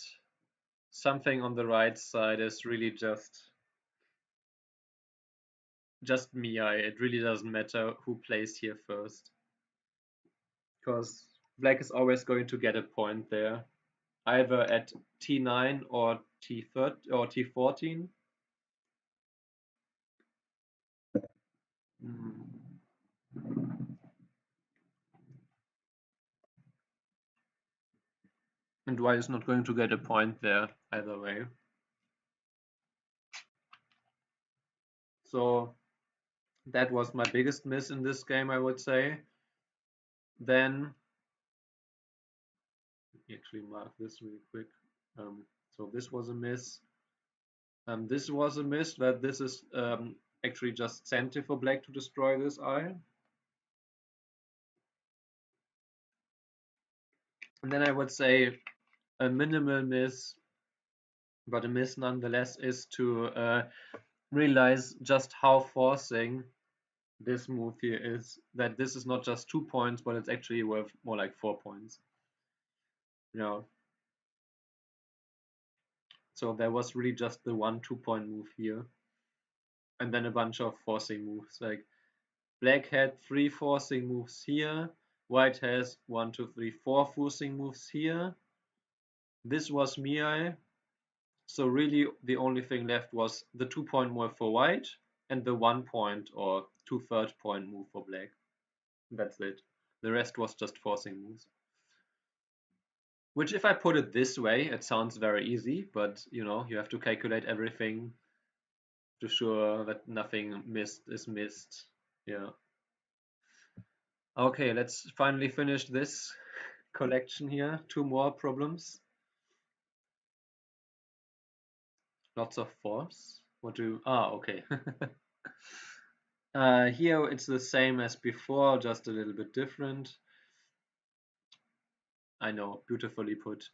something on the right side is really just me. It really doesn't matter who plays here first, because black is always going to get a point there, either at T9 or T13 or T14. Mm. And white is not going to get a point there either way. So that was my biggest miss in this game, I would say. Then actually mark this really quick. So this was a miss. This was a miss, that this is actually just center for black to destroy this eye. And then I would say a minimal miss, but a miss nonetheless, is to realize just how forcing this move here is. That this is not just 2 points, but it's actually worth more like 4 points. You know, so there was really just the 1 2-point move here, and then a bunch of forcing moves. Like black had 3 forcing moves here, white has 1 2 3 4 forcing moves here. This was Miai. So really the only thing left was the 2-point move for white and the 1 point or 2/3 point move for black. That's it. The rest was just forcing moves. Which, if I put it this way, it sounds very easy, but you know, you have to calculate everything to sure that nothing missed is missed. Yeah. Okay, let's finally finish this collection here. 2 more problems. Lots of fours. What do... okay. Here it's the same as before, just a little bit different. I know, beautifully put.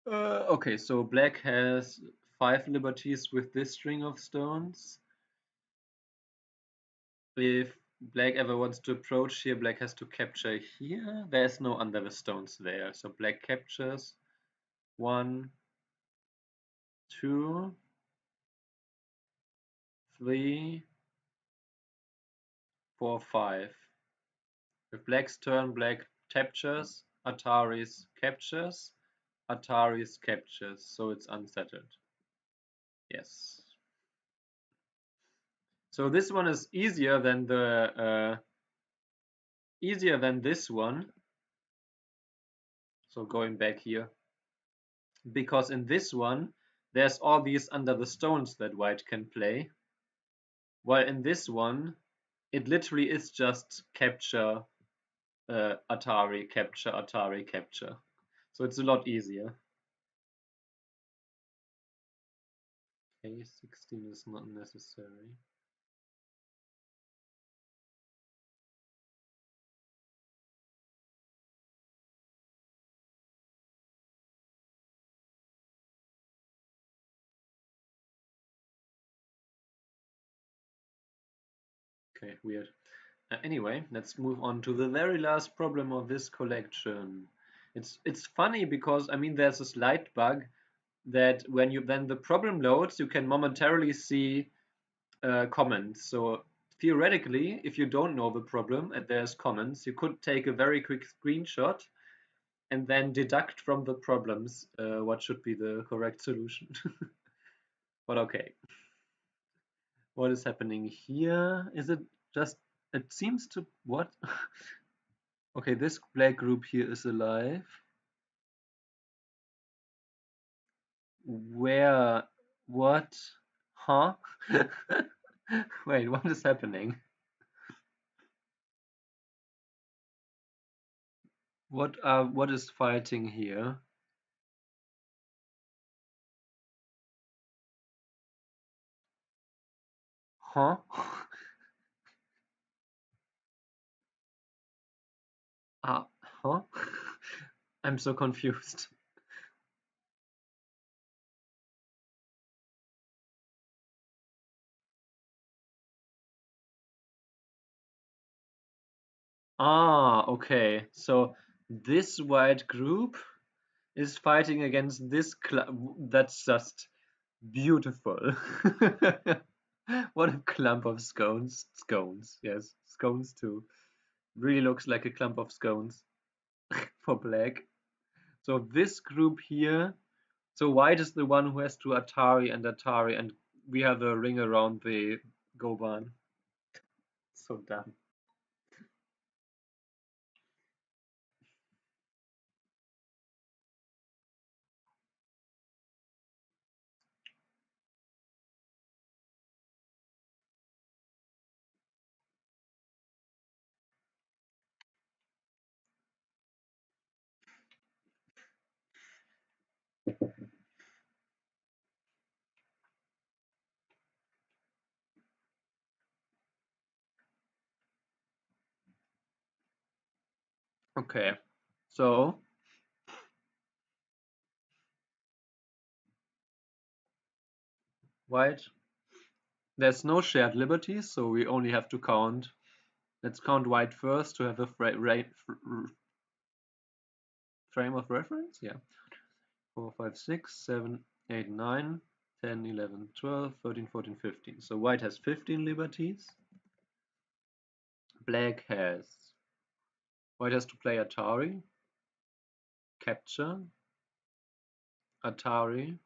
Okay, so black has 5 liberties with this string of stones. If black ever wants to approach here, black has to capture here. There's no under the stones there, so black captures 1, 2, 3, 4, 5. With black's turn, black captures, Atari's captures, Atari's captures, so it's unsettled. Yes. So this one is easier than this one. So going back here, because in this one there's all these under the stones that white can play, while in this one it literally is just capture, Atari capture, Atari capture. So it's a lot easier. A16 is not necessary. Okay, weird. Anyway, let's move on to the very last problem of this collection. It's funny because I mean there's a slight bug that when the problem loads, you can momentarily see comments. So theoretically, if you don't know the problem and there's comments, you could take a very quick screenshot and then deduct from the problems what should be the correct solution. But okay. What is happening here? Is it just, it seems to, what? Okay, this black group here is alive. Where, what? Huh? Wait, what is happening? What is fighting here? Huh? Ah, huh? I'm so confused. Ah, okay. So this white group is fighting against this club. That's just beautiful. What a clump of scones. Scones, yes, scones too. Really looks like a clump of scones for black. So this group here, so white is the one who has to Atari, and we have a ring around the Goban. So dumb. Okay, so white, there's no shared liberties, so we only have to count. Let's count white first to have a frame of reference. Yeah, 4, 5, 6, 7, 8, 9, 10, 11, 12, 13, 14, 15. So white has 15 liberties. Black has, white has to play Atari, capture, Atari,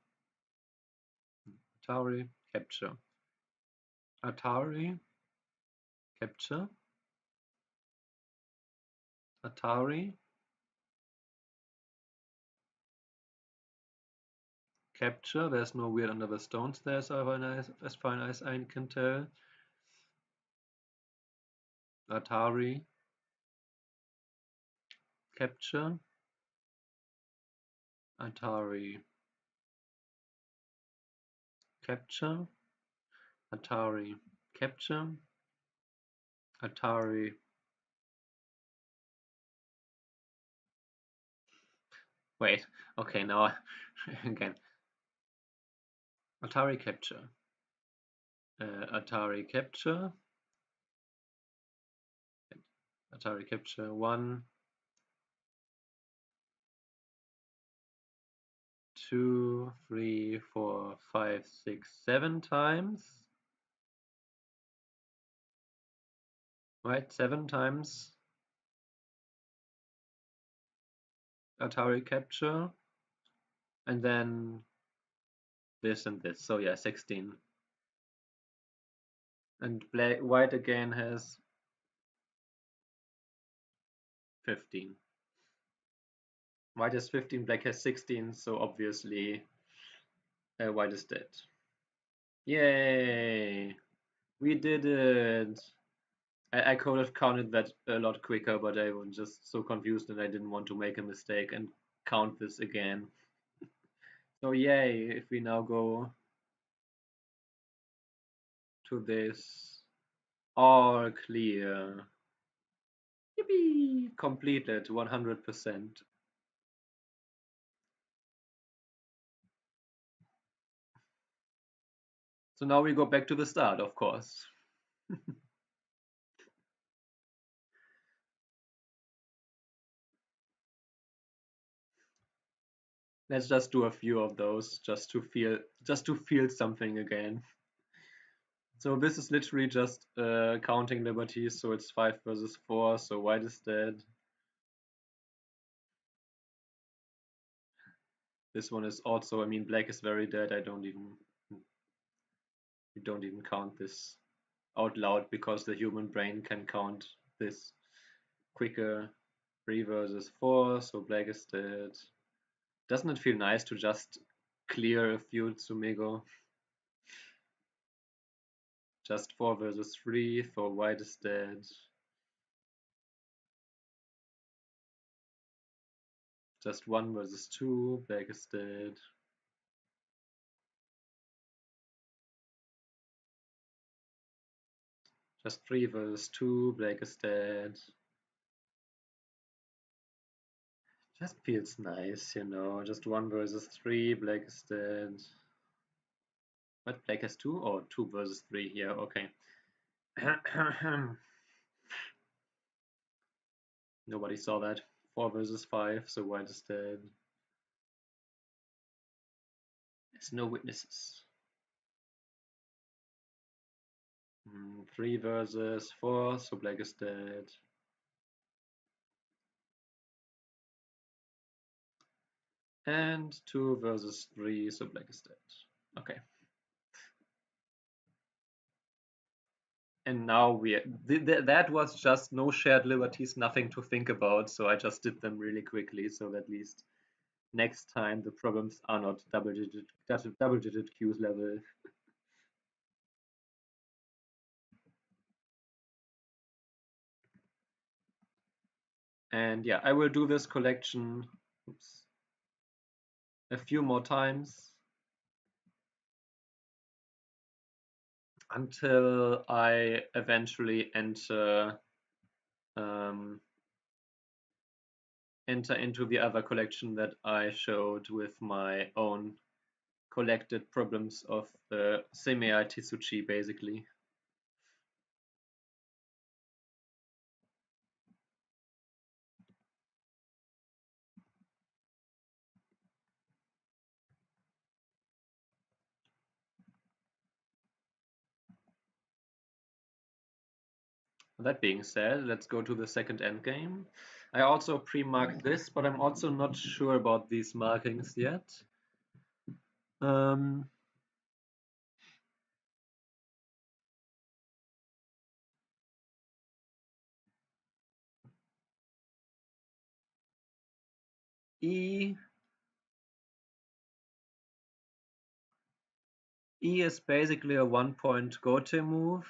Atari, capture, Atari, capture, Atari, capture. There's no weird under the stones there, as far as I can tell. Atari, capture, Atari, capture, Atari, capture, Atari. Wait, okay, now again. Atari capture, Atari capture, Atari capture 1, 2, 3, 4, 5, 6, 7 times. Right, 7 times Atari capture, and then this and this. So yeah, 16. And white again has 15. White has 15, black has 16, so obviously white is dead. Yay! We did it! I could have counted that a lot quicker, but I was just so confused and I didn't want to make a mistake and count this again. So yay, if we now go to this, all clear. Yippee! Completed 100%. So now we go back to the start, of course. Let's just do a few of those just to feel something again. So this is literally just counting liberties, so it's 5 versus 4, so white is dead. This one is also, I mean, black is very dead. We don't even count this out loud because the human brain can count this quicker. 3 versus 4, so black is dead. Doesn't it feel nice to just clear a few Tsumego? Just 4 versus 3, so white is dead. Just 1 versus 2, black is dead. Just 3 versus 2, black is dead. Just feels nice, you know. Just 1 versus 3, black is dead. What, black has 2? Oh, 2 versus 3 here, okay. Nobody saw that. 4 versus 5, so white is dead. There's no witnesses. 3 versus 4, so black is dead. And 2 versus 3, so black is dead. Okay. And now that was just no shared liberties, nothing to think about, so I just did them really quickly, so at least next time the problems are not double-digit Q's level. And yeah, I will do this collection a few more times until I eventually enter into the other collection that I showed with my own collected problems of the Semei Tisuchi, basically. That being said, let's go to the second endgame. I also pre-marked this, but I'm also not sure about these markings yet. E is basically a 1-point gote move.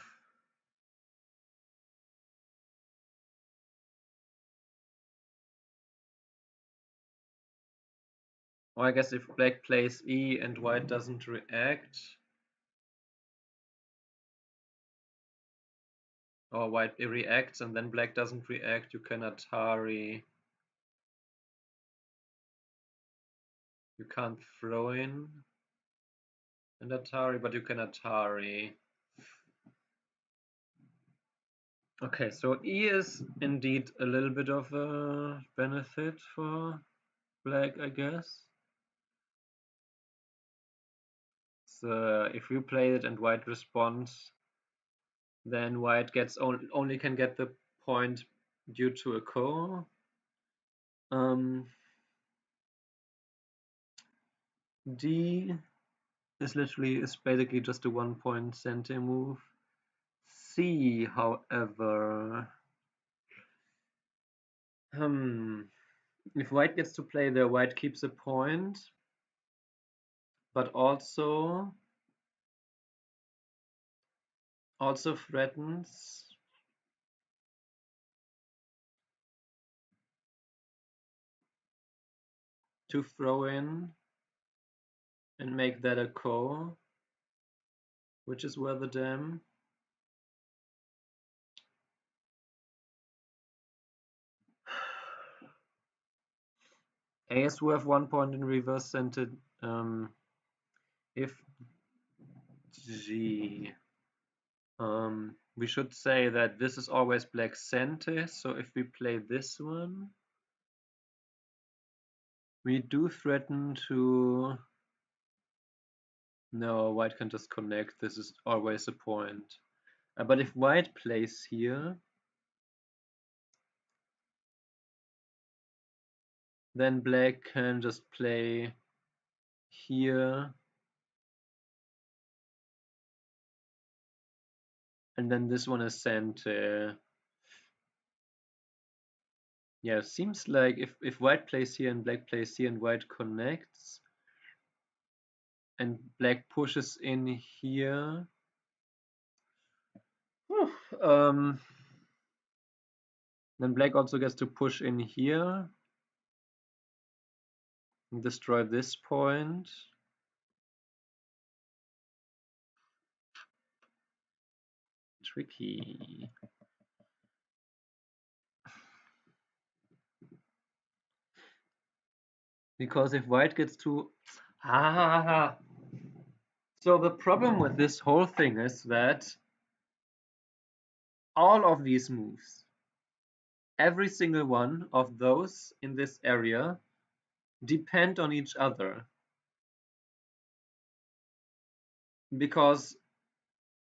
Or I guess if black plays E and white doesn't react, or white reacts and then black doesn't react, you can Atari. You can't throw in an Atari, but you can Atari. Okay, so E is indeed a little bit of a benefit for black, I guess. So if you play it and white responds, then white gets only can get the point due to a ko. D is basically just a 1-point center move. C, however, if white gets to play there, white keeps a point, but also threatens to throw in and make that a ko, which is where the dam. A is worth 1 point in reverse centered if G. We should say that this is always black center, so if we play this one, we do threaten to. No, white can just connect. This is always a point. But if white plays here, then black can just play here. And then this one is center. Yeah, it seems like if white plays here and black plays here and white connects, and black pushes in here, Then black also gets to push in here and destroy this point. Tricky. Because if white gets to... So the problem with this whole thing is that all of these moves, every single one of those in this area, depend on each other. Because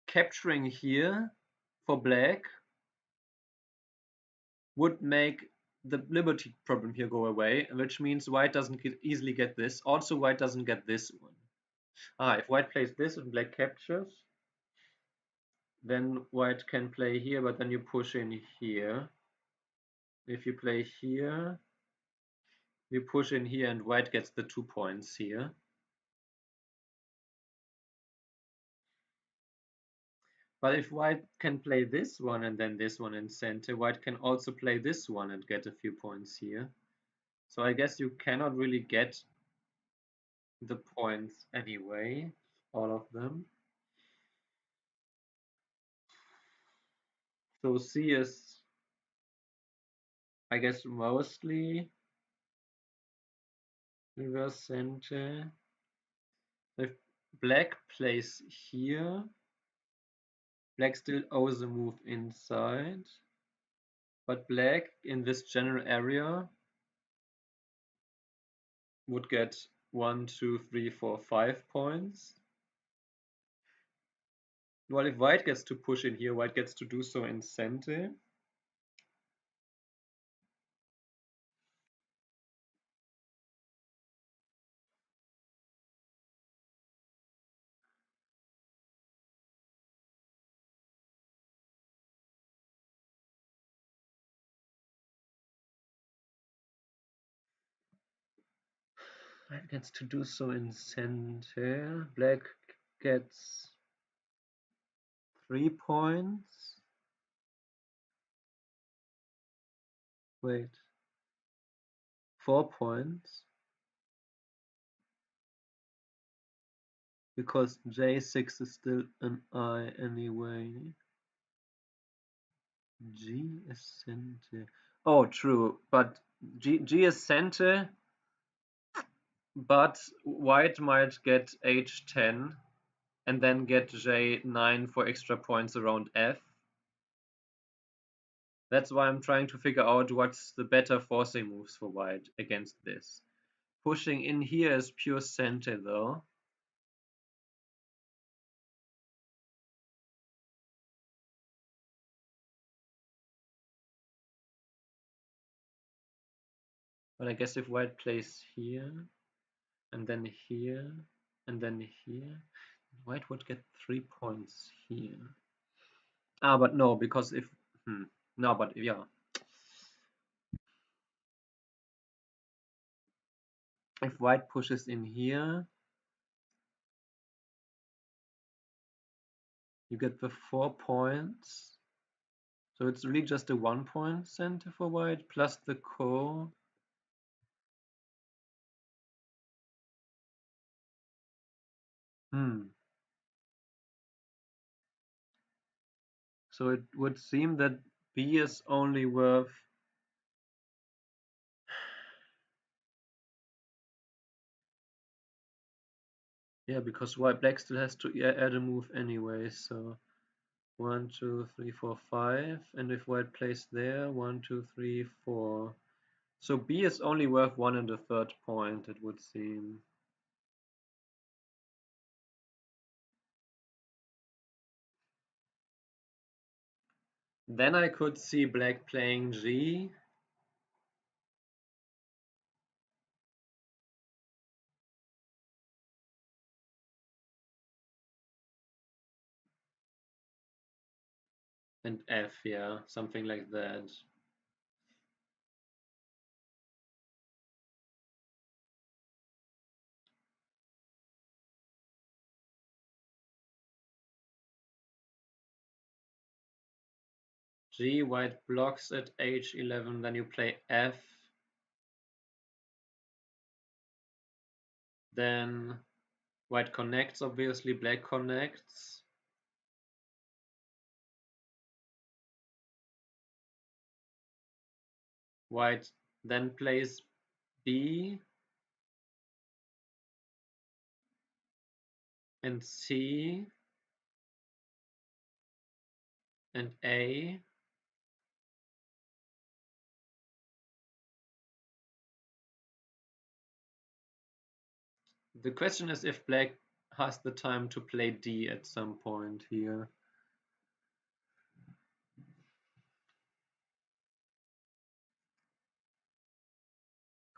capturing here for black would make the liberty problem here go away, which means white doesn't easily get this. Also, white doesn't get this one. If white plays this and black captures, then white can play here, but then you push in here. If you play here, you push in here and white gets the 2 points here. But if white can play this one and then this one in center, white can also play this one and get a few points here. So I guess you cannot really get the points anyway, all of them. So C is, I guess, mostly reverse center. If black plays here, black still owes a move inside, but black in this general area would get 1, 2, 3, 4, 5 points. Well, if white gets to push in here, white gets to do so in center. White gets to do so in center. Black gets 3 points. Wait. 4 points. Because J6 is still an I anyway. G is center. Oh, true. But G is center, but white might get H10 and then get J9 for extra points around F. That's why I'm trying to figure out what's the better forcing moves for white against this. Pushing in here is pure center though. But I guess if white plays here, and then here, and then here, white would get 3 points here. But no, because if... No, but yeah. If white pushes in here, you get the 4 points. So it's really just a 1 point center for white, plus the ko. So it would seem that B is only worth... Yeah, because white black still has to add a move anyway, so 1, 2, 3, 4, 5, and if white plays there, 1, 2, 3, 4. So B is only worth 1 and a third point, it would seem. Then I could see black playing G. And F, yeah, something like that. G, white blocks at H11, then you play F. Then white connects, obviously, black connects. White then plays B and C and A. The question is if black has the time to play D at some point here.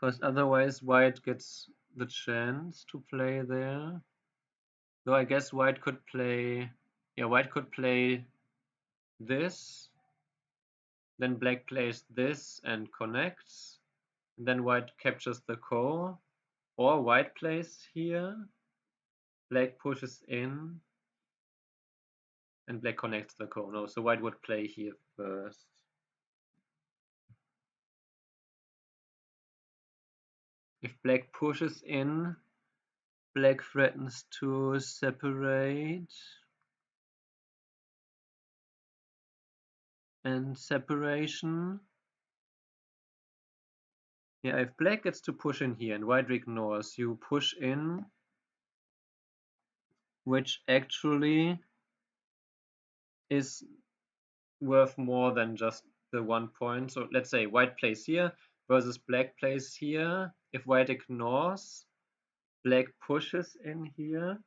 Because otherwise white gets the chance to play there. So I guess white could play, yeah, white could play this. Then black plays this and connects. And then white captures the core. Or white plays here. Black pushes in. And black connects the core. No, so white would play here first. If black pushes in, black threatens to separate. And separation. Yeah, if black gets to push in here and white ignores, you push in, which actually is worth more than just the 1 point. So let's say white plays here versus black plays here. If white ignores, black pushes in here.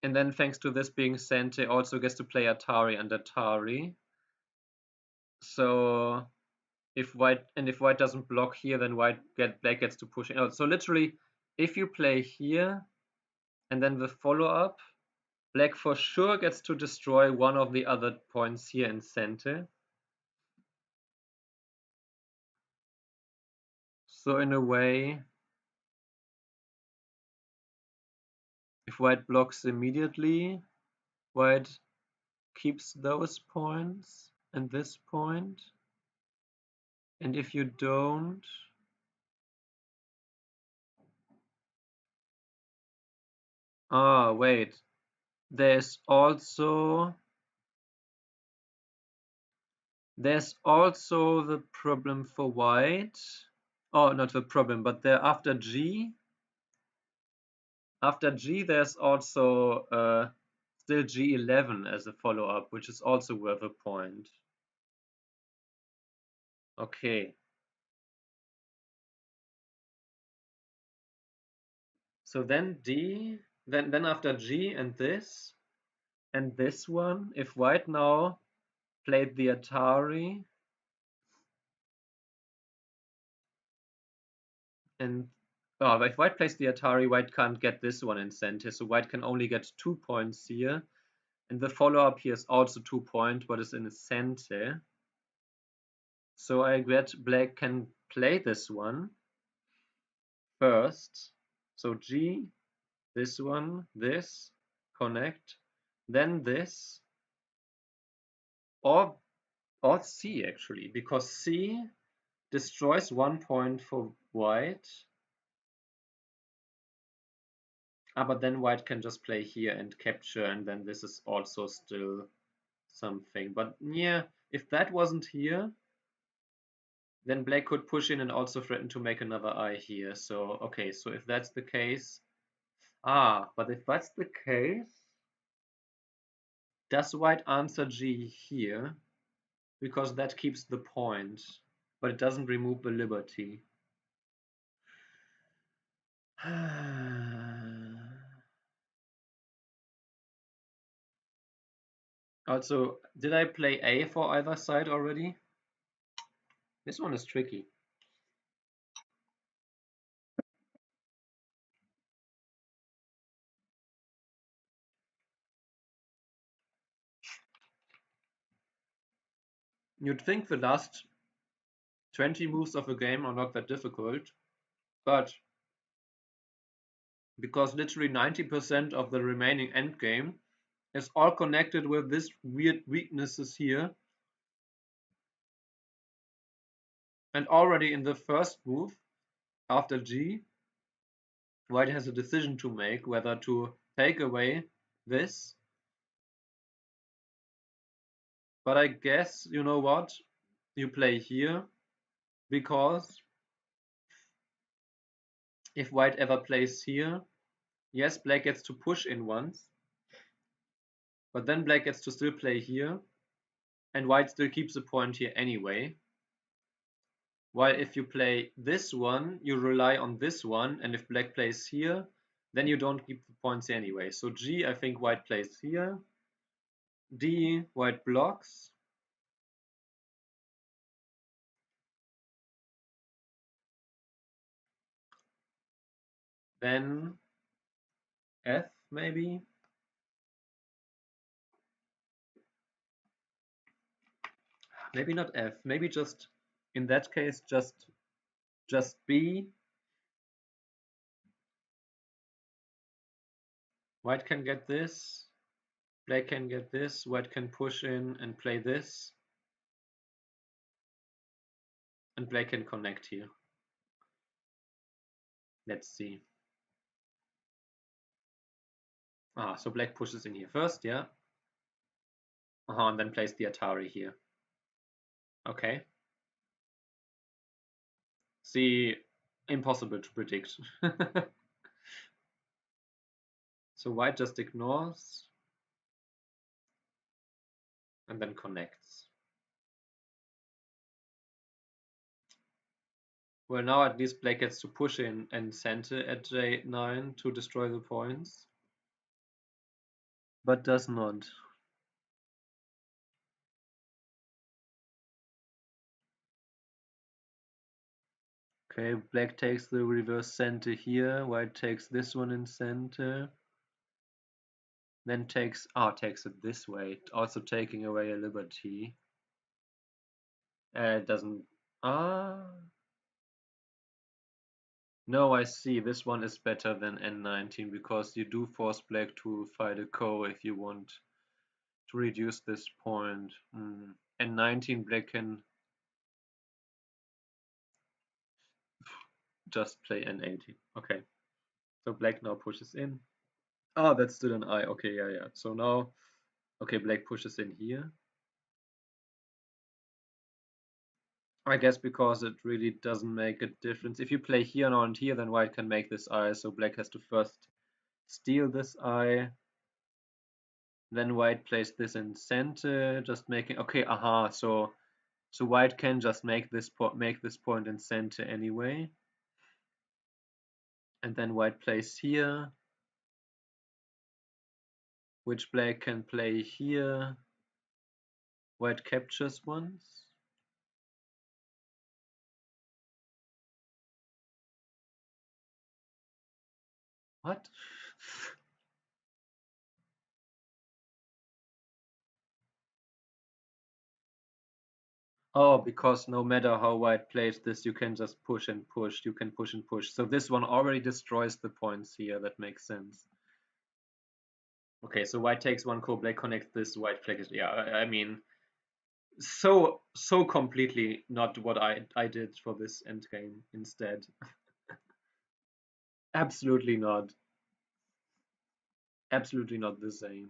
And then thanks to this being Sente, also gets to play Atari and Atari. So if white doesn't block here, then black gets to push in. Oh, so literally, if you play here and then the follow-up, black for sure gets to destroy one of the other points here in center. So in a way, if white blocks immediately, white keeps those points and this point. And if you don't, wait, there's also the problem for white. Oh, not the problem, but there after G, there's also still G11 as a follow-up, which is also worth a point. Okay. So then D, then after G and this one, if white now played the Atari and if white plays the Atari, white can't get this one in center, so white can only get 2 points here. And the follow-up here is also 2 points, but it's in the center. So I bet black can play this one first. So G, this one, this, connect, then this, or C actually, because C destroys 1 point for white. But then white can just play here and capture, and then this is also still something. But yeah, if that wasn't here, then black could push in and also threaten to make another eye here. So, okay, so if that's the case, but if that's the case, does white answer G here? Because that keeps the point, but it doesn't remove the liberty. Also, did I play A for either side already? This one is tricky. You'd think the last 20 moves of a game are not that difficult, but because literally 90% of the remaining endgame is all connected with this weird weaknesses here. And already in the first move, after G, white has a decision to make whether to take away this. But I guess, you know what? You play here, because if white ever plays here, yes, black gets to push in once, but then black gets to still play here, and white still keeps the point here anyway. While if you play this one, you rely on this one, and if black plays here, then you don't keep the points here anyway. So G, I think white plays here. D, white blocks. Then F, maybe. Maybe not F. Maybe just, in that case, just B. White can get this. Black can get this. White can push in and play this. And black can connect here. Let's see. Ah, so black pushes in here first, yeah. And then plays the Atari here. Okay. See, impossible to predict. So white just ignores and then connects. Well, now at least black gets to push in and center at J9 to destroy the points, but does not. Okay, black takes the reverse center here, white takes this one in center, then takes it this way, also taking away a liberty. It doesn't. No, I see. This one is better than N19 because you do force black to fight a ko if you want to reduce this point. N19 black can just play N18. Okay, so black now pushes in. That's still an I. Okay, yeah. So now, okay, black pushes in here. I guess because it really doesn't make a difference. If you play here now and here, then white can make this I. So black has to first steal this I. Then white plays this in center, just making okay. So white can just make this point in center anyway, and then white plays here, which black can play here. White captures once. What? Oh, because no matter how white plays this, you can just push and push. You can push and push. So this one already destroys the points here. That makes sense. Okay, so white takes one ko, black connects this, white plays. Yeah, I mean, so completely not what I did for this endgame instead. Absolutely not. Absolutely not the same.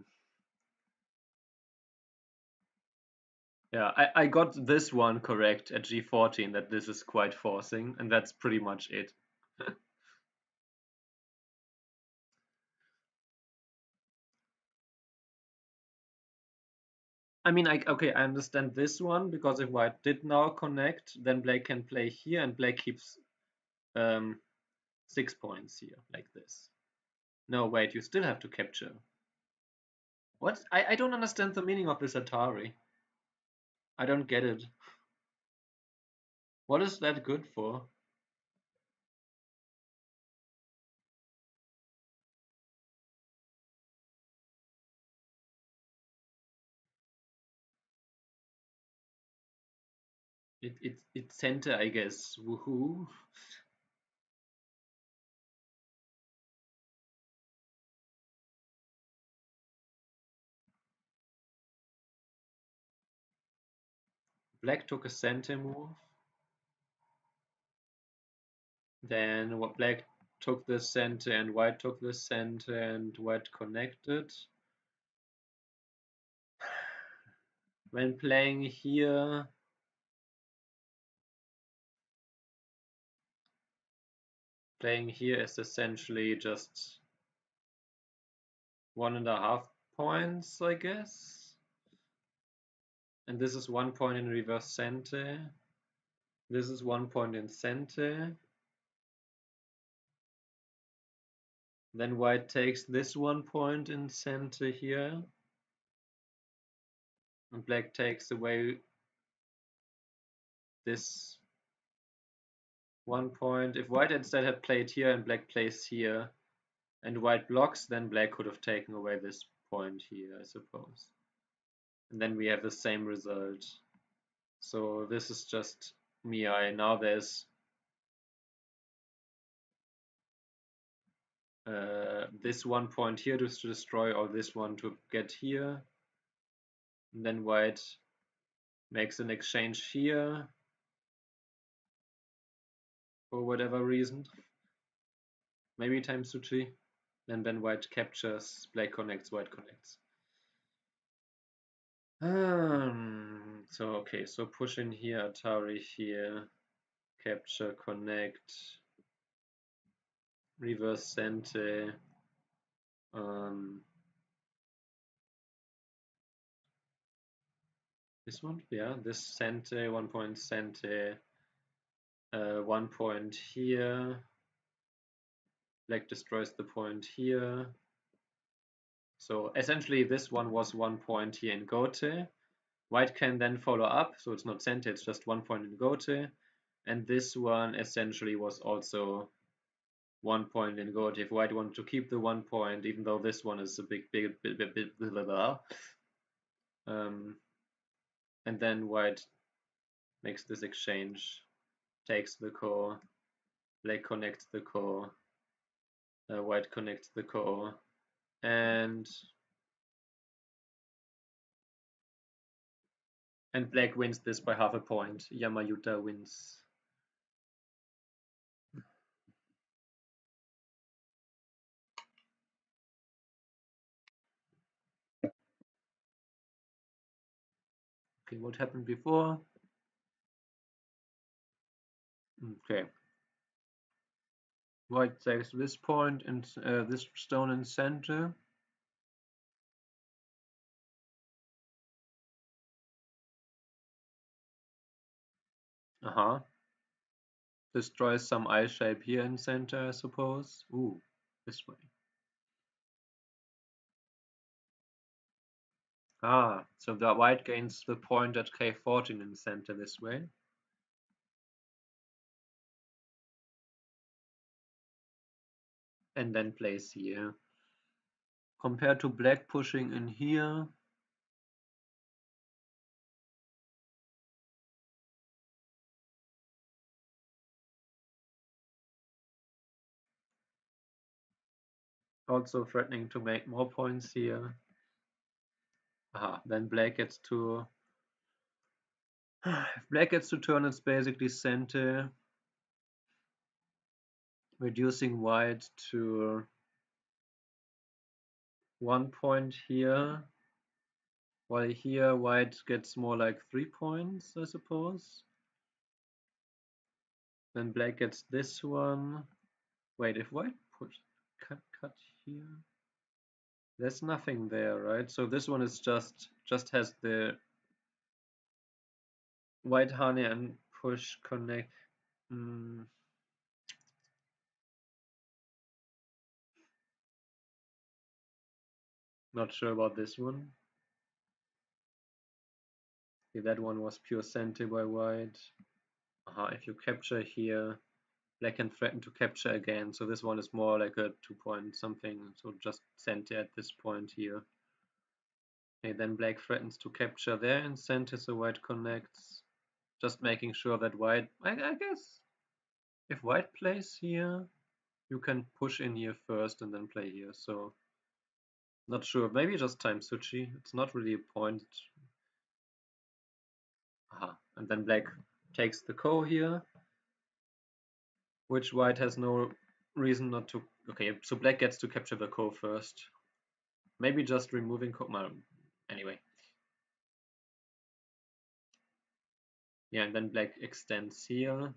Yeah, I got this one correct at G14 that this is quite forcing, and that's pretty much it. I mean, okay, I understand this one because if white did now connect, then black can play here, and black keeps 6 points here, like this. No, wait, you still have to capture. What? I don't understand the meaning of this Atari. I don't get it. What is that good for? It's center, I guess. Woohoo. Black took a center move. Then what black took the center and white took the center and white connected. When playing here, is essentially just 1.5 points, I guess. And this is 1 point in reverse center. This is 1 point in center. Then white takes this 1 point in center here. And black takes away this 1 point. If white instead had played here and black plays here, and white blocks, then black could have taken away this point here, I suppose. And then we have the same result. So this is just Miai. Now there's this 1 point here to destroy, or this one to get here. And then white makes an exchange here for whatever reason. Maybe times Suchi. And then white captures, black connects, white connects. So okay, so push in here, Atari here, capture, connect, reverse center. This one, yeah, this center, 1 point center, 1 point here. Black destroys the point here. So essentially this one was 1 point here in Gote. White can then follow up, so it's not center, it's just 1 point in Gote. And this one essentially was also 1 point in Gote. If white wanted to keep the 1 point, even though this one is a big, blah, blah, blah. And then white makes this exchange, takes the core, black connects the core, white connects the core, and black wins this by 0.5 point. Yamayuta wins. Okay, what happened before? Okay. White takes this point and this stone in center. Destroys some eye shape here in center, I suppose. Ooh, this way. So the white gains the point at K14 in center this way. And then plays here. Compared to black pushing in here. Also threatening to make more points here. Then black gets to... If black gets to turn, it's basically center. Reducing white to 1 point here. While here white gets more like 3 points, I suppose. Then black gets this one. Wait, if white push cut here, there's nothing there, right? So this one is just has the white honey and push connect. Not sure about this one. Okay, that one was pure center by white. If you capture here, black can threaten to capture again. So this one is more like a 2 point something. So just center at this point here. Okay, then black threatens to capture there in center, so white connects. Just making sure that white, I guess, if white plays here, you can push in here first and then play here. So not sure. Maybe just time Suchi. It's not really a point. And then black takes the ko here, which white has no reason not to. Okay, so black gets to capture the ko first. Maybe just removing ko. Anyway. Yeah, and then black extends here,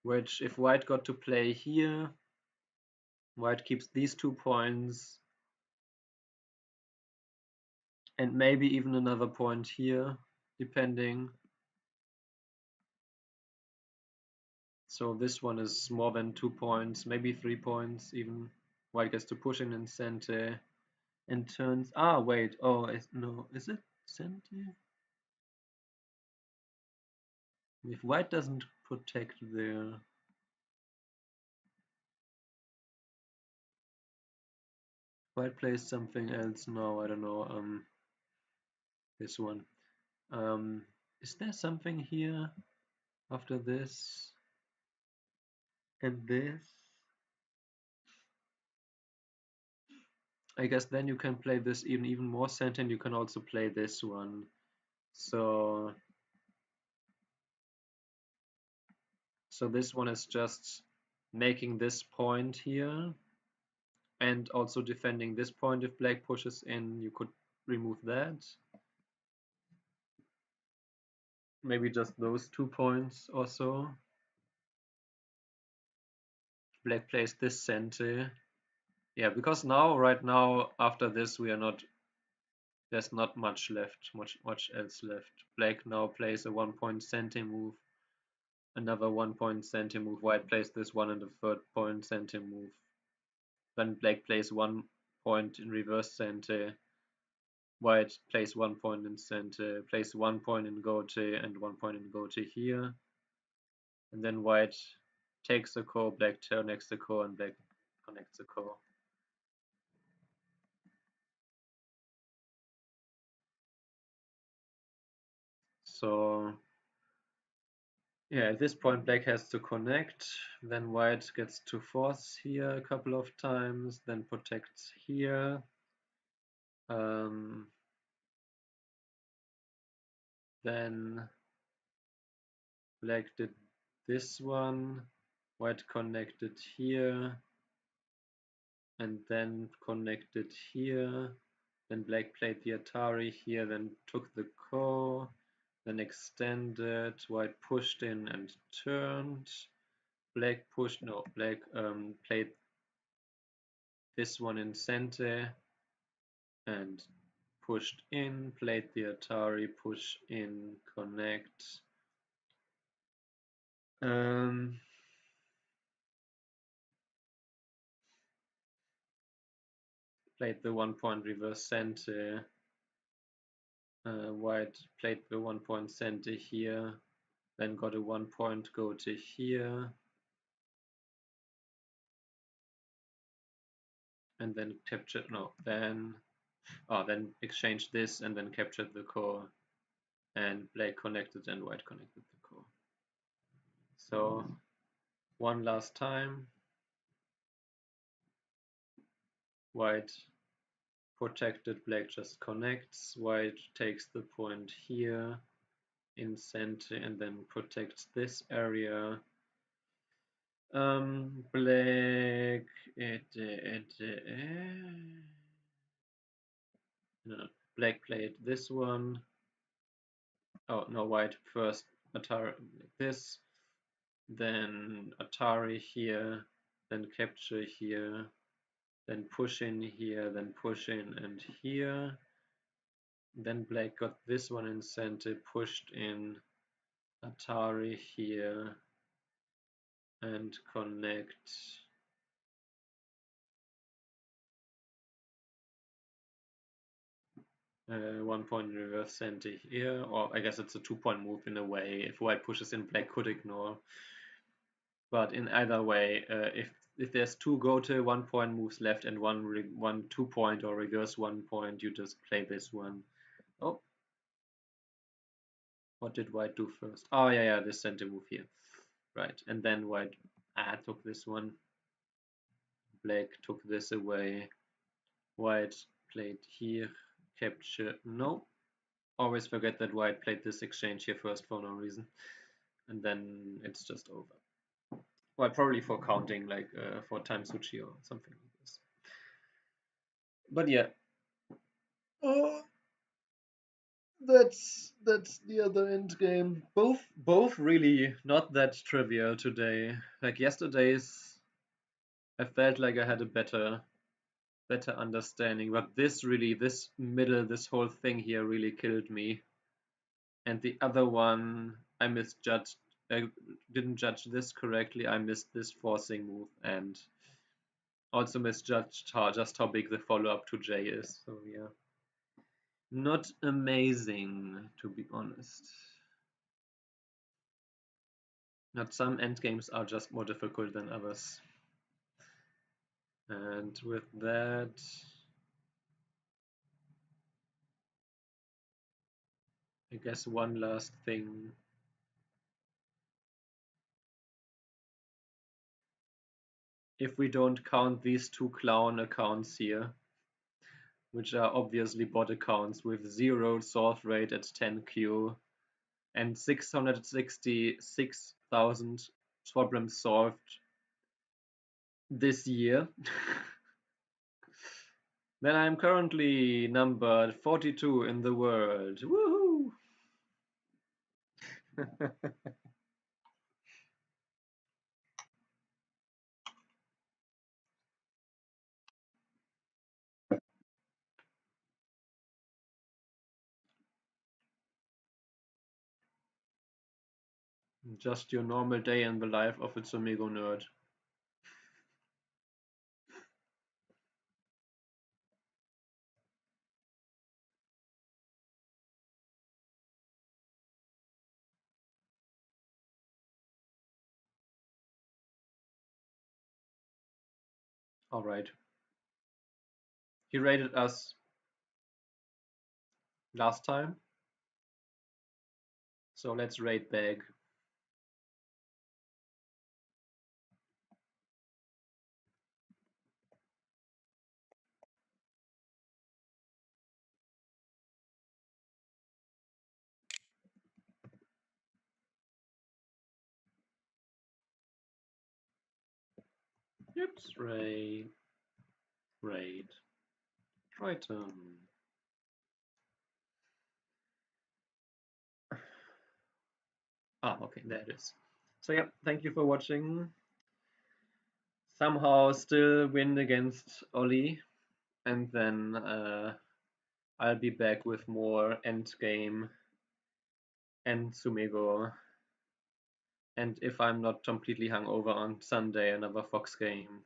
which if white got to play here, white keeps these 2 points and maybe even another point here, depending. So this one is more than 2 points, maybe 3 points even. White gets to push in center and turns. Ah, wait. Oh, no. Is it center? If white doesn't protect there. White plays something else. No, I don't know. This one. Is there something here after this and this? I guess then you can play this even more center, and you can also play this one. So this one is just making this point here and also defending this point. If black pushes in, you could remove that. Maybe just those 2 points or so. Black plays this center. Yeah, because right now, after this, there's not much left, much else left. Black now plays a 1 point center move, another 1 point center move. White plays this one and a 3rd point center move. Then black plays 1 point in reverse center. White plays 1 point in center, plays 1 point in gote and 1 point in gote here. And then white takes the ko, black connects the ko, and black connects the ko. So yeah, at this point black has to connect, then white gets to force here a couple of times, then protects here. Then black did this one, white connected here, and then connected here. Then black played the Atari here, then took the ko, then extended, white pushed in and turned. Black pushed, no, black played this one in center and pushed in, played the Atari, push in, connect. Played the 1 point reverse center. White played the 1 point center here, then got a 1 point go to here, and then captured, no, then exchanged this and then captured the core, and black connected and white connected the core. So one last time, white protected, black just connects, white takes the point here in center and then protects this area. Black no, black played this one. Oh no, white first Atari like this, then Atari here, then capture here, then push in here, then push in and here. Then black got this one in center, pushed in Atari here, and connect. 1 point reverse center here, or I guess it's a 2 point move in a way. If white pushes in, black could ignore. But in either way, if there's 2 go to 1 point moves left and one 2 point or reverse 1 point, you just play this one. Oh, what did white do first? Oh yeah, this center move here, right? And then white took this one. Black took this away. White played here, capture, no. always forget that White played this exchange here first for no reason, and then it's just over. Well, probably for counting, like 4 times Suchi or something like this. But yeah. Oh, that's the other end game. Both really not that trivial today. Like yesterday's, I felt like I had a better understanding, but this middle, this whole thing here really killed me. And the other one, I misjudged. I didn't judge this correctly. I missed this forcing move and also misjudged how big the follow up to J is. So yeah, not amazing to be honest. Not some endgames are just more difficult than others. And with that, I guess one last thing. If we don't count these two clown accounts here, which are obviously bot accounts with 0 solve rate at 10Q and 666,000 problems solved this year, then I'm currently numbered 42 in the world. Woohoo! Just your normal day in the life of a Tsumego nerd. Alright. He rated us last time, so let's rate back. Oops, rate. Triton. Ah, okay, there it is. So yeah, thank you for watching. Somehow still win against Ollie, and then I'll be back with more endgame and Sumego. And if I'm not completely hungover on Sunday, another Fox game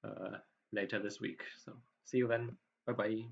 uh, later this week. So see you then. Bye bye.